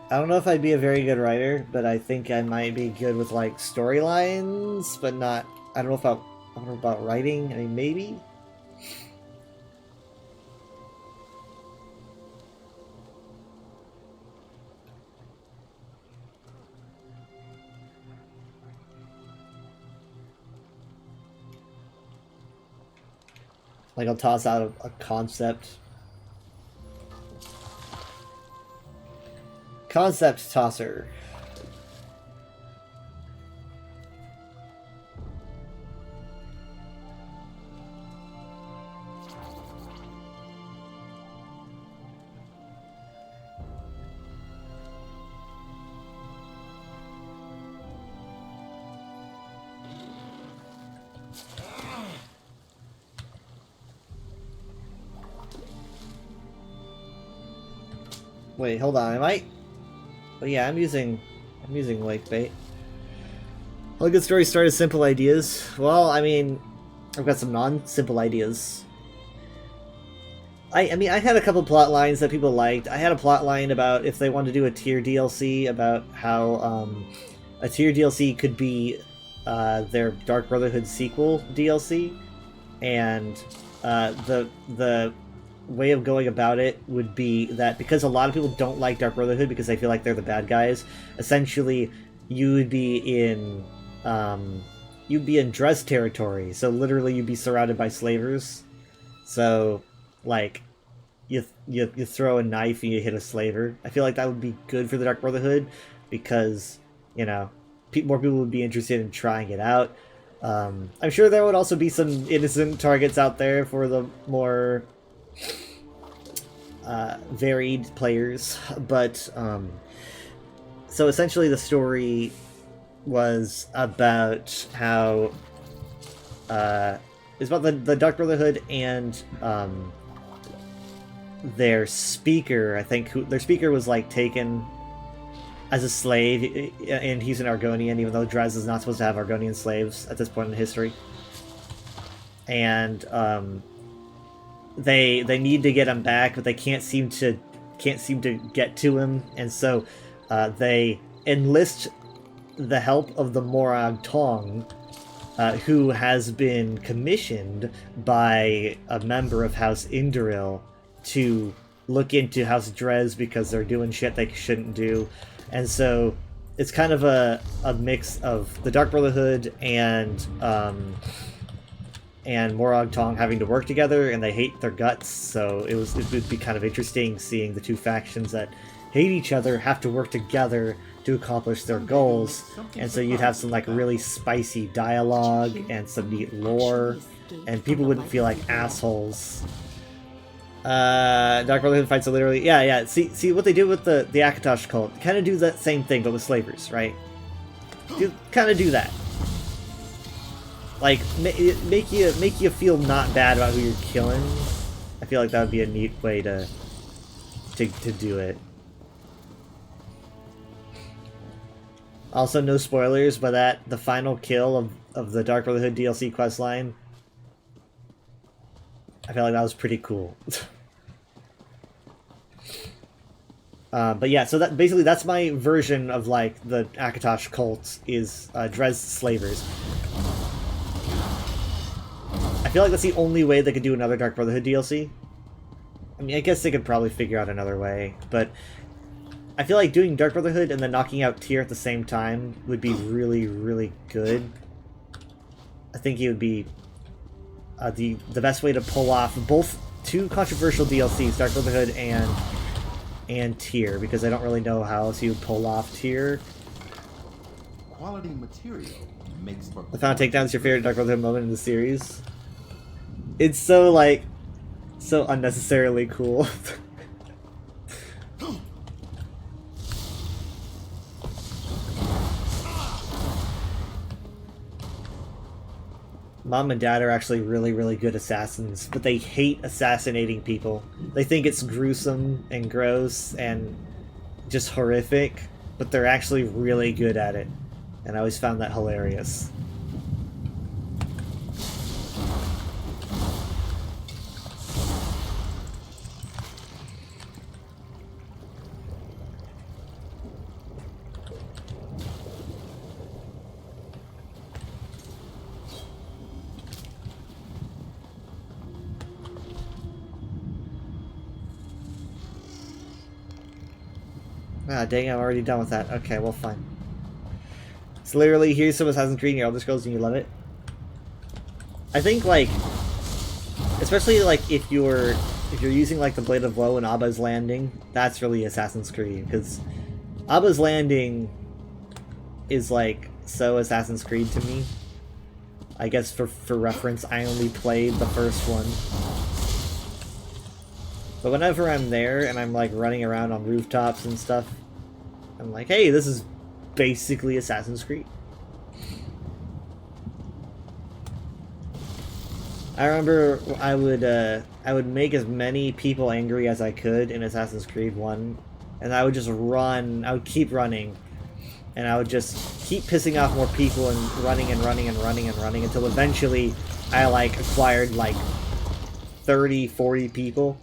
I don't know if I'd be a very good writer, but I think I might be good with like storylines, but not. I don't know about writing. I mean, maybe. Like I'll toss out a concept. Concept tosser. Wait, hold on. Am I? Oh yeah, I'm using wake bait. All good stories start as simple ideas. Well, I mean, I've got some non-simple ideas. I mean, I had a couple plot lines that people liked. I had a plot line about if they wanted to do a tier DLC, about how a tier DLC could be their Dark Brotherhood sequel DLC, and the way of going about it would be that because a lot of people don't like Dark Brotherhood because they feel like they're the bad guys, essentially you would be in Dres territory. So literally you'd be surrounded by slavers. So like you throw a knife and you hit a slaver. I feel like that would be good for the Dark Brotherhood because, you know, more people would be interested in trying it out. I'm sure there would also be some innocent targets out there for the more varied players, but so essentially the story was about how it's about the Dark Brotherhood and their speaker. I think their speaker was like taken as a slave, and he's an Argonian, even though Dres is not supposed to have Argonian slaves at this point in history. And they need to get him back, but they can't seem to get to him, and so they enlist the help of the Morag Tong, who has been commissioned by a member of House Indoril to look into House Dres because they're doing shit they shouldn't do. And so it's kind of a mix of the Dark Brotherhood and Morag Tong having to work together, and they hate their guts, so it would be kind of interesting seeing the two factions that hate each other have to work together to accomplish their goals. And so you'd have some like really spicy dialogue and some neat lore, and people wouldn't feel like assholes. Dark Brotherhood fights are literally... Yeah. See what they do with the Akatosh cult? Kind of do that same thing, but with slavers, right? Kind of do that. Like, make you feel not bad about who you're killing. I feel like that would be a neat way to do it. Also, no spoilers, but the final kill of the Dark Brotherhood DLC questline, I felt like that was pretty cool. But yeah, so that's my version of like the Akatosh cult is Dres slavers. I feel like that's the only way they could do another Dark Brotherhood DLC. I mean, I guess they could probably figure out another way, but I feel like doing Dark Brotherhood and then knocking out Tyr at the same time would be really, really good. I think it would be the best way to pull off both two controversial DLCs, Dark Brotherhood and Tyr, because I don't really know how else you would pull off Tyr. Quality material makes for The Final Takedown is your favorite Dark Brotherhood moment in the series. It's so, like, so unnecessarily cool. Mom and Dad are actually really, really good assassins, but they hate assassinating people. They think it's gruesome and gross and just horrific, but they're actually really good at it. And I always found that hilarious. Ah, dang, I'm already done with that. Okay, well, fine. It's literally, here's some Assassin's Creed and your Elder Scrolls and you love it. I think, like, especially, like, if you're using, like, the Blade of Woe and Abba's Landing, that's really Assassin's Creed, because Abba's Landing is, like, so Assassin's Creed to me. I guess for reference, I only played the first one. But whenever I'm there and I'm like running around on rooftops and stuff, I'm like, hey, this is basically Assassin's Creed. I remember I would make as many people angry as I could in Assassin's Creed 1, and I would just run, I would keep running, and I would just keep pissing off more people and running and running and running and running until eventually I like acquired like 30, 40 people.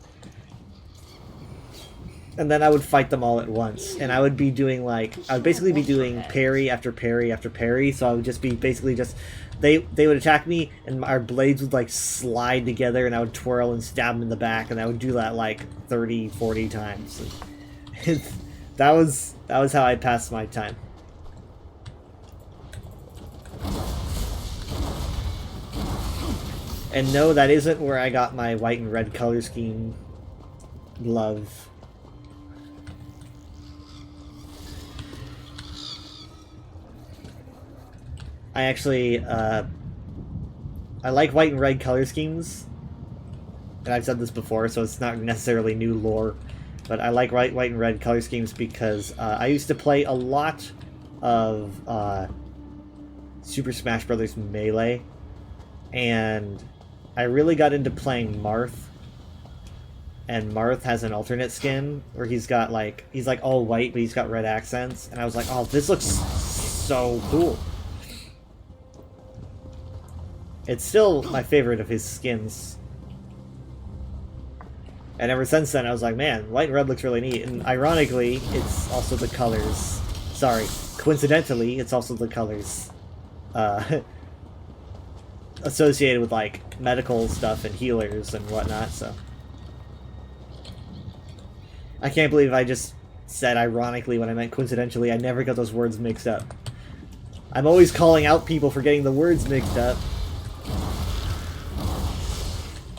And then I would fight them all at once, and I would be doing like, I would basically be doing parry after parry after parry, so I would just be basically just, they would attack me, and our blades would like slide together, and I would twirl and stab them in the back, and I would do that like 30, 40 times. And that was how I passed my time. And no, that isn't where I got my white and red color scheme love. I actually, I like white and red color schemes, and I've said this before, so it's not necessarily new lore, but I like white and red color schemes because I used to play a lot of Super Smash Bros. Melee, and I really got into playing Marth, and Marth has an alternate skin where he's got like, he's like all white, but he's got red accents, and I was like, oh, this looks so cool. It's still my favorite of his skins. And ever since then, I was like, man, white and red looks really neat. And ironically, it's also the colors. Sorry, coincidentally, it's also the colors associated with, like, medical stuff and healers and whatnot, so. I can't believe I just said ironically when I meant coincidentally. I never got those words mixed up. I'm always calling out people for getting the words mixed up.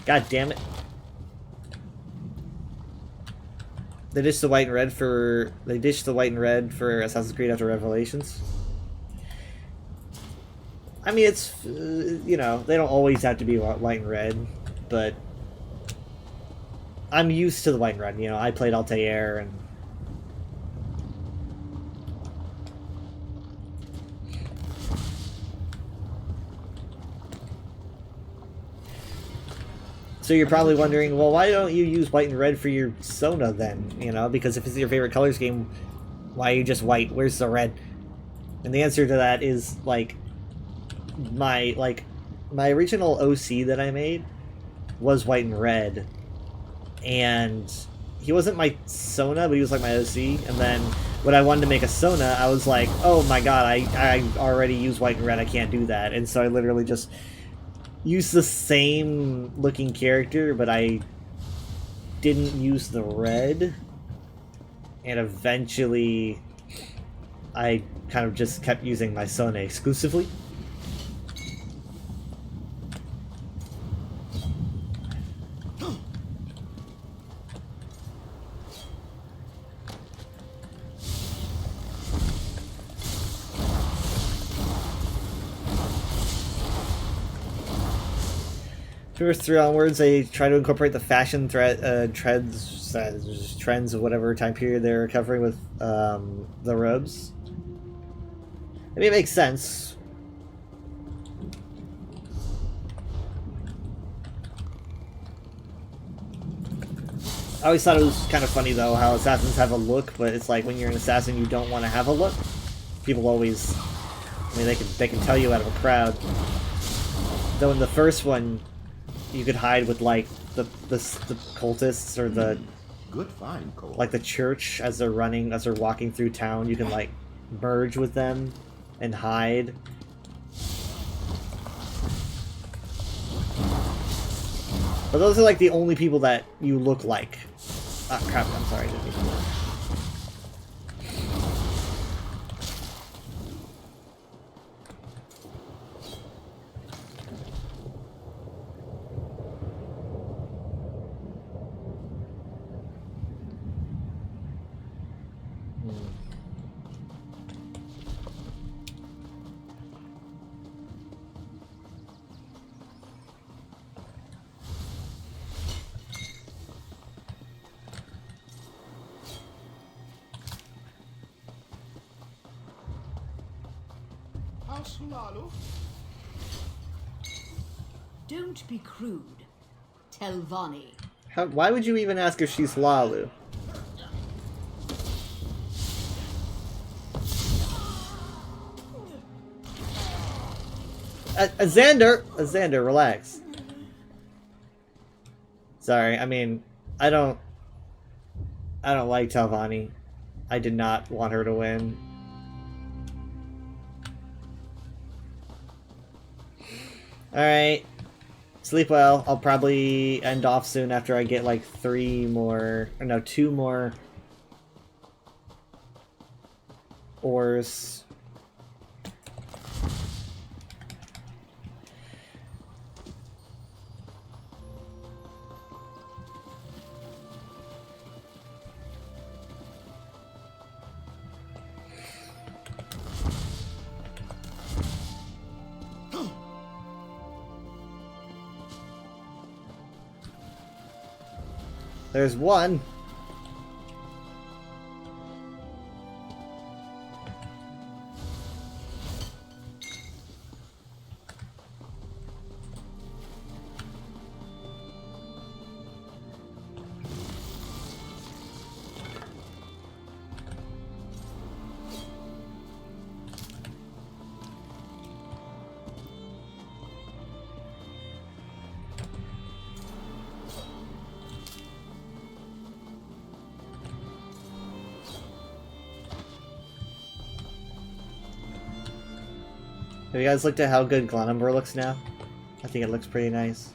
God damn it. They ditched the white and red for Assassin's Creed after Revelations. I mean, it's, you know, they don't always have to be white and red, but I'm used to the white and red, you know, I played Altair and so you're probably wondering, well, why don't you use white and red for your Sona then? You know, because if it's your favorite color scheme, why are you just white? Where's the red? And the answer to that is, like, my original OC that I made was white and red. And he wasn't my Sona, but he was like my OC. And then when I wanted to make a Sona, I was like, oh my god, I already use white and red, I can't do that. And so I literally just use the same looking character, but I didn't use the red, and eventually I kind of just kept using my Sona exclusively. Towards 3 onwards, they try to incorporate the fashion trends of whatever time period they're covering with the robes. I mean, it makes sense. I always thought it was kind of funny, though, how assassins have a look, but it's like when you're an assassin, you don't want to have a look. People always... I mean, they can tell you out of a crowd. Though in the first one, you could hide with, like, the cultists or the... Good find, Cole. Like the church as they're walking through town. You can, like, merge with them and hide. But those are, like, the only people that you look like. Ah, crap, I'm sorry. I didn't mean to do that. Don't be crude. Tell Vani. Why would you even ask if she's Lalu? Xander, relax. Sorry, I mean, I don't like Telvanni. I did not want her to win. Alright. Sleep well. I'll probably end off soon after I get like 2 more ores. There's one. Have you guys looked at how good Glenumbra looks now? I think it looks pretty nice.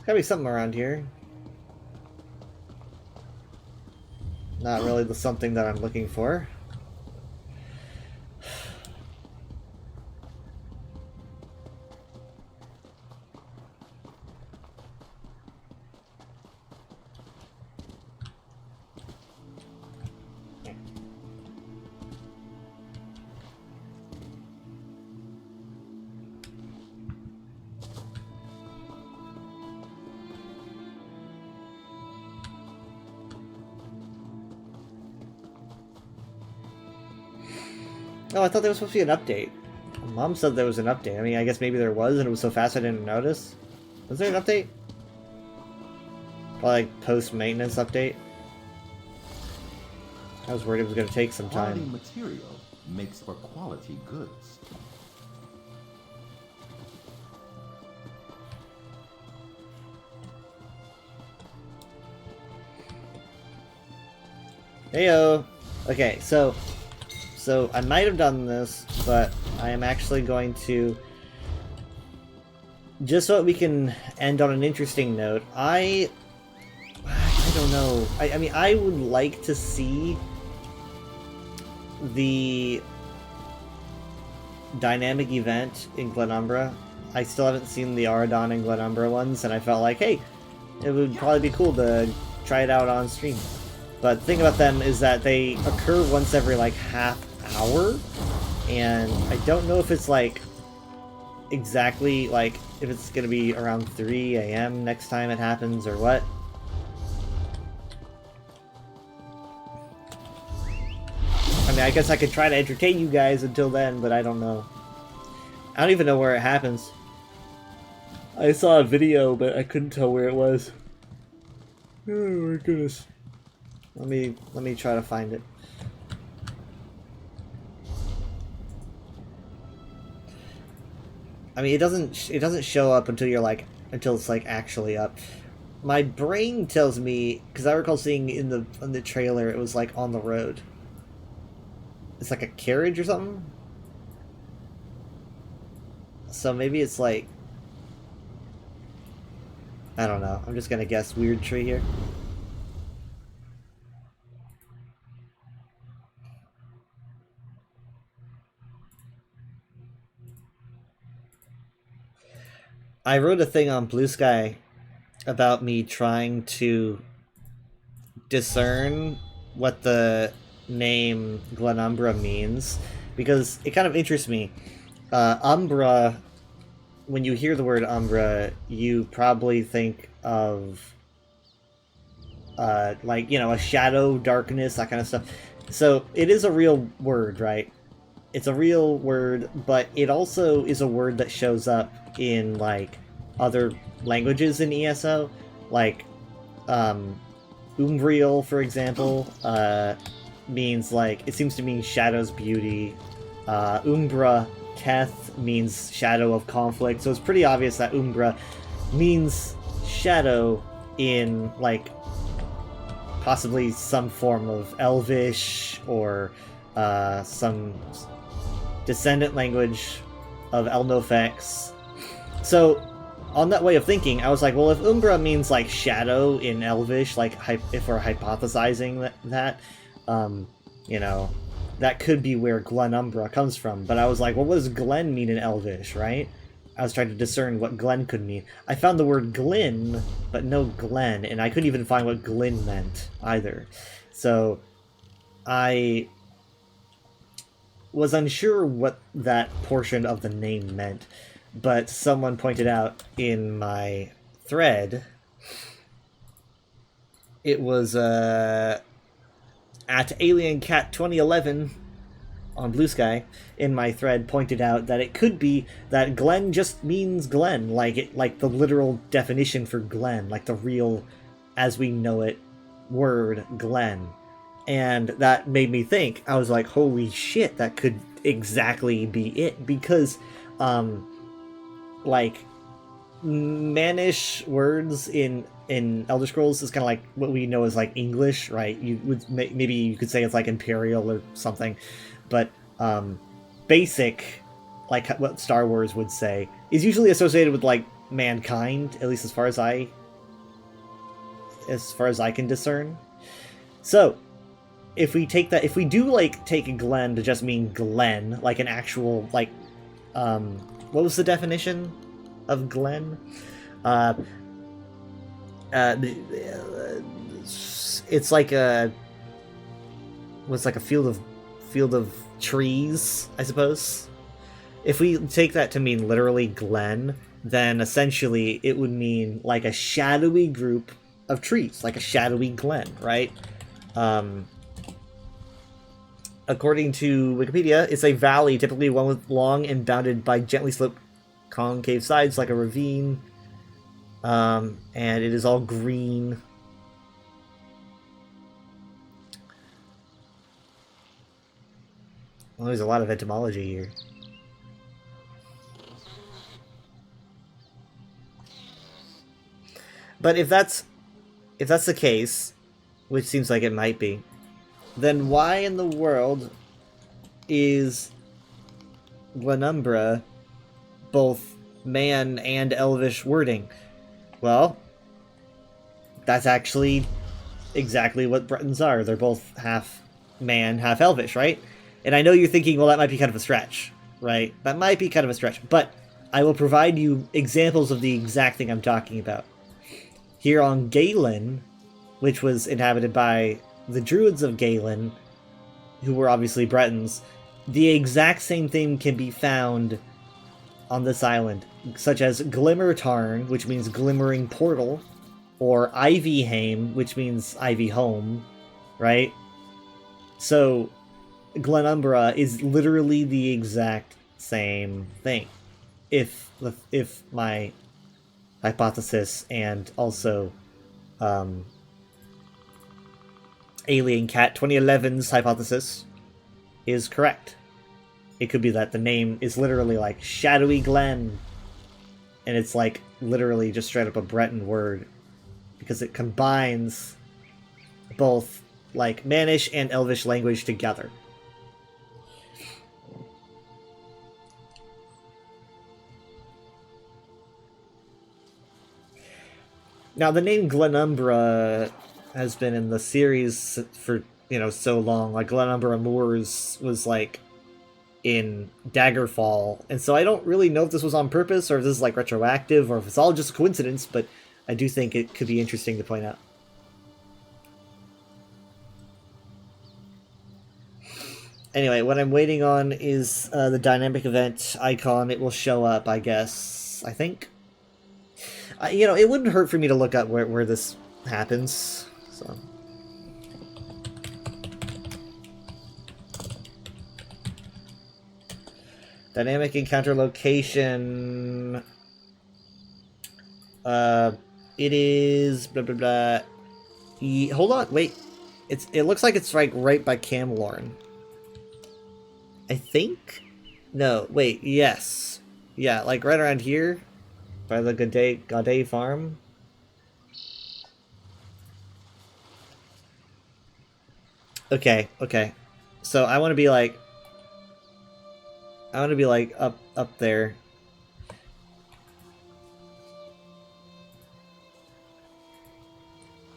Gotta be something around here. Not really the something that I'm looking for. Oh, I thought there was supposed to be an update. Mom said there was an update. I mean, I guess maybe there was, and it was so fast I didn't notice. Was there an update? Probably like post-maintenance update. I was worried it was going to take some time. Quality material makes for quality goods. Heyo. Okay, so I might have done this, but I am actually going to, just so that we can end on an interesting note. I don't know. I mean, I would like to see the dynamic event in Glenumbra. I still haven't seen the Aradon and Glenumbra ones, and I felt like, hey, it would probably be cool to try it out on stream. But the thing about them is that they occur once every, like, half hour, and I don't know if it's, like, exactly, like, if it's gonna be around 3 a.m. next time it happens, or what. I mean, I guess I could try to entertain you guys until then, but I don't know. I don't even know where it happens. I saw a video, but I couldn't tell where it was. Oh my goodness. Let me try to find it. I mean, it doesn't show up until you're like, until it's like actually up. My brain tells me, because I recall seeing in the trailer it was like on the road. It's like a carriage or something? So maybe it's like, I don't know. I'm just gonna guess Weird Tree here. I wrote a thing on Blue Sky about me trying to discern what the name Glenumbra means, because it kind of interests me. Umbra, when you hear the word Umbra, you probably think of like, you know, a shadow, darkness, that kind of stuff. So it is a real word, right? It's a real word, but it also is a word that shows up in, like, other languages in ESO. Like, Umbriel, for example, means, like, it seems to mean shadow's beauty. Umbra, Keth, means shadow of conflict, so it's pretty obvious that Umbra means shadow in, like, possibly some form of Elvish, or some descendant language of Elnofex. So, on that way of thinking, I was like, well, if Umbra means, like, shadow in Elvish, like, if we're hypothesizing that, you know, that could be where Glenumbra comes from. But I was like, well, what does Glen mean in Elvish, right? I was trying to discern what Glen could mean. I found the word Glyn, but no Glen, and I couldn't even find what Glyn meant, either. So, I was unsure what that portion of the name meant, but someone pointed out in my thread, it was at AlienCat2011 on Blue Sky, in my thread, pointed out that it could be that Glen just means Glen, like the literal definition for Glen, like the real, as we know it, word Glen. And that made me think, I was like, holy shit, that could exactly be it, because, like, Mannish words in Elder Scrolls is kind of like what we know as, like, English, right? You would maybe you could say it's like Imperial or something, but basic, like what Star Wars would say, is usually associated with, like, mankind, at least as far as I can discern. So, if we take that, if we do, like, take Glen to just mean Glen, like an actual, like, what was the definition of Glen? It's like a, what's like a field of trees, I suppose. If we take that to mean literally Glen, then essentially it would mean like a shadowy group of trees, like a shadowy glen, right? According to Wikipedia, it's a valley, typically one with long and bounded by gently sloped concave sides like a ravine, and it is all green. Well, there's a lot of etymology here. But if that's the case, which seems like it might be, then why in the world is Glenumbra both man and elvish wording? Well, that's actually exactly what Bretons are. They're both half man, half elvish, right? And I know you're thinking, well, that might be kind of a stretch, right? That might be kind of a stretch, but I will provide you examples of the exact thing I'm talking about. Here on Galen, which was inhabited by the Druids of Galen, who were obviously Bretons, the exact same thing can be found on this island, such as Glimmertarn, which means glimmering portal, or Ivyheim, which means ivy home, right? So, Glenumbra is literally the exact same thing. If my hypothesis and also Alien Cat 2011's hypothesis is correct. It could be that the name is literally like Shadowy Glen, and it's like literally just straight up a Breton word, because it combines both like Mannish and Elvish language together. Now, the name Glenumbra has been in the series for, so long. Like, Glenumbra Moors was, like, in Daggerfall. And so I don't really know if this was on purpose, or if this is, like, retroactive, or if it's all just a coincidence, but I do think it could be interesting to point out. Anyway, what I'm waiting on is the dynamic event icon. It will show up, I guess. I think. It wouldn't hurt for me to look up where this happens, so. Dynamic encounter location. It is blah blah blah. Hold on, wait. It looks like it's like right by Camlorn. I think? No, wait, yes. Yeah, like right around here. By the Gaudet farm. Okay. So I want to be like up there.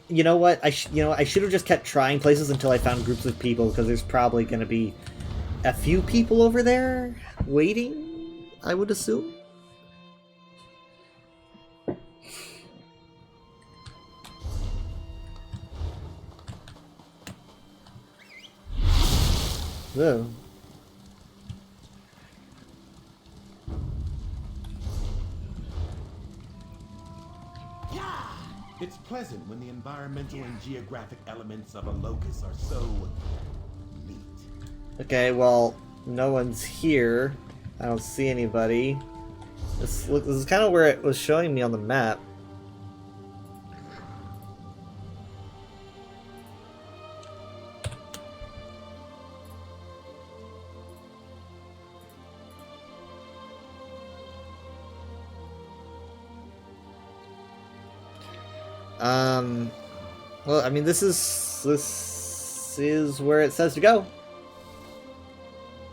You know what? I should have just kept trying places until I found groups of people, because there's probably going to be a few people over there waiting, I would assume. Whoa. It's pleasant when the environmental and geographic elements of a locus are so neat. Okay, well, no one's here. I don't see anybody. This is kind of where it was showing me on the map. Well, I mean, this is where it says to go.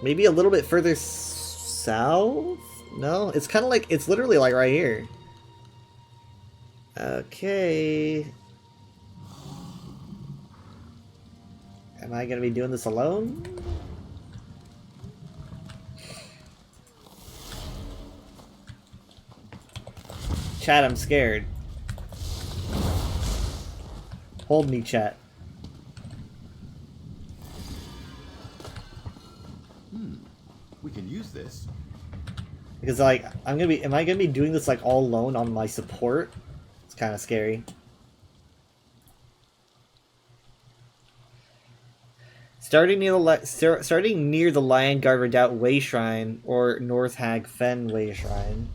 Maybe a little bit further south? No, it's kind of like, it's literally like right here. Okay. Am I gonna be doing this alone? Chat, I'm scared. Hold me, chat. We can use this. Because, like, am I gonna be doing this, like, all alone on my support? It's kind of scary. Starting near the Lion Guard Redoubt Way Shrine, or North Hag Fen Way Shrine.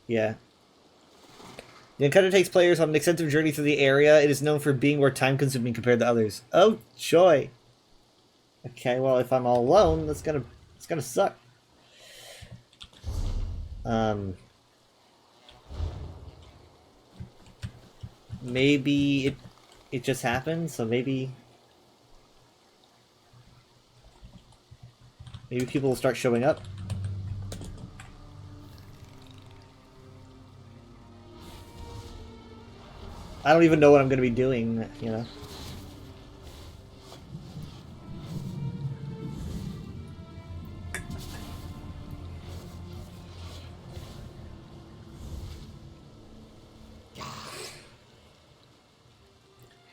Yeah. The encounter takes players on an extensive journey through the area. It is known for being more time-consuming compared to others. Oh, joy. Okay, well, if I'm all alone, it's gonna suck. Maybe it just happened, so maybe Maybe people will start showing up. I don't even know what I'm going to be doing, you know.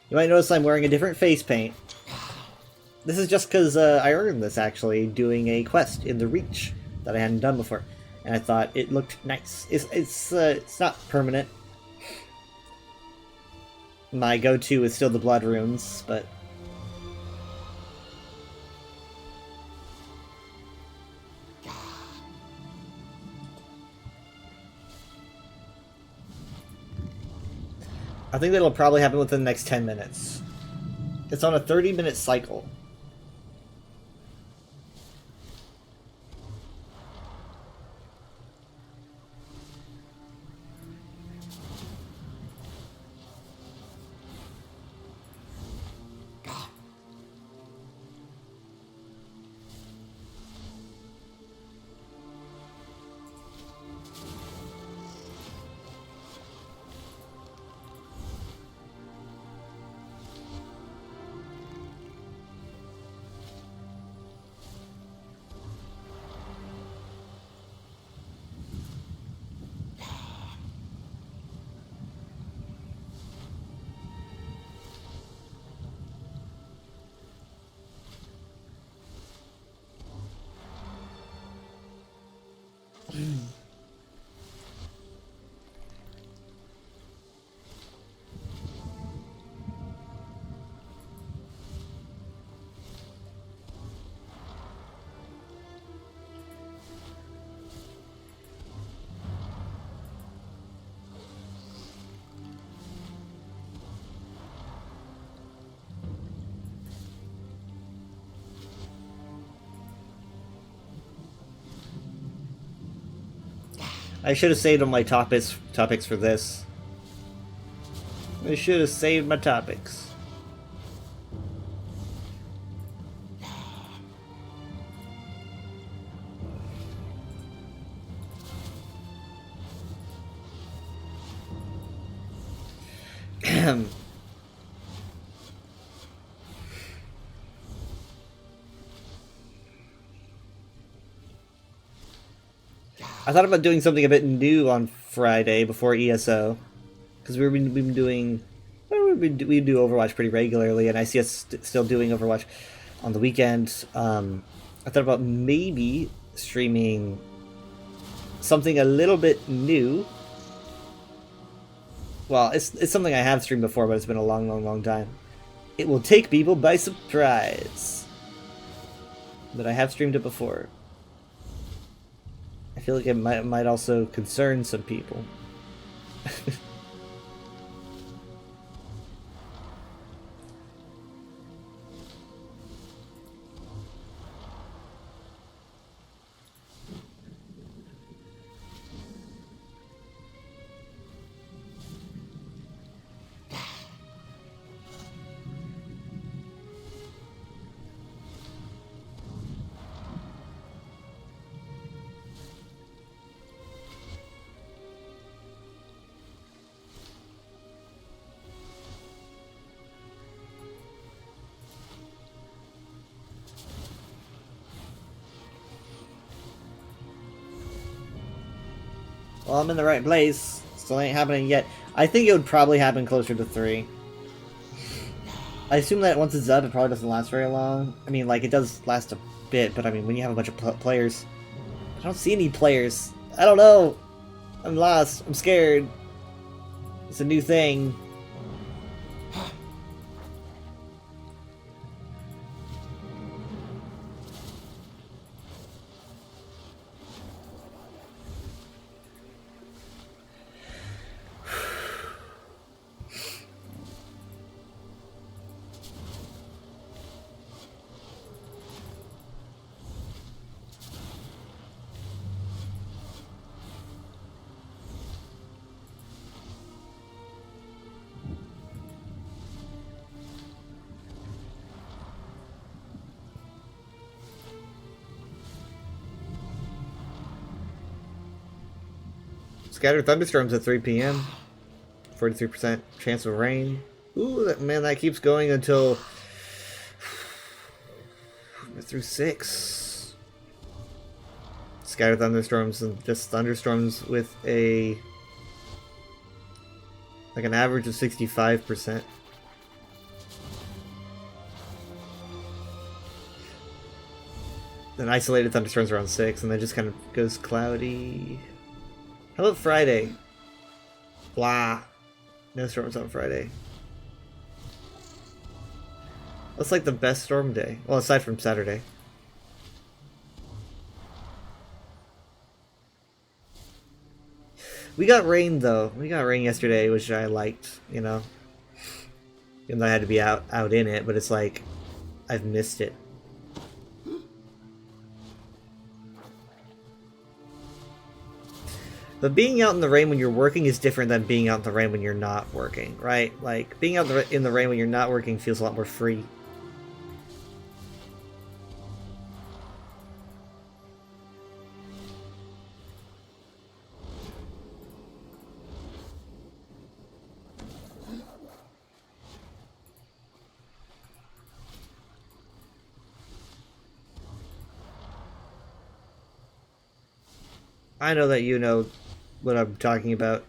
You might notice I'm wearing a different face paint. This is just because I earned this, actually, doing a quest in the Reach that I hadn't done before. And I thought it looked nice. It's not permanent. My go-to is still the Blood Runes, but... I think that'll probably happen within the next 10 minutes. It's on a 30-minute cycle. I should have saved all my topics for this. I should have saved my topics. I thought about doing something a bit new on Friday before ESO, because we've been doing, well, we do Overwatch pretty regularly, and I see us still doing Overwatch on the weekend. I thought about maybe streaming something a little bit new. Well, it's something I have streamed before, but it's been a long time. It will take people by surprise. But I have streamed it before. I feel like it might also concern some people. Well, I'm in the right place. Still ain't happening yet. I think it would probably happen closer to 3. I assume that once it's up, it probably doesn't last very long. I mean, like, it does last a bit, but I mean, when you have a bunch of players... I don't see any players. I don't know. I'm lost. I'm scared. It's a new thing. Scattered thunderstorms at 3 p.m. 43% chance of rain. Ooh, man, that keeps going until through 6. Scattered thunderstorms and just thunderstorms with a like an average of 65%. Then isolated thunderstorms around 6, and then just kind of goes cloudy. How about Friday? Blah. No storms on Friday. That's like the best storm day. Well, aside from Saturday. We got rain though. We got rain yesterday, which I liked, you know. Even though I had to be out in it, but it's like I've missed it. But being out in the rain when you're working is different than being out in the rain when you're not working, right? Like, being out in the rain when you're not working feels a lot more free. I know that you know what I'm talking about.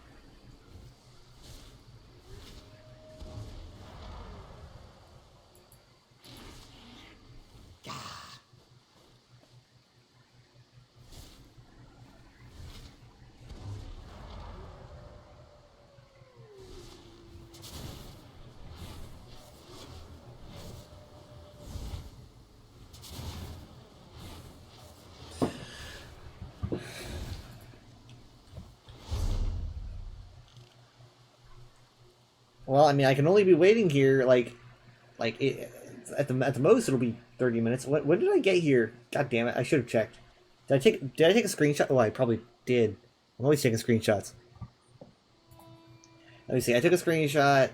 Well, I mean, I can only be waiting here, at the most it'll be 30 minutes. When did I get here? God damn it! I should have checked. Did I take a screenshot? Oh, I probably did. I'm always taking screenshots. Let me see. I took a screenshot.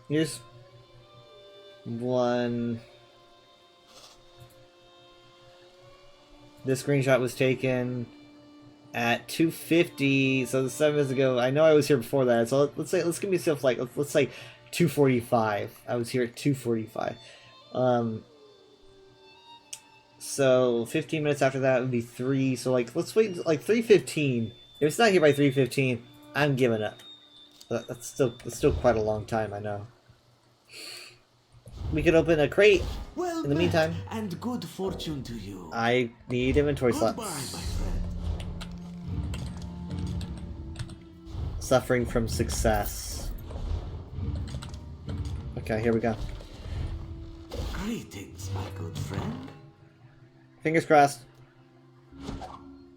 Here's one. This screenshot was taken at 2:50, so 7 minutes ago. I know I was here before that, so let's give myself like let's say 2:45. I was here at 2:45. So 15 minutes after that would be 3. So like let's wait like 3:15. If it's not here by 3:15, I'm giving up. That's still quite a long time, I know. We could open a crate in the meantime. And good fortune to you. I need inventory slots. Goodbye, my friend. Suffering from success. Okay, here we go. Greetings, my good friend. Fingers crossed.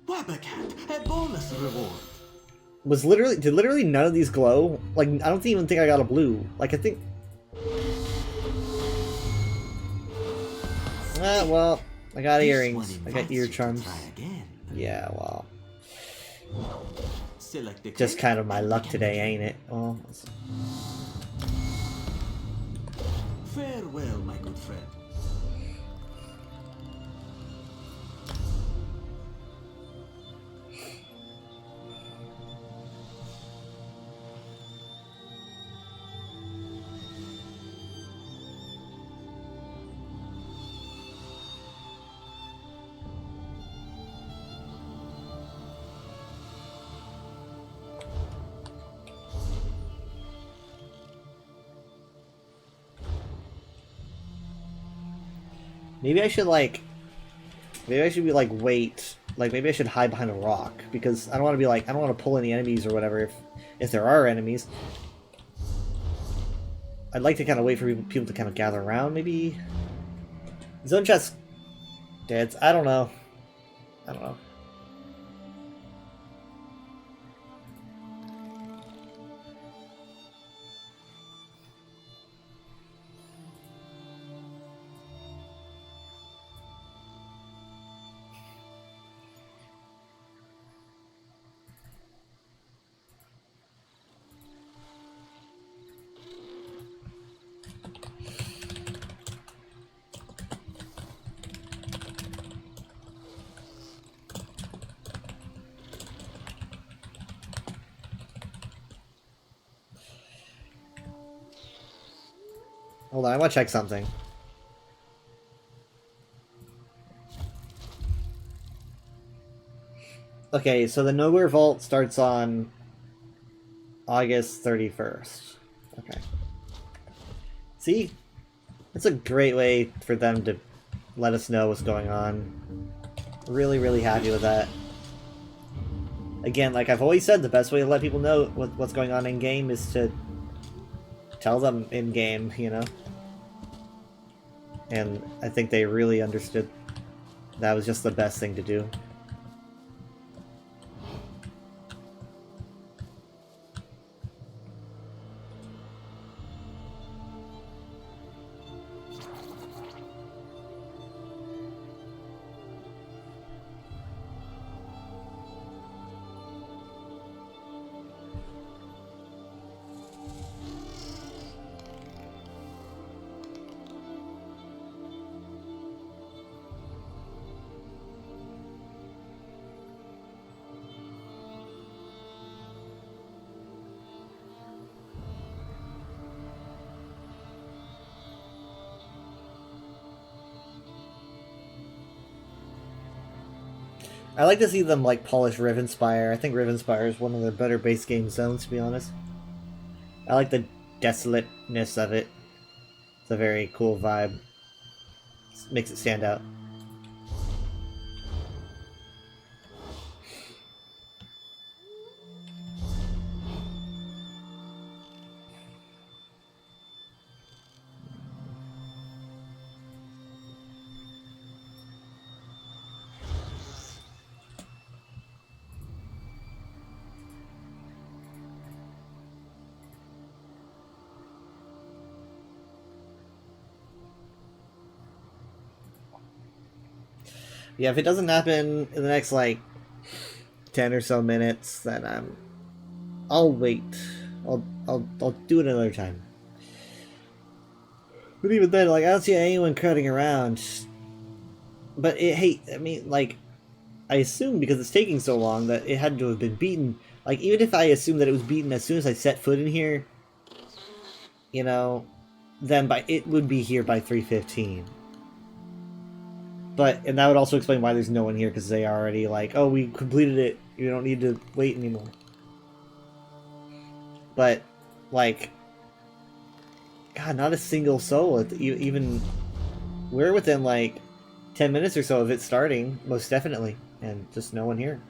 Wabacat, a bonus reward. Did literally none of these glow? Like, I don't even think I got a blue. Like, I think... well, I got earrings. I got ear charms. Yeah, well... Just kind of my luck today, ain't it? Well, farewell, my good friend. maybe I should be like, wait. Like, maybe I should hide behind a rock. Because I don't want to be like, I don't want to pull any enemies or whatever if there are enemies. I'd like to kind of wait for people to kind of gather around, maybe. Zone chest. Deads. I don't know. Hold on, I want to check something. Okay, so the Nowhere Vault starts on August 31st. Okay. See? That's a great way for them to let us know what's going on. Really, really happy with that. Again, like I've always said, the best way to let people know what's going on in-game is to tell them in-game, you know? And I think they really understood that was just the best thing to do. I like to see them like polish Rivenspire. I think Rivenspire is one of the better base game zones, to be honest. I like the desolateness of it. It's a very cool vibe. It makes it stand out. Yeah, if it doesn't happen in the next, like, 10 or so minutes, then I'll wait. I'll do it another time. But even then, like, I don't see anyone crowding around. But hey, I mean, like, I assume because it's taking so long that it had to have been beaten. Like, even if I assume that it was beaten as soon as I set foot in here, you know, then it would be here by 3:15. And that would also explain why there's no one here, because they already like, oh, we completed it, you don't need to wait anymore. But, like, God, not a single soul. Even, we're within, like, 10 minutes or so of it starting, most definitely, and just no one here.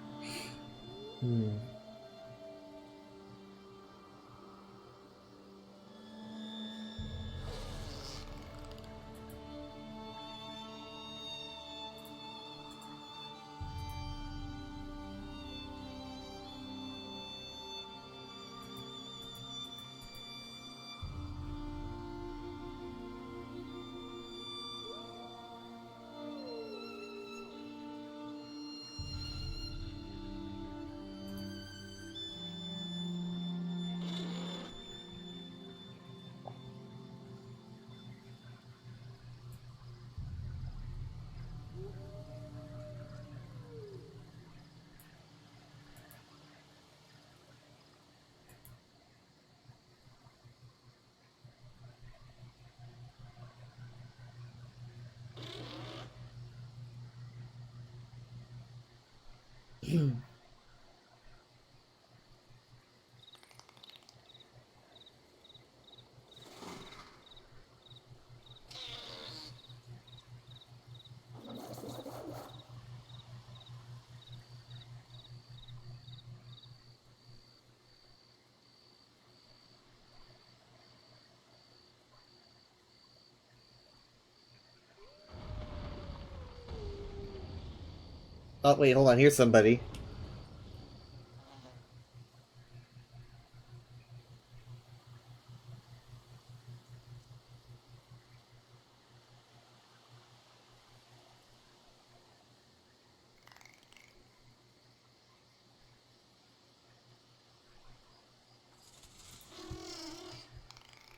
Oh, wait, hold on, here's somebody.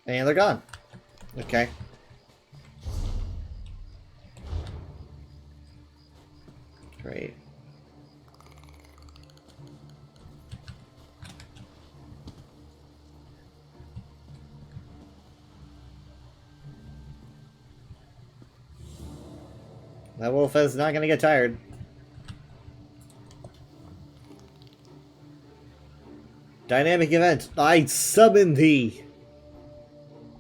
And they're gone. Okay. Great. That wolf is not gonna get tired. Dynamic event. I summon thee.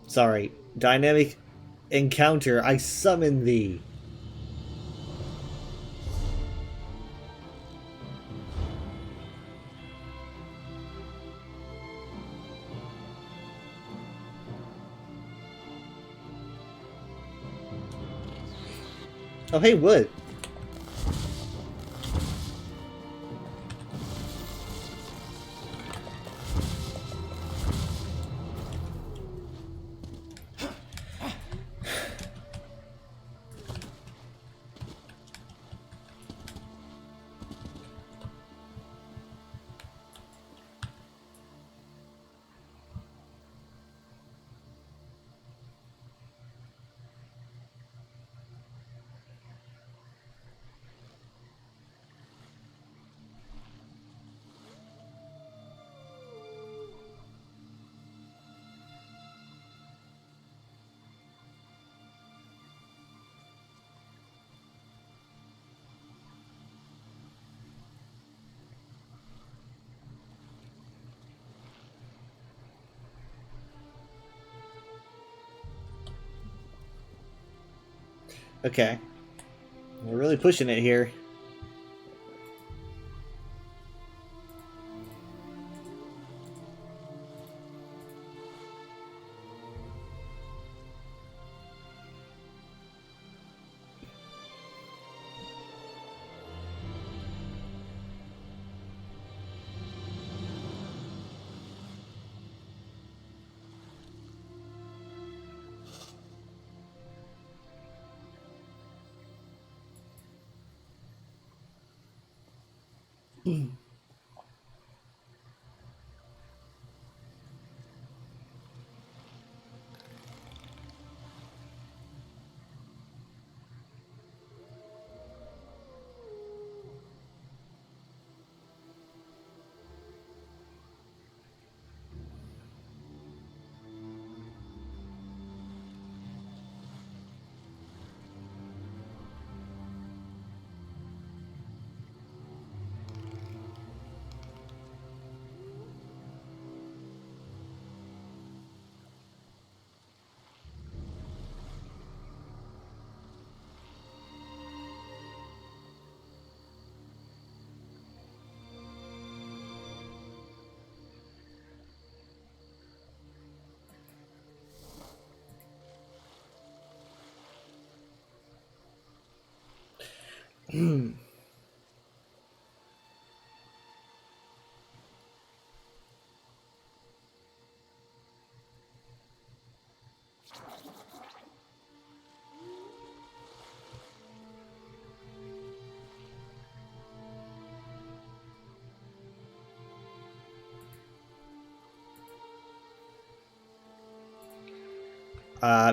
Sorry. Dynamic encounter. I summon thee. Oh, hey, wood. Okay. We're really pushing it here.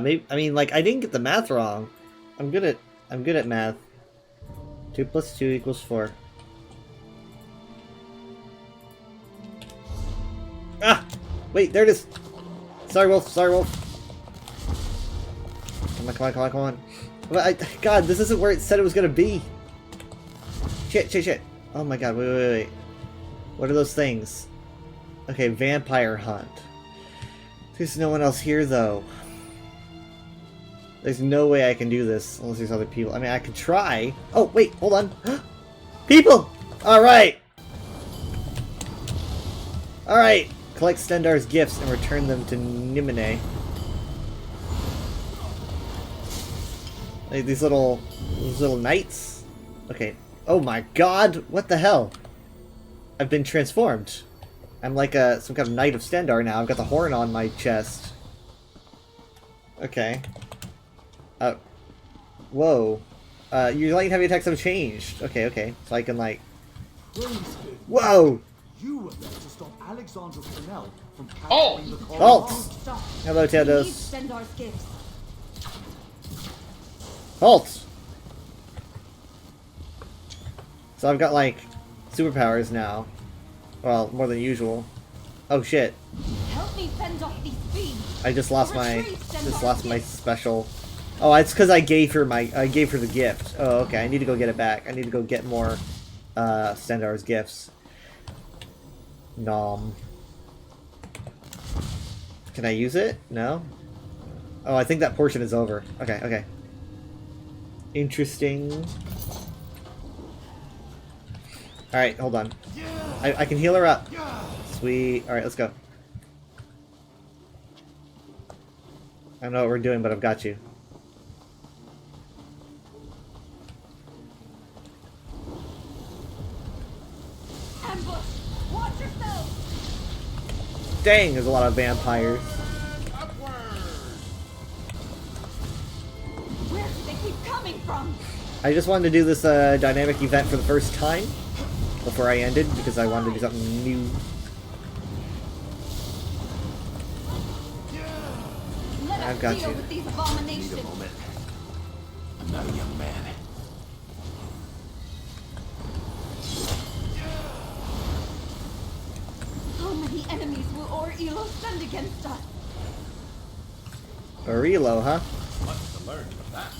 Maybe, I mean, like, I didn't get the math wrong. I'm good at math. 2 + 2 = 4. Ah! Wait, there it is! Sorry, Wolf. Sorry, Wolf. Come on. But God, this isn't where it said it was gonna be. Shit. Oh my God, wait. What are those things? Okay, vampire hunt. There's no one else here, though. There's no way I can do this unless there's other people. I mean, I could try. Oh, wait, hold on. People! Alright! Alright! Collect Stendarr's gifts and return them to Nimine. Like these little knights? Okay. Oh my God! What the hell? I've been transformed. I'm like some kind of Knight of Stendarr now. I've got the horn on my chest. Okay. Whoa. Your light and heavy attacks have changed. Okay. So I can like... Whoa! You were there to stop Alexandra Fennell from capturing the Halt! Hello, Teodos. Halt! So I've got like superpowers now. Well, more than usual. Oh shit. Help me fend off these fiends. I just lost my special Oh, it's because I gave her the gift. Oh, okay. I need to go get it back. I need to go get more Stendarr's gifts. Nom. Can I use it? No? Oh, I think that portion is over. Okay, okay. Interesting. Alright, hold on. I can heal her up. Sweet. Alright, let's go. I don't know what we're doing, but I've got you. Ambush! Watch yourself! Dang, there's a lot of vampires. Where do they keep coming from? I just wanted to do this dynamic event for the first time before I ended because I wanted to do something new. I've got you. With these abominations. Wait a moment. I'm not a young man. How many enemies will Or-Elo send against us? Or-Elo, huh? Much to learn from that.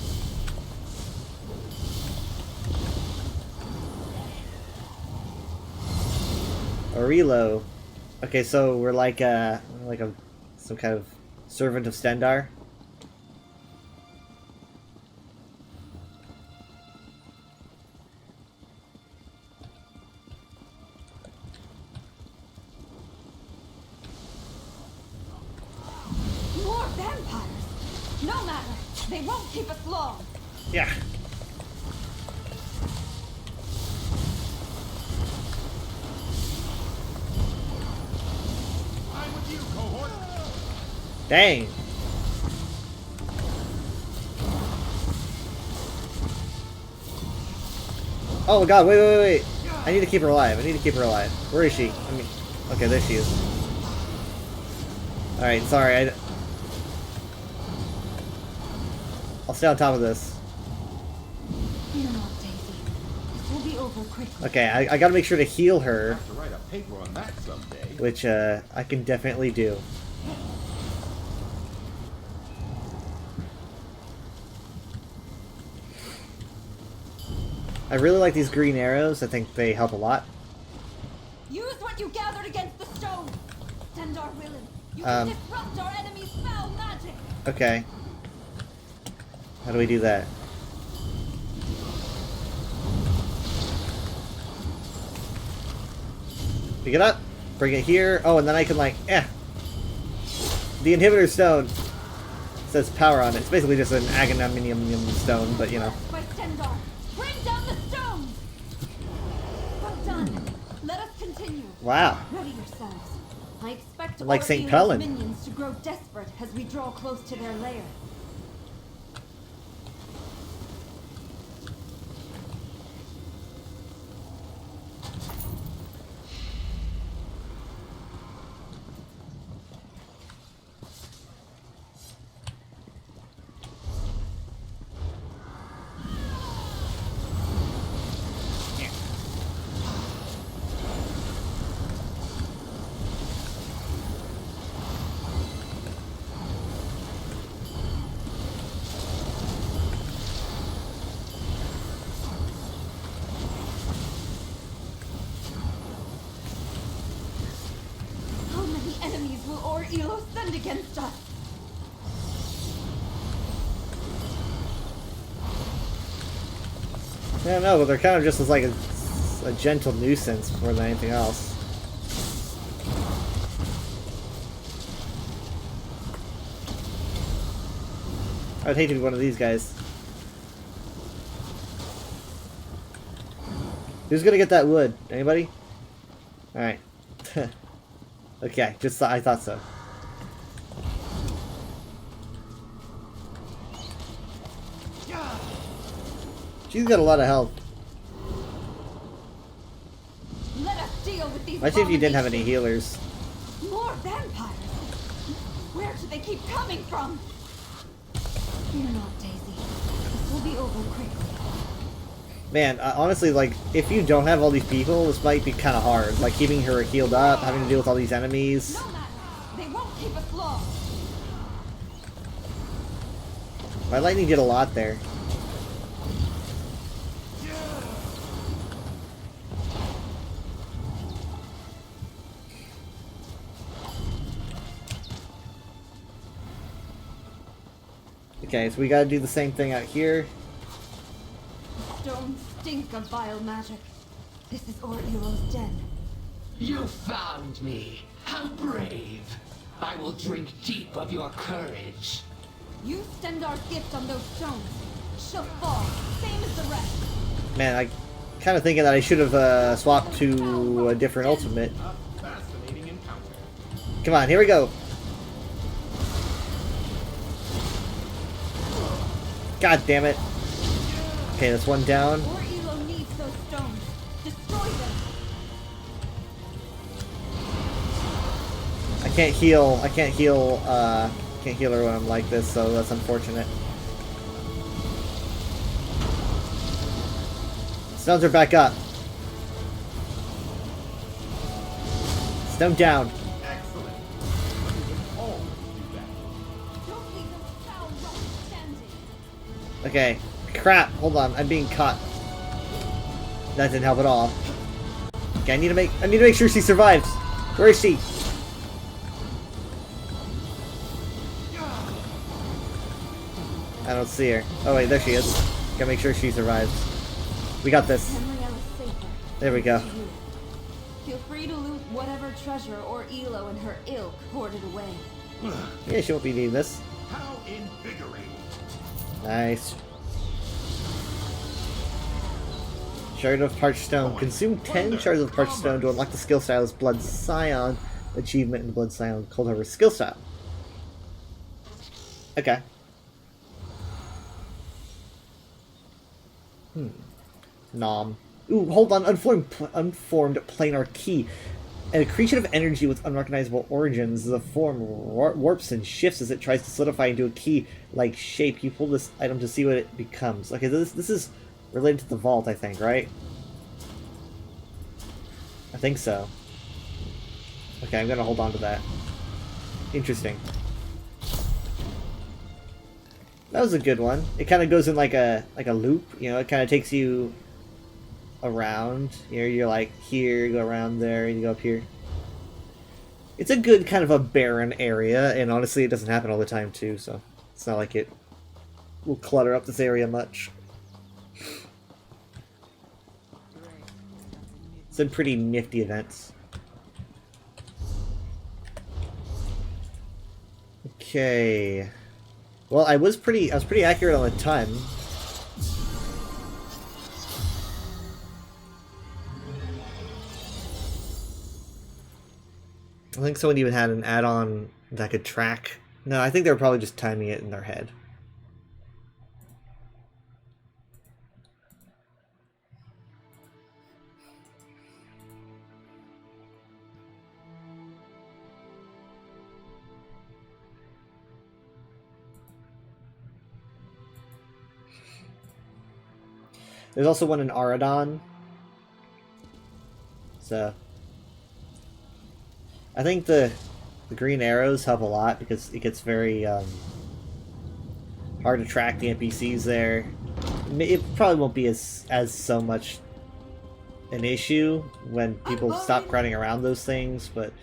Or-Elo. Okay, so we're like some kind of servant of Stendarr. More vampires! No matter! They won't keep us long! Yeah. I'm with you, cohort. Dang. Oh my god, wait. I need to keep her alive. Where is she? I mean, okay, there she is. Alright, sorry. I'll stay on top of this. Fear not, Daisy. This will be over quickly. Okay, I gotta make sure to heal her. Have to write a paper on that someday. Which, I can definitely do. I really like these green arrows. I think they help a lot. Use what you gathered against the stone! Stendarr willing. You can disrupt our enemy's foul magic! Okay. How do we do that? Pick it up, bring it here. Oh, and then I can like, The inhibitor stone says power on it. It's basically just an agoniminium stone, but you know. By Stendarr, bring down the stones! Well done. Let us continue. Wow. Ready yourselves. I expect Like St. Or-Elo's Pellin. minions to grow desperate as we draw close to their lair. How many enemies will Or-Elo send against us? I don't know, but they're kind of just as like a gentle nuisance more than anything else. I'd hate to be one of these guys. Who's gonna get that wood? Anybody? Alright. Okay, just I thought so. She's got a lot of health. Let us deal with these I see if you didn't have any healers. More vampires! Where do they keep coming from? Fear not, Daisy. This will be over quickly. Man, honestly, like, if you don't have all these people, this might be kind of hard. Like, keeping her healed up, having to deal with all these enemies. No matter. They won't keep us long. My lightning did a lot there. Okay, so we gotta do the same thing out here. Stones stink of vile magic. This is Or-Elo's den. You found me. How brave. I will drink deep of your courage. You Stendar's gift on those stones. She'll fall, same as the rest. Man, I kind of thinking that I should have swapped to a different ultimate. Fascinating encounter. Come on, here we go. God damn it. Okay, that's one down. Or-Elo needs those stones. Destroy them. I can't heal her when I'm like this, so that's unfortunate. Stones are back up. Stone down. Excellent. But you can always do that. Don't leave those foul rocks standing. Okay. Crap. Hold on. I'm being caught. That didn't help at all. Okay, I need to make sure she survives. Where is she? I don't see her. Oh wait, there she is. Gotta make sure she survives. We got this. Tamriel is safer. There we go. Feel free to loot whatever treasure Or-Elo and her ilk hoarded away. Yeah, she won't be needing this. How invigorating. Nice. Shard of Parched Stone. Consume 10 shards of Parched Stone to unlock the skill style's Blood Scion achievement in the Blood Scion Coldharbour skill style. Okay. Nom. Ooh, hold on. Unformed planar key. And a creature of energy with unrecognizable origins. The form warps and shifts as it tries to solidify into a key-like shape. You pull this item to see what it becomes. Okay, this is related to the vault, I think, right? I think so. Okay, I'm gonna hold on to that. Interesting. That was a good one. It kind of goes in like a loop, you know. It kind of takes you around. You know, you're like here, you go around there, and you go up here. It's a good kind of a barren area, and honestly, it doesn't happen all the time too. So it's not like it will clutter up this area much. Some pretty nifty events. Okay. Well, I was pretty accurate on the time. I think someone even had an add-on that could track. No, I think they were probably just timing it in their head. There's also one in Aradon. So I think the green arrows help a lot because it gets very hard to track the NPCs there. It probably won't be as so much an issue when people stop grinding around those things, but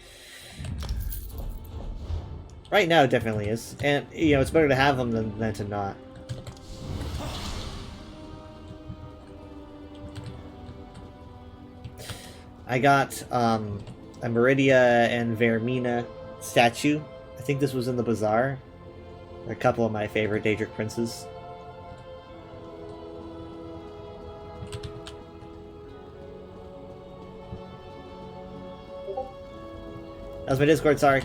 right now it definitely is. And you know, it's better to have them than to not. I got a Meridia and Vermina statue. I think this was in the bazaar. They're a couple of my favorite Daedric princes. That was my Discord, sorry.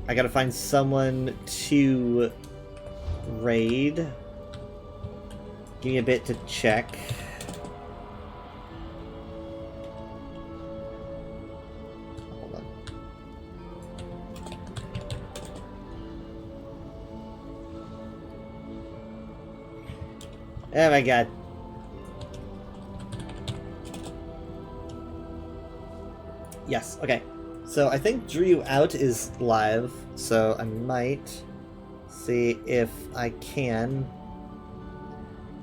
I gotta find someone to raid. Give me a bit to check. Hold on. Oh my god. Yes, okay. So I think Drew Out is live, so I might see if I can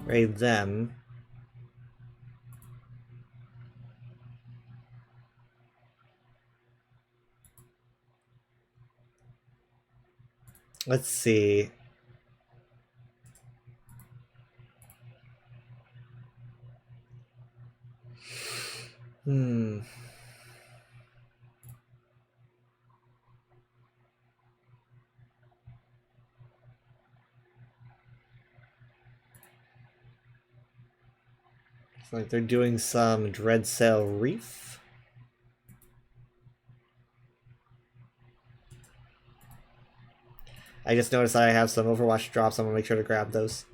raid them. Let's see. Looks like they're doing some Dreadsail Reef. I just noticed I have some Overwatch drops. I'm gonna make sure to grab those.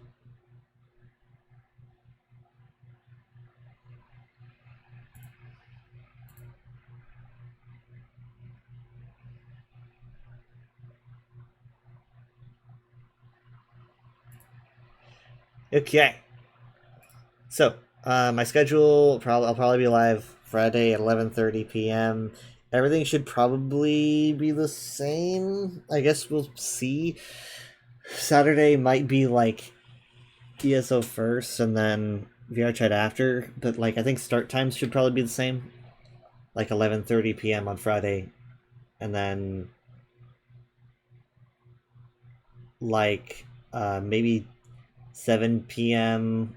Okay. So, my schedule, I'll probably be live Friday at 11:30 p.m. Everything should probably be the same. I guess we'll see. Saturday might be like ESO first and then VR chat after, but like I think start times should probably be the same. Like 11:30 p.m. on Friday, and then like maybe 7 p.m.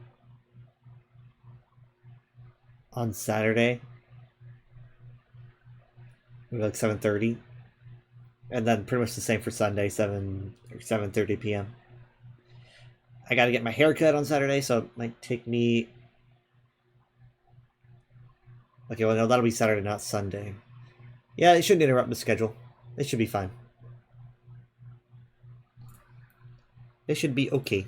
on Saturday. Maybe like 7:30. And then pretty much the same for Sunday, 7 or 7:30 p.m. I gotta get my hair cut on Saturday, so it might take me... Okay, well no, that'll be Saturday, not Sunday. Yeah, it shouldn't interrupt the schedule. It should be fine. It should be okay.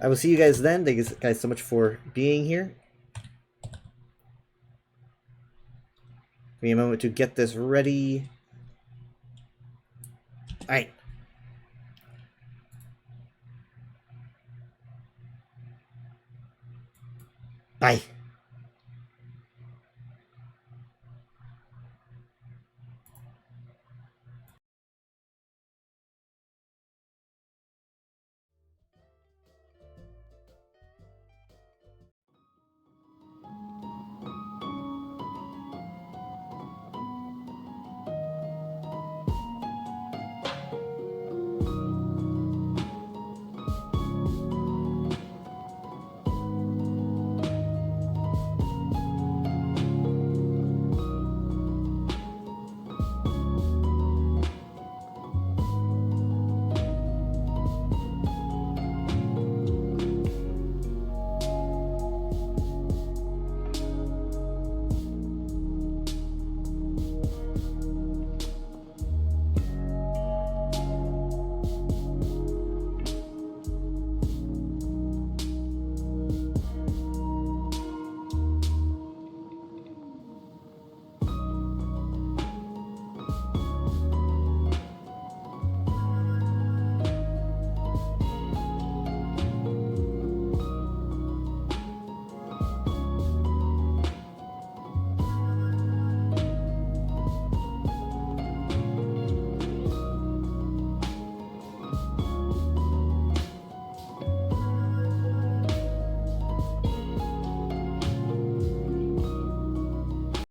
I will see you guys then. Thank you guys so much for being here. Give me a moment to get this ready. Alright. Bye.